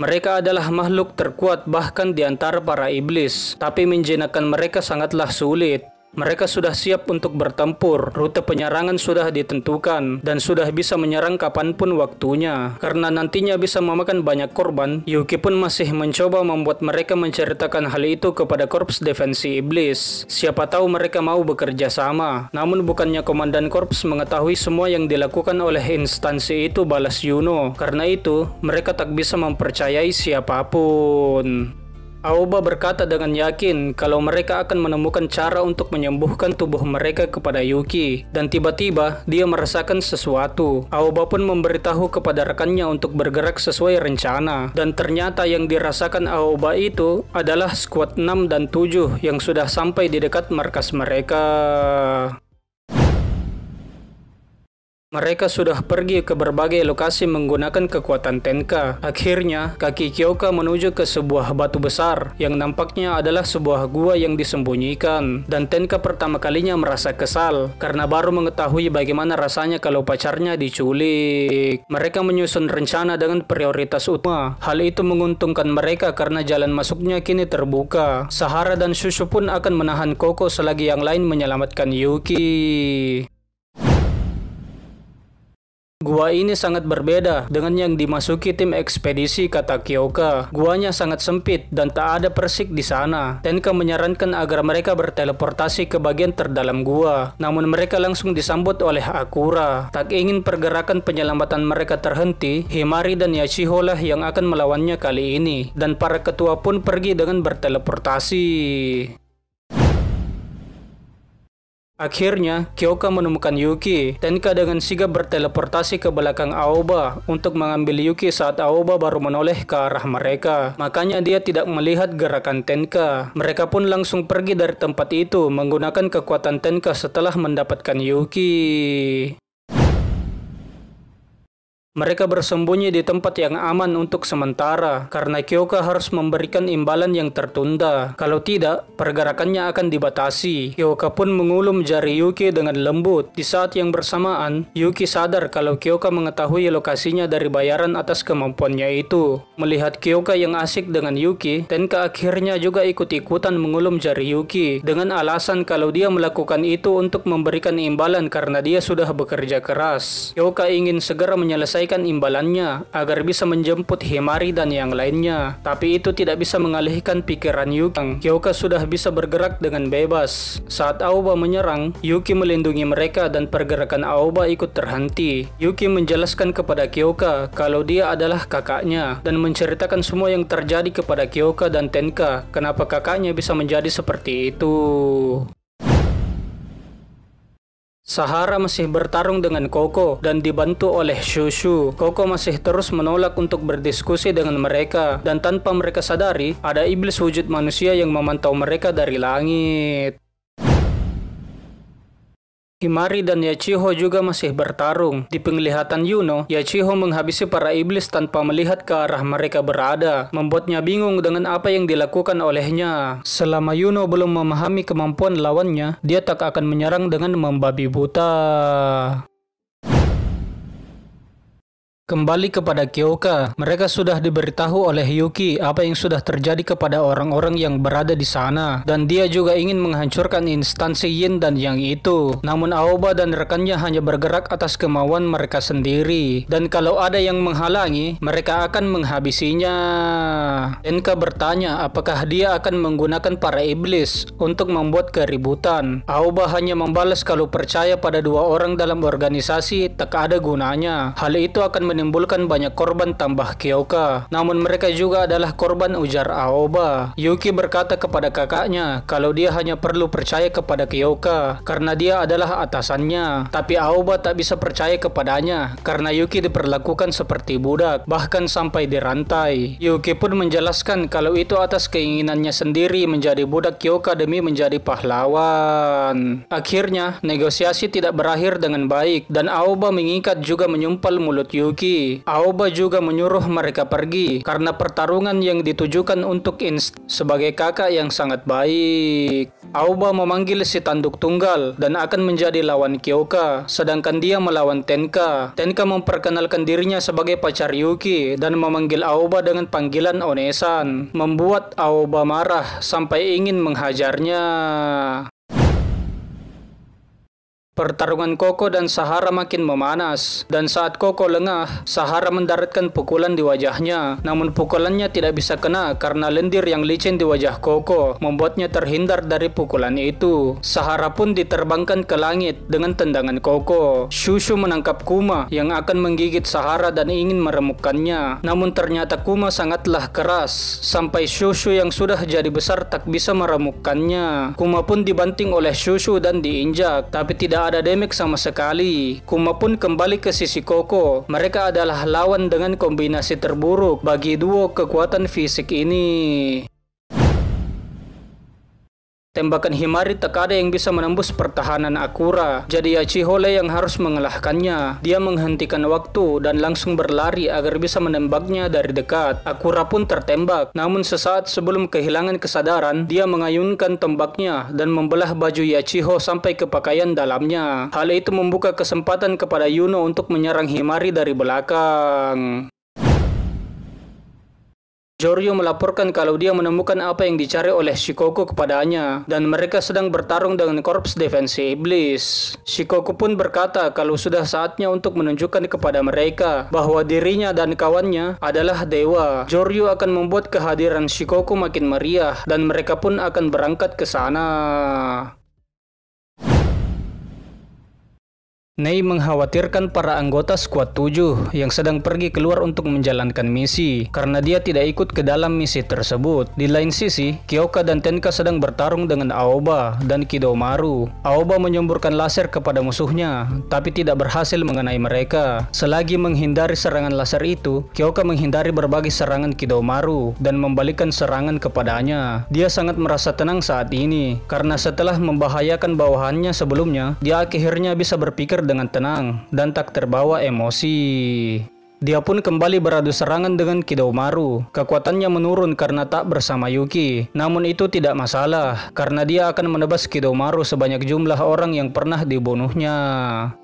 Mereka adalah makhluk terkuat bahkan di antara para iblis, tapi menjinakkan mereka sangatlah sulit. Mereka sudah siap untuk bertempur, rute penyerangan sudah ditentukan, dan sudah bisa menyerang kapanpun waktunya. Karena nantinya bisa memakan banyak korban, Yuki pun masih mencoba membuat mereka menceritakan hal itu kepada Korps Defensi Iblis. Siapa tahu mereka mau bekerja sama. Namun bukannya Komandan Korps mengetahui semua yang dilakukan oleh instansi itu, balas Yuno. Karena itu, mereka tak bisa mempercayai siapapun. Aoba berkata dengan yakin kalau mereka akan menemukan cara untuk menyembuhkan tubuh mereka kepada Yuki. Dan tiba-tiba dia merasakan sesuatu. Aoba pun memberitahu kepada rekannya untuk bergerak sesuai rencana. Dan ternyata yang dirasakan Aoba itu adalah skuad 6 dan 7 yang sudah sampai di dekat markas mereka. Mereka sudah pergi ke berbagai lokasi menggunakan kekuatan Tenka. Akhirnya, kaki Kyoka menuju ke sebuah batu besar yang nampaknya adalah sebuah gua yang disembunyikan. Dan Tenka pertama kalinya merasa kesal karena baru mengetahui bagaimana rasanya kalau pacarnya diculik. Mereka menyusun rencana dengan prioritas utama. Hal itu menguntungkan mereka karena jalan masuknya kini terbuka. Sahara dan Shushu pun akan menahan Koko selagi yang lain menyelamatkan Yuki. Gua ini sangat berbeda dengan yang dimasuki tim ekspedisi, kata Kyoka. Guanya sangat sempit dan tak ada persik di sana. Tenka menyarankan agar mereka berteleportasi ke bagian terdalam gua. Namun mereka langsung disambut oleh Akura. Tak ingin pergerakan penyelamatan mereka terhenti, Himari dan Yachiho lah yang akan melawannya kali ini. Dan para ketua pun pergi dengan berteleportasi. Akhirnya, Kyoka menemukan Yuki. Tenka dengan sigap berteleportasi ke belakang Aoba untuk mengambil Yuki saat Aoba baru menoleh ke arah mereka. Makanya dia tidak melihat gerakan Tenka. Mereka pun langsung pergi dari tempat itu menggunakan kekuatan Tenka setelah mendapatkan Yuki. Mereka bersembunyi di tempat yang aman untuk sementara, karena Kyoka harus memberikan imbalan yang tertunda. Kalau tidak, pergerakannya akan dibatasi. Kyoka pun mengulum jari Yuki dengan lembut. Di saat yang bersamaan, Yuki sadar kalau Kyoka mengetahui lokasinya dari bayaran atas kemampuannya itu. Melihat Kyoka yang asik dengan Yuki, Tenka akhirnya juga ikut-ikutan mengulum jari Yuki, dengan alasan kalau dia melakukan itu untuk memberikan imbalan karena dia sudah bekerja keras. Kyoka ingin segera menyelesaikan imbalannya agar bisa menjemput Himari dan yang lainnya. Tapi itu tidak bisa mengalihkan pikiran Yuki. Kyoka sudah bisa bergerak dengan bebas. Saat Aoba menyerang, Yuki melindungi mereka dan pergerakan Aoba ikut terhenti. Yuki menjelaskan kepada Kyoka kalau dia adalah kakaknya dan menceritakan semua yang terjadi kepada Kyoka dan Tenka, kenapa kakaknya bisa menjadi seperti itu. Sahara masih bertarung dengan Koko dan dibantu oleh Shushu. Koko masih terus menolak untuk berdiskusi dengan mereka, dan tanpa mereka sadari, ada iblis wujud manusia yang memantau mereka dari langit. Himari dan Yachiho juga masih bertarung. Di penglihatan Yuno, Yachiho menghabisi para iblis tanpa melihat ke arah mereka berada, membuatnya bingung dengan apa yang dilakukan olehnya. Selama Yuno belum memahami kemampuan lawannya, dia tak akan menyerang dengan membabi buta. Kembali kepada Kyoka, mereka sudah diberitahu oleh Yuki apa yang sudah terjadi kepada orang-orang yang berada di sana, dan dia juga ingin menghancurkan instansi Yin dan Yang itu. Namun Aoba dan rekannya hanya bergerak atas kemauan mereka sendiri, dan kalau ada yang menghalangi, mereka akan menghabisinya. Tenka bertanya apakah dia akan menggunakan para iblis untuk membuat keributan. Aoba hanya membalas kalau percaya pada dua orang dalam organisasi tak ada gunanya. Hal itu akan menimbulkan banyak korban, tambah Kyoka. Namun mereka juga adalah korban, ujar Aoba. Yuki berkata kepada kakaknya kalau dia hanya perlu percaya kepada Kyoka karena dia adalah atasannya. Tapi Aoba tak bisa percaya kepadanya karena Yuki diperlakukan seperti budak, bahkan sampai dirantai. Yuki pun menjelaskan kalau itu atas keinginannya sendiri menjadi budak Kyoka demi menjadi pahlawan. Akhirnya negosiasi tidak berakhir dengan baik dan Aoba mengikat juga menyumpal mulut Yuki. Aoba juga menyuruh mereka pergi karena pertarungan yang ditujukan untuk sebagai kakak yang sangat baik. Aoba memanggil si tanduk tunggal dan akan menjadi lawan Kyoka, sedangkan dia melawan Tenka. Tenka memperkenalkan dirinya sebagai pacar Yuki dan memanggil Aoba dengan panggilan Onesan, membuat Aoba marah sampai ingin menghajarnya. Pertarungan Koko dan Sahara makin memanas, dan saat Koko lengah, Sahara mendaratkan pukulan di wajahnya. Namun pukulannya tidak bisa kena karena lendir yang licin di wajah Koko membuatnya terhindar dari pukulan itu. Sahara pun diterbangkan ke langit dengan tendangan Koko. Shushu menangkap Kuma yang akan menggigit Sahara dan ingin meremukkannya. Namun ternyata Kuma sangatlah keras, sampai Shushu yang sudah jadi besar tak bisa meremukkannya. Kuma pun dibanting oleh Shushu dan diinjak, tapi tidak ada damage sama sekali. Kuma pun kembali ke sisi Koko. Mereka adalah lawan dengan kombinasi terburuk bagi duo kekuatan fisik ini. Tembakan Himari tak ada yang bisa menembus pertahanan Akura, jadi Yachihole yang harus mengalahkannya. Dia menghentikan waktu dan langsung berlari agar bisa menembaknya dari dekat. Akura pun tertembak, namun sesaat sebelum kehilangan kesadaran, dia mengayunkan tombaknya dan membelah baju Yachiho sampai ke pakaian dalamnya. Hal itu membuka kesempatan kepada Yuno untuk menyerang Himari dari belakang. Joryu melaporkan kalau dia menemukan apa yang dicari oleh Shikoku kepadanya, dan mereka sedang bertarung dengan korps defensi iblis. Shikoku pun berkata kalau sudah saatnya untuk menunjukkan kepada mereka bahwa dirinya dan kawannya adalah dewa. Joryu akan membuat kehadiran Shikoku makin meriah, dan mereka pun akan berangkat ke sana. Nei mengkhawatirkan para anggota skuad 7 yang sedang pergi keluar untuk menjalankan misi karena dia tidak ikut ke dalam misi tersebut. Di lain sisi, Kyoka dan Tenka sedang bertarung dengan Aoba dan Kidomaru. Aoba menyemburkan laser kepada musuhnya, tapi tidak berhasil mengenai mereka. Selagi menghindari serangan laser itu, Kyoka menghindari berbagai serangan Kidomaru dan membalikkan serangan kepadanya. Dia sangat merasa tenang saat ini karena setelah membahayakan bawahannya sebelumnya, dia akhirnya bisa berpikir dengan tenang dan tak terbawa emosi. Dia pun kembali beradu serangan dengan Kidomaru. Kekuatannya menurun karena tak bersama Yuki. Namun itu tidak masalah, karena dia akan menebas Kidomaru sebanyak jumlah orang yang pernah dibunuhnya.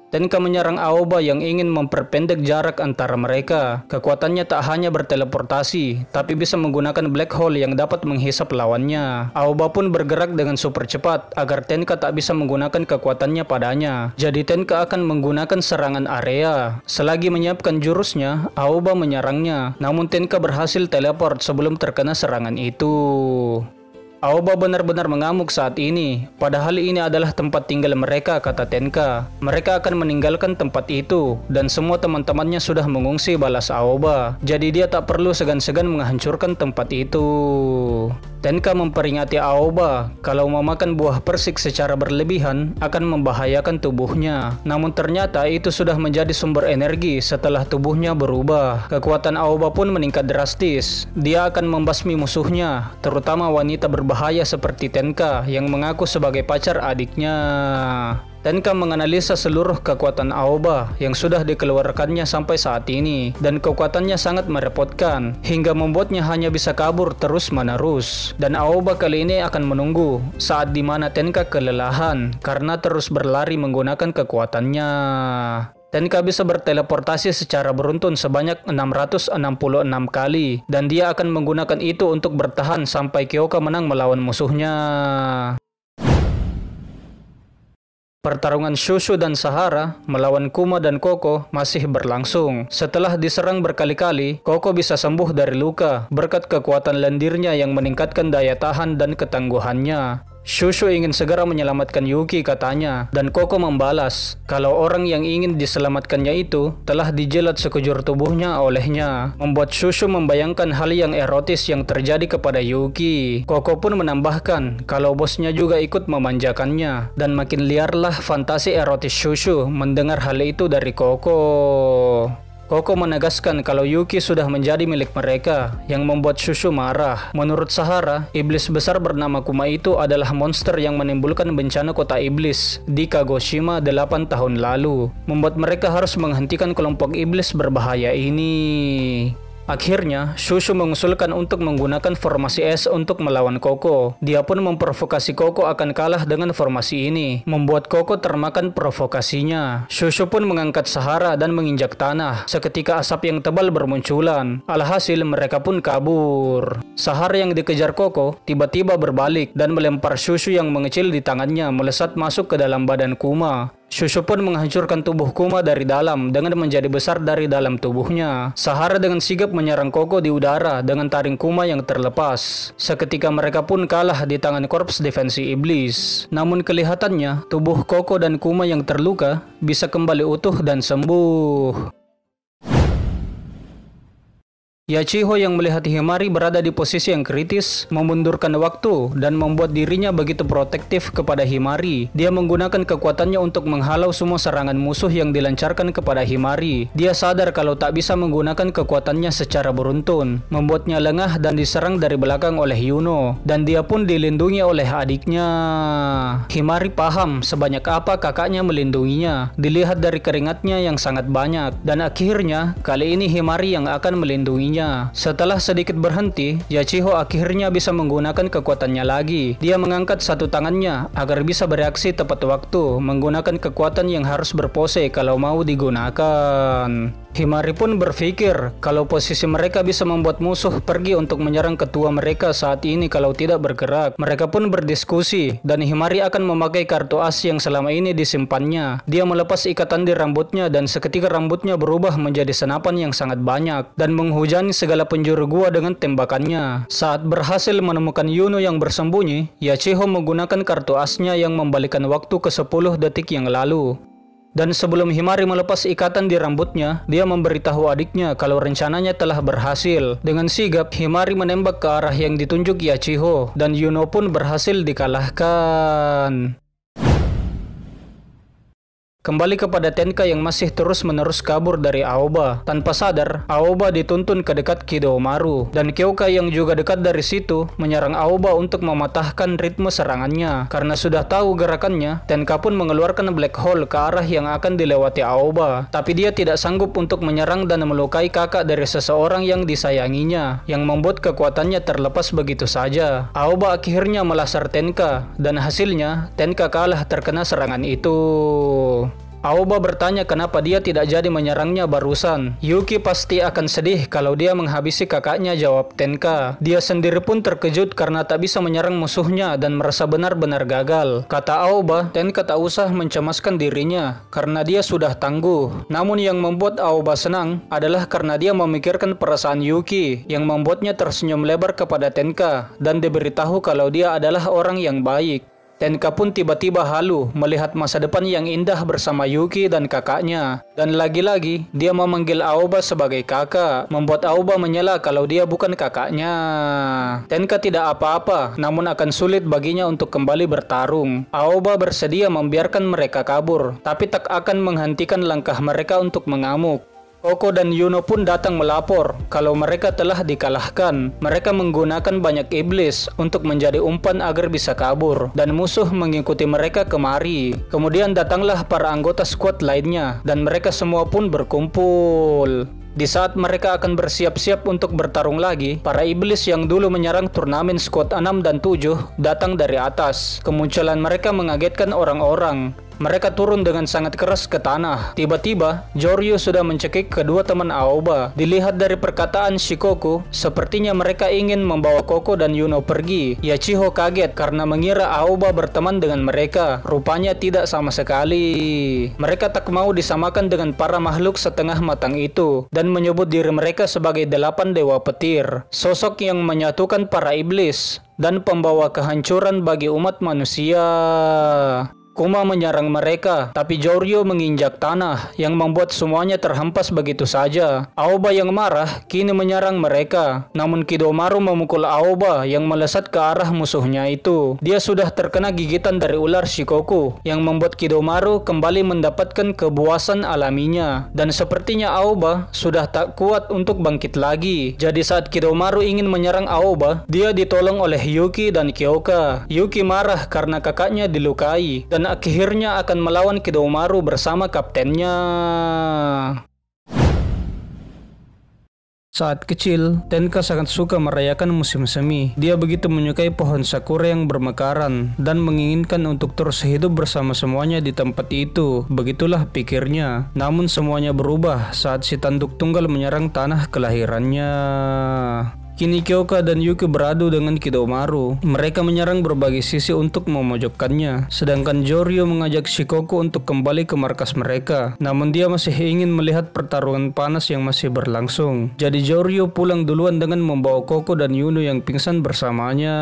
Tenka menyerang Aoba yang ingin memperpendek jarak antara mereka. Kekuatannya tak hanya berteleportasi, tapi bisa menggunakan black hole yang dapat menghisap lawannya. Aoba pun bergerak dengan super cepat agar Tenka tak bisa menggunakan kekuatannya padanya. Jadi Tenka akan menggunakan serangan area. Selagi menyiapkan jurusnya, Aoba menyerangnya. Namun Tenka berhasil teleport sebelum terkena serangan itu. Aoba benar-benar mengamuk saat ini, padahal ini adalah tempat tinggal mereka, kata Tenka. Mereka akan meninggalkan tempat itu, dan semua teman-temannya sudah mengungsi, balas Aoba. Jadi dia tak perlu segan-segan menghancurkan tempat itu. Tenka memperingati Aoba kalau memakan buah persik secara berlebihan akan membahayakan tubuhnya. Namun ternyata itu sudah menjadi sumber energi setelah tubuhnya berubah. Kekuatan Aoba pun meningkat drastis. Dia akan membasmi musuhnya, terutama wanita berbahaya seperti Tenka yang mengaku sebagai pacar adiknya. Tenka menganalisa seluruh kekuatan Aoba yang sudah dikeluarkannya sampai saat ini, dan kekuatannya sangat merepotkan hingga membuatnya hanya bisa kabur terus-menerus. Dan Aoba kali ini akan menunggu saat dimana Tenka kelelahan karena terus berlari menggunakan kekuatannya. Tenka bisa berteleportasi secara beruntun sebanyak 666 kali, dan dia akan menggunakan itu untuk bertahan sampai Kyoka menang melawan musuhnya. Pertarungan Shushu dan Sahara melawan Kuma dan Koko masih berlangsung. Setelah diserang berkali-kali, Koko bisa sembuh dari luka berkat kekuatan lendirnya yang meningkatkan daya tahan dan ketangguhannya. Shushu ingin segera menyelamatkan Yuki, katanya, dan Koko membalas kalau orang yang ingin diselamatkannya itu telah dijilat sekujur tubuhnya olehnya, membuat Shushu membayangkan hal yang erotis yang terjadi kepada Yuki. Koko pun menambahkan kalau bosnya juga ikut memanjakannya, dan makin liarlah fantasi erotis Shushu mendengar hal itu dari Koko. Koko menegaskan kalau Yuki sudah menjadi milik mereka, yang membuat Shushu marah. Menurut Sahara, iblis besar bernama Kuma itu adalah monster yang menimbulkan bencana kota iblis di Kagoshima 8 tahun lalu, membuat mereka harus menghentikan kelompok iblis berbahaya ini. Akhirnya, Shushu mengusulkan untuk menggunakan formasi es untuk melawan Koko. Dia pun memprovokasi Koko akan kalah dengan formasi ini, membuat Koko termakan provokasinya. Shushu pun mengangkat Sahara dan menginjak tanah. Seketika asap yang tebal bermunculan. Alhasil mereka pun kabur. Sahara yang dikejar Koko tiba-tiba berbalik dan melempar Shushu yang mengecil di tangannya melesat masuk ke dalam badan Kuma. Shushu pun menghancurkan tubuh Kuma dari dalam dengan menjadi besar dari dalam tubuhnya. Sahara dengan sigap menyerang Koko di udara dengan taring Kuma yang terlepas. Seketika mereka pun kalah di tangan korps defensi iblis. Namun kelihatannya tubuh Koko dan Kuma yang terluka bisa kembali utuh dan sembuh. Yachiho yang melihat Himari berada di posisi yang kritis, memundurkan waktu dan membuat dirinya begitu protektif kepada Himari. Dia menggunakan kekuatannya untuk menghalau semua serangan musuh yang dilancarkan kepada Himari. Dia sadar kalau tak bisa menggunakan kekuatannya secara beruntun, membuatnya lengah dan diserang dari belakang oleh Yuno. Dan dia pun dilindungi oleh adiknya. Himari paham sebanyak apa kakaknya melindunginya, dilihat dari keringatnya yang sangat banyak. Dan akhirnya, kali ini Himari yang akan melindunginya. Setelah sedikit berhenti, Yachiho akhirnya bisa menggunakan kekuatannya lagi. Dia mengangkat satu tangannya agar bisa bereaksi tepat waktu, menggunakan kekuatan yang harus berpose kalau mau digunakan. Himari pun berpikir kalau posisi mereka bisa membuat musuh pergi untuk menyerang ketua mereka saat ini kalau tidak bergerak. Mereka pun berdiskusi dan Himari akan memakai kartu as yang selama ini disimpannya. Dia melepas ikatan di rambutnya dan seketika rambutnya berubah menjadi senapan yang sangat banyak dan menghujani segala penjuru gua dengan tembakannya. Saat berhasil menemukan Yuno yang bersembunyi, Yachiho menggunakan kartu asnya yang membalikan waktu ke 10 detik yang lalu. Dan sebelum Himari melepas ikatan di rambutnya, dia memberitahu adiknya kalau rencananya telah berhasil. Dengan sigap, Himari menembak ke arah yang ditunjuk Yachiho, dan Yuno pun berhasil dikalahkan. Kembali kepada Tenka yang masih terus-menerus kabur dari Aoba. Tanpa sadar, Aoba dituntun ke dekat Kidomaru. Dan Kyoka yang juga dekat dari situ menyerang Aoba untuk mematahkan ritme serangannya. Karena sudah tahu gerakannya, Tenka pun mengeluarkan black hole ke arah yang akan dilewati Aoba. Tapi dia tidak sanggup untuk menyerang dan melukai kakak dari seseorang yang disayanginya, yang membuat kekuatannya terlepas begitu saja. Aoba akhirnya melasar Tenka, dan hasilnya Tenka kalah terkena serangan itu. Aoba bertanya kenapa dia tidak jadi menyerangnya barusan. Yuki pasti akan sedih kalau dia menghabisi kakaknya, jawab Tenka. Dia sendiri pun terkejut karena tak bisa menyerang musuhnya dan merasa benar-benar gagal. Kata Aoba, Tenka tak usah mencemaskan dirinya karena dia sudah tangguh. Namun yang membuat Aoba senang adalah karena dia memikirkan perasaan Yuki yang membuatnya tersenyum lebar kepada Tenka dan diberitahu kalau dia adalah orang yang baik. Tenka pun tiba-tiba halu melihat masa depan yang indah bersama Yuki dan kakaknya. Dan lagi-lagi, dia memanggil Aoba sebagai kakak, membuat Aoba menyela kalau dia bukan kakaknya. Tenka tidak apa-apa, namun akan sulit baginya untuk kembali bertarung. Aoba bersedia membiarkan mereka kabur, tapi tak akan menghentikan langkah mereka untuk mengamuk. Koko dan Yuno pun datang melapor kalau mereka telah dikalahkan. Mereka menggunakan banyak iblis untuk menjadi umpan agar bisa kabur, dan musuh mengikuti mereka kemari. Kemudian datanglah para anggota skuad lainnya, dan mereka semua pun berkumpul. Di saat mereka akan bersiap-siap untuk bertarung lagi, para iblis yang dulu menyerang turnamen skuad 6 dan 7 datang dari atas. Kemunculan mereka mengagetkan orang-orang. Mereka turun dengan sangat keras ke tanah. Tiba-tiba, Joryu sudah mencekik kedua teman Aoba. Dilihat dari perkataan Shikoku, sepertinya mereka ingin membawa Koko dan Yuno pergi. Yachiho kaget karena mengira Aoba berteman dengan mereka. Rupanya tidak sama sekali. Mereka tak mau disamakan dengan para makhluk setengah matang itu, dan menyebut diri mereka sebagai 8 dewa petir. Sosok yang menyatukan para iblis dan pembawa kehancuran bagi umat manusia. Kuma menyerang mereka, tapi Joryu menginjak tanah yang membuat semuanya terhempas begitu saja. Aoba yang marah kini menyerang mereka, namun Kidomaru memukul Aoba yang melesat ke arah musuhnya itu. Dia sudah terkena gigitan dari ular Shikoku yang membuat Kidomaru kembali mendapatkan kebuasan alaminya, dan sepertinya Aoba sudah tak kuat untuk bangkit lagi. Jadi saat Kidomaru ingin menyerang Aoba, dia ditolong oleh Yuki dan Kyoka. Yuki marah karena kakaknya dilukai dan akhirnya akan melawan Kidomaru bersama kaptennya. Saat kecil, Tenka sangat suka merayakan musim semi. Dia begitu menyukai pohon sakura yang bermekaran dan menginginkan untuk terus hidup bersama semuanya di tempat itu. Begitulah pikirnya. Namun semuanya berubah saat si tanduk tunggal menyerang tanah kelahirannya. Kini Kyoka dan Yuki beradu dengan Kidomaru. Mereka menyerang berbagai sisi untuk memojokkannya. Sedangkan Joryo mengajak Shikoku untuk kembali ke markas mereka. Namun dia masih ingin melihat pertarungan panas yang masih berlangsung. Jadi Joryo pulang duluan dengan membawa Koko dan Yuno yang pingsan bersamanya.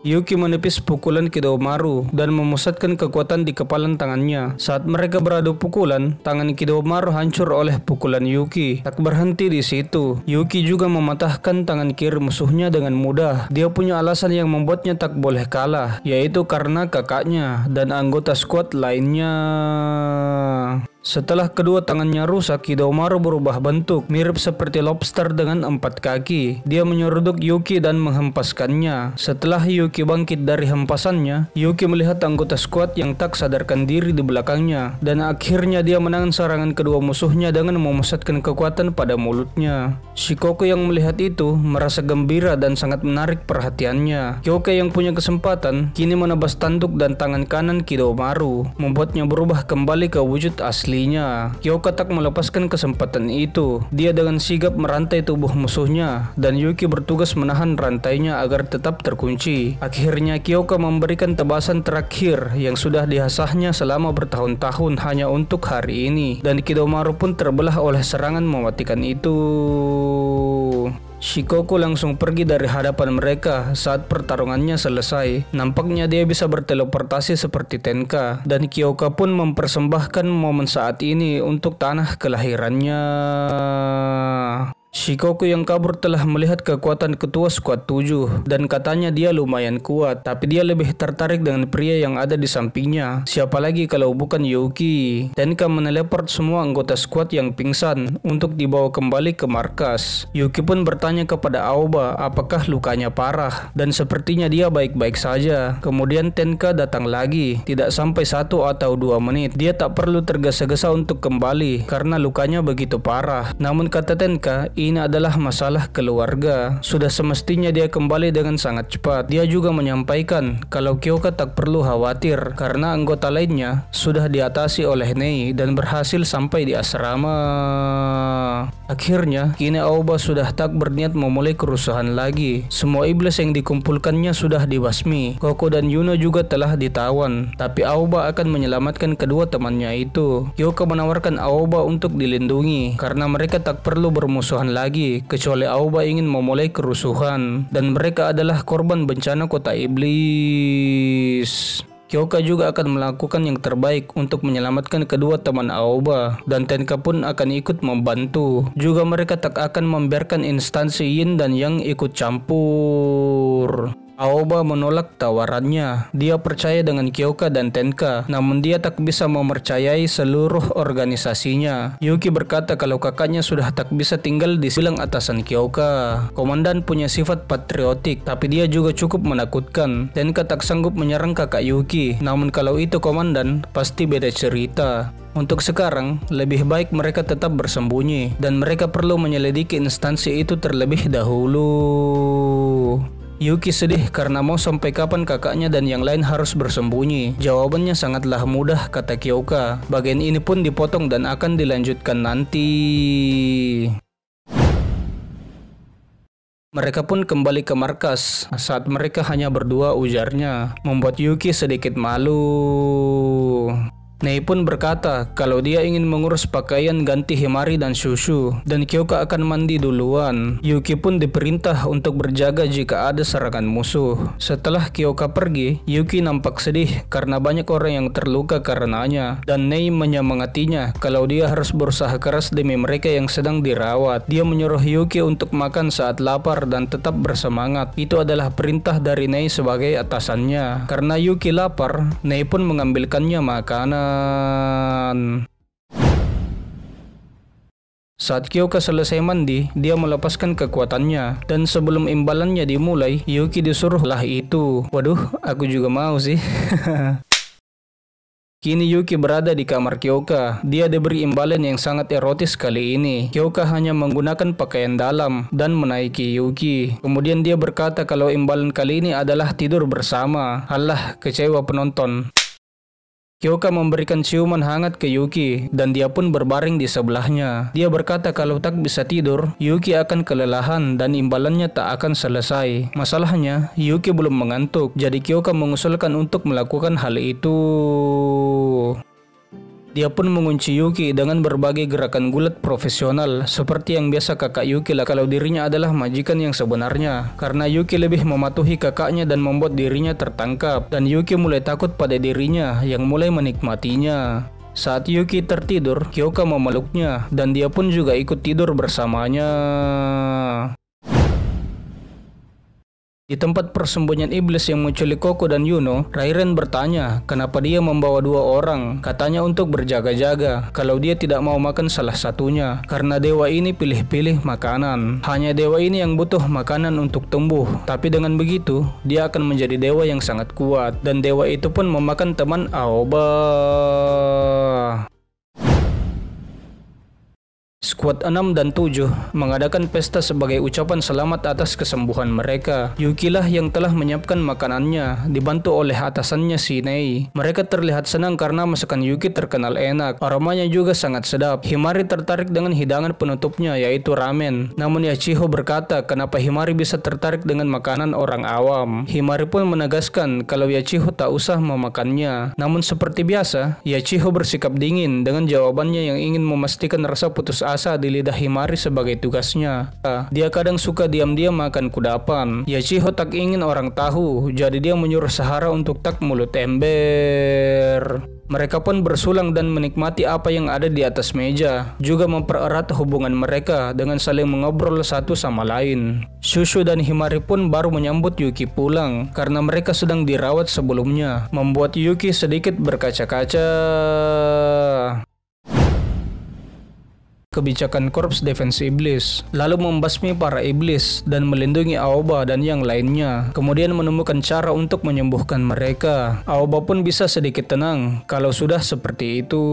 Yuki menepis pukulan Kidomaru dan memusatkan kekuatan di kepalan tangannya. Saat mereka beradu pukulan, tangan Kidomaru hancur oleh pukulan Yuki. Tak berhenti di situ, Yuki juga mematahkan tangan kiri musuhnya dengan mudah. Dia punya alasan yang membuatnya tak boleh kalah, yaitu karena kakaknya dan anggota skuad lainnya. Setelah kedua tangannya rusak, Kidomaru berubah bentuk, mirip seperti lobster dengan 4 kaki. Dia menyeruduk Yuki dan menghempaskannya. Setelah Yuki bangkit dari hempasannya, Yuki melihat anggota skuad yang tak sadarkan diri di belakangnya. Dan akhirnya dia menahan serangan kedua musuhnya dengan memusatkan kekuatan pada mulutnya. Shikoku yang melihat itu merasa gembira dan sangat menarik perhatiannya. Kyoka yang punya kesempatan kini menebas tanduk dan tangan kanan Kidomaru, membuatnya berubah kembali ke wujud asli. Kyoka tak melepaskan kesempatan itu. Dia dengan sigap merantai tubuh musuhnya dan Yuki bertugas menahan rantainya agar tetap terkunci. Akhirnya Kyoka memberikan tebasan terakhir yang sudah dihasahnya selama bertahun-tahun hanya untuk hari ini, dan Kidomaru pun terbelah oleh serangan mematikan itu. Shikoku langsung pergi dari hadapan mereka saat pertarungannya selesai. Nampaknya dia bisa berteleportasi seperti Tenka, dan Kyoka pun mempersembahkan momen saat ini untuk tanah kelahirannya. Shikoku yang kabur telah melihat kekuatan ketua skuad 7 dan katanya dia lumayan kuat, tapi dia lebih tertarik dengan pria yang ada di sampingnya. Siapa lagi kalau bukan Yuki. Tenka meneleport semua anggota skuad yang pingsan untuk dibawa kembali ke markas. Yuki pun bertanya kepada Aoba apakah lukanya parah, dan sepertinya dia baik-baik saja. Kemudian Tenka datang lagi, tidak sampai 1 atau 2 menit. Dia tak perlu tergesa-gesa untuk kembali karena lukanya begitu parah. Namun kata Tenka, ini adalah masalah keluarga. Sudah semestinya dia kembali dengan sangat cepat. Dia juga menyampaikan kalau Kyoka tak perlu khawatir karena anggota lainnya sudah diatasi oleh Nei dan berhasil sampai di asrama. Akhirnya, kini Aoba sudah tak berniat memulai kerusuhan lagi. Semua iblis yang dikumpulkannya sudah dibasmi. Koko dan Yuno juga telah ditawan, tapi Aoba akan menyelamatkan kedua temannya itu. Kyoka menawarkan Aoba untuk dilindungi karena mereka tak perlu bermusuhan lagi kecuali Aoba ingin memulai kerusuhan, dan mereka adalah korban bencana kota iblis. Kyoka juga akan melakukan yang terbaik untuk menyelamatkan kedua teman Aoba, dan Tenka pun akan ikut membantu. Juga mereka tak akan membiarkan instansi Yin dan Yang ikut campur. Aoba menolak tawarannya. Dia percaya dengan Kyoka dan Tenka, namun dia tak bisa mempercayai seluruh organisasinya. Yuki berkata kalau kakaknya sudah tak bisa tinggal di silang atasan Kyoka. Komandan punya sifat patriotik, tapi dia juga cukup menakutkan. Tenka tak sanggup menyerang kakak Yuki, namun kalau itu komandan, pasti beda cerita. Untuk sekarang, lebih baik mereka tetap bersembunyi, dan mereka perlu menyelidiki instansi itu terlebih dahulu. Yuki sedih karena mau sampai kapan kakaknya dan yang lain harus bersembunyi. Jawabannya sangatlah mudah, kata Kyoka. Bagian ini pun dipotong dan akan dilanjutkan nanti. Mereka pun kembali ke markas. Saat mereka hanya berdua, ujarnya, membuat Yuki sedikit malu. Nei pun berkata kalau dia ingin mengurus pakaian, ganti himari dan susu, dan Kyoka akan mandi duluan. Yuki pun diperintah untuk berjaga jika ada serangan musuh. Setelah Kyoka pergi, Yuki nampak sedih karena banyak orang yang terluka karenanya, dan Nei menyemangatinya kalau dia harus berusaha keras demi mereka yang sedang dirawat. Dia menyuruh Yuki untuk makan saat lapar dan tetap bersemangat. Itu adalah perintah dari Nei sebagai atasannya. Karena Yuki lapar, Nei pun mengambilkannya makanan. Saat Kyoka selesai mandi, dia melepaskan kekuatannya, dan sebelum imbalannya dimulai, Yuki disuruhlah itu. Waduh, aku juga mau sih. Kini Yuki berada di kamar Kyoka. Dia diberi imbalan yang sangat erotis kali ini. Kyoka hanya menggunakan pakaian dalam dan menaiki Yuki. Kemudian dia berkata kalau imbalan kali ini adalah tidur bersama. Alah, kecewa penonton. Kyoka memberikan ciuman hangat ke Yuki dan dia pun berbaring di sebelahnya. Dia berkata kalau tak bisa tidur, Yuki akan kelelahan dan imbalannya tak akan selesai. Masalahnya, Yuki belum mengantuk, jadi Kyoka mengusulkan untuk melakukan hal itu. Dia pun mengunci Yuki dengan berbagai gerakan gulat profesional seperti yang biasa kakak Yuki lah kalau dirinya adalah majikan yang sebenarnya. Karena Yuki lebih mematuhi kakaknya dan membuat dirinya tertangkap, dan Yuki mulai takut pada dirinya yang mulai menikmatinya. Saat Yuki tertidur, Kyoka memeluknya dan dia pun juga ikut tidur bersamanya. Di tempat persembunyian iblis yang menculik Koko dan Yuno, Rairen bertanya kenapa dia membawa 2 orang. Katanya untuk berjaga-jaga kalau dia tidak mau makan salah satunya, karena dewa ini pilih-pilih makanan. Hanya dewa ini yang butuh makanan untuk tumbuh. Tapi dengan begitu, dia akan menjadi dewa yang sangat kuat, dan dewa itu pun memakan teman Aoba. Skuad 6 dan 7 mengadakan pesta sebagai ucapan selamat atas kesembuhan mereka. Yuki lah yang telah menyiapkan makanannya, dibantu oleh atasannya Shinei. Mereka terlihat senang karena masakan Yuki terkenal enak. Aromanya juga sangat sedap. Himari tertarik dengan hidangan penutupnya, yaitu ramen. Namun Yachiho berkata kenapa Himari bisa tertarik dengan makanan orang awam. Himari pun menegaskan kalau Yachiho tak usah memakannya. Namun seperti biasa, Yachiho bersikap dingin dengan jawabannya yang ingin memastikan rasa putus asa di lidah Himari sebagai tugasnya. Dia kadang suka diam-diam makan kudapan. Yachiho tak ingin orang tahu, jadi dia menyuruh Sahara untuk tak mulut ember. Mereka pun bersulang dan menikmati apa yang ada di atas meja, juga mempererat hubungan mereka dengan saling mengobrol satu sama lain. Shushu dan Himari pun baru menyambut Yuki pulang karena mereka sedang dirawat sebelumnya, membuat Yuki sedikit berkaca-kaca. Kebijakan Korps Defense Iblis, lalu membasmi para iblis dan melindungi Aoba dan yang lainnya, kemudian menemukan cara untuk menyembuhkan mereka. Aoba pun bisa sedikit tenang kalau sudah seperti itu.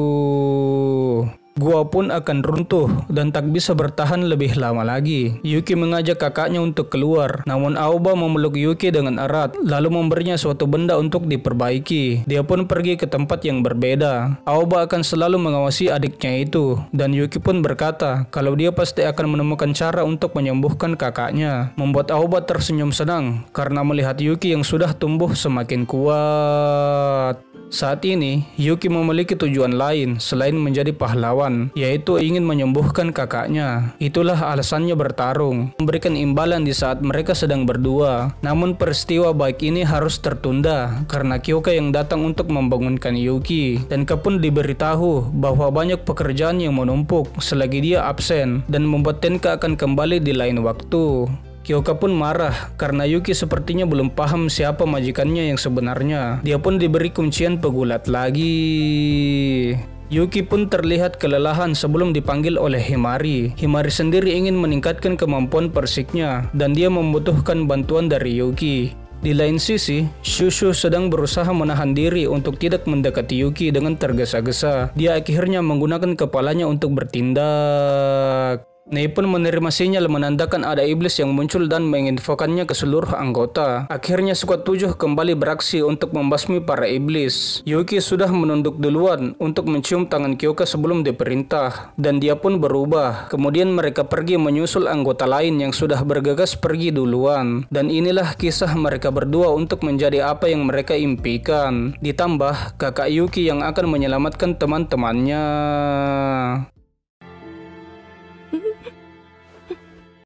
Gua pun akan runtuh dan tak bisa bertahan lebih lama lagi. Yuki mengajak kakaknya untuk keluar, namun Aoba memeluk Yuki dengan erat, lalu memberinya suatu benda untuk diperbaiki. Dia pun pergi ke tempat yang berbeda. Aoba akan selalu mengawasi adiknya itu, dan Yuki pun berkata kalau dia pasti akan menemukan cara untuk menyembuhkan kakaknya. Membuat Aoba tersenyum senang karena melihat Yuki yang sudah tumbuh semakin kuat. Saat ini, Yuki memiliki tujuan lain selain menjadi pahlawan, yaitu ingin menyembuhkan kakaknya. Itulah alasannya bertarung, memberikan imbalan di saat mereka sedang berdua. Namun peristiwa baik ini harus tertunda karena Kyoka yang datang untuk membangunkan Yuki. Dan Kapun diberitahu bahwa banyak pekerjaan yang menumpuk selagi dia absen dan membuat Tenka akan kembali di lain waktu. Kyoka pun marah karena Yuki sepertinya belum paham siapa majikannya yang sebenarnya. Dia pun diberi kuncian pegulat lagi. Yuki pun terlihat kelelahan sebelum dipanggil oleh Himari. Himari sendiri ingin meningkatkan kemampuan persiknya dan dia membutuhkan bantuan dari Yuki. Di lain sisi, Shushu sedang berusaha menahan diri untuk tidak mendekati Yuki dengan tergesa-gesa. Dia akhirnya menggunakan kepalanya untuk bertindak. Nei pun menerima sinyal menandakan ada iblis yang muncul dan menginfokannya ke seluruh anggota. Akhirnya skuad 7 kembali beraksi untuk membasmi para iblis. Yuki sudah menunduk duluan untuk mencium tangan Kyoka sebelum diperintah, dan dia pun berubah. Kemudian mereka pergi menyusul anggota lain yang sudah bergegas pergi duluan. Dan inilah kisah mereka berdua untuk menjadi apa yang mereka impikan. Ditambah kakak Yuki yang akan menyelamatkan teman-temannya.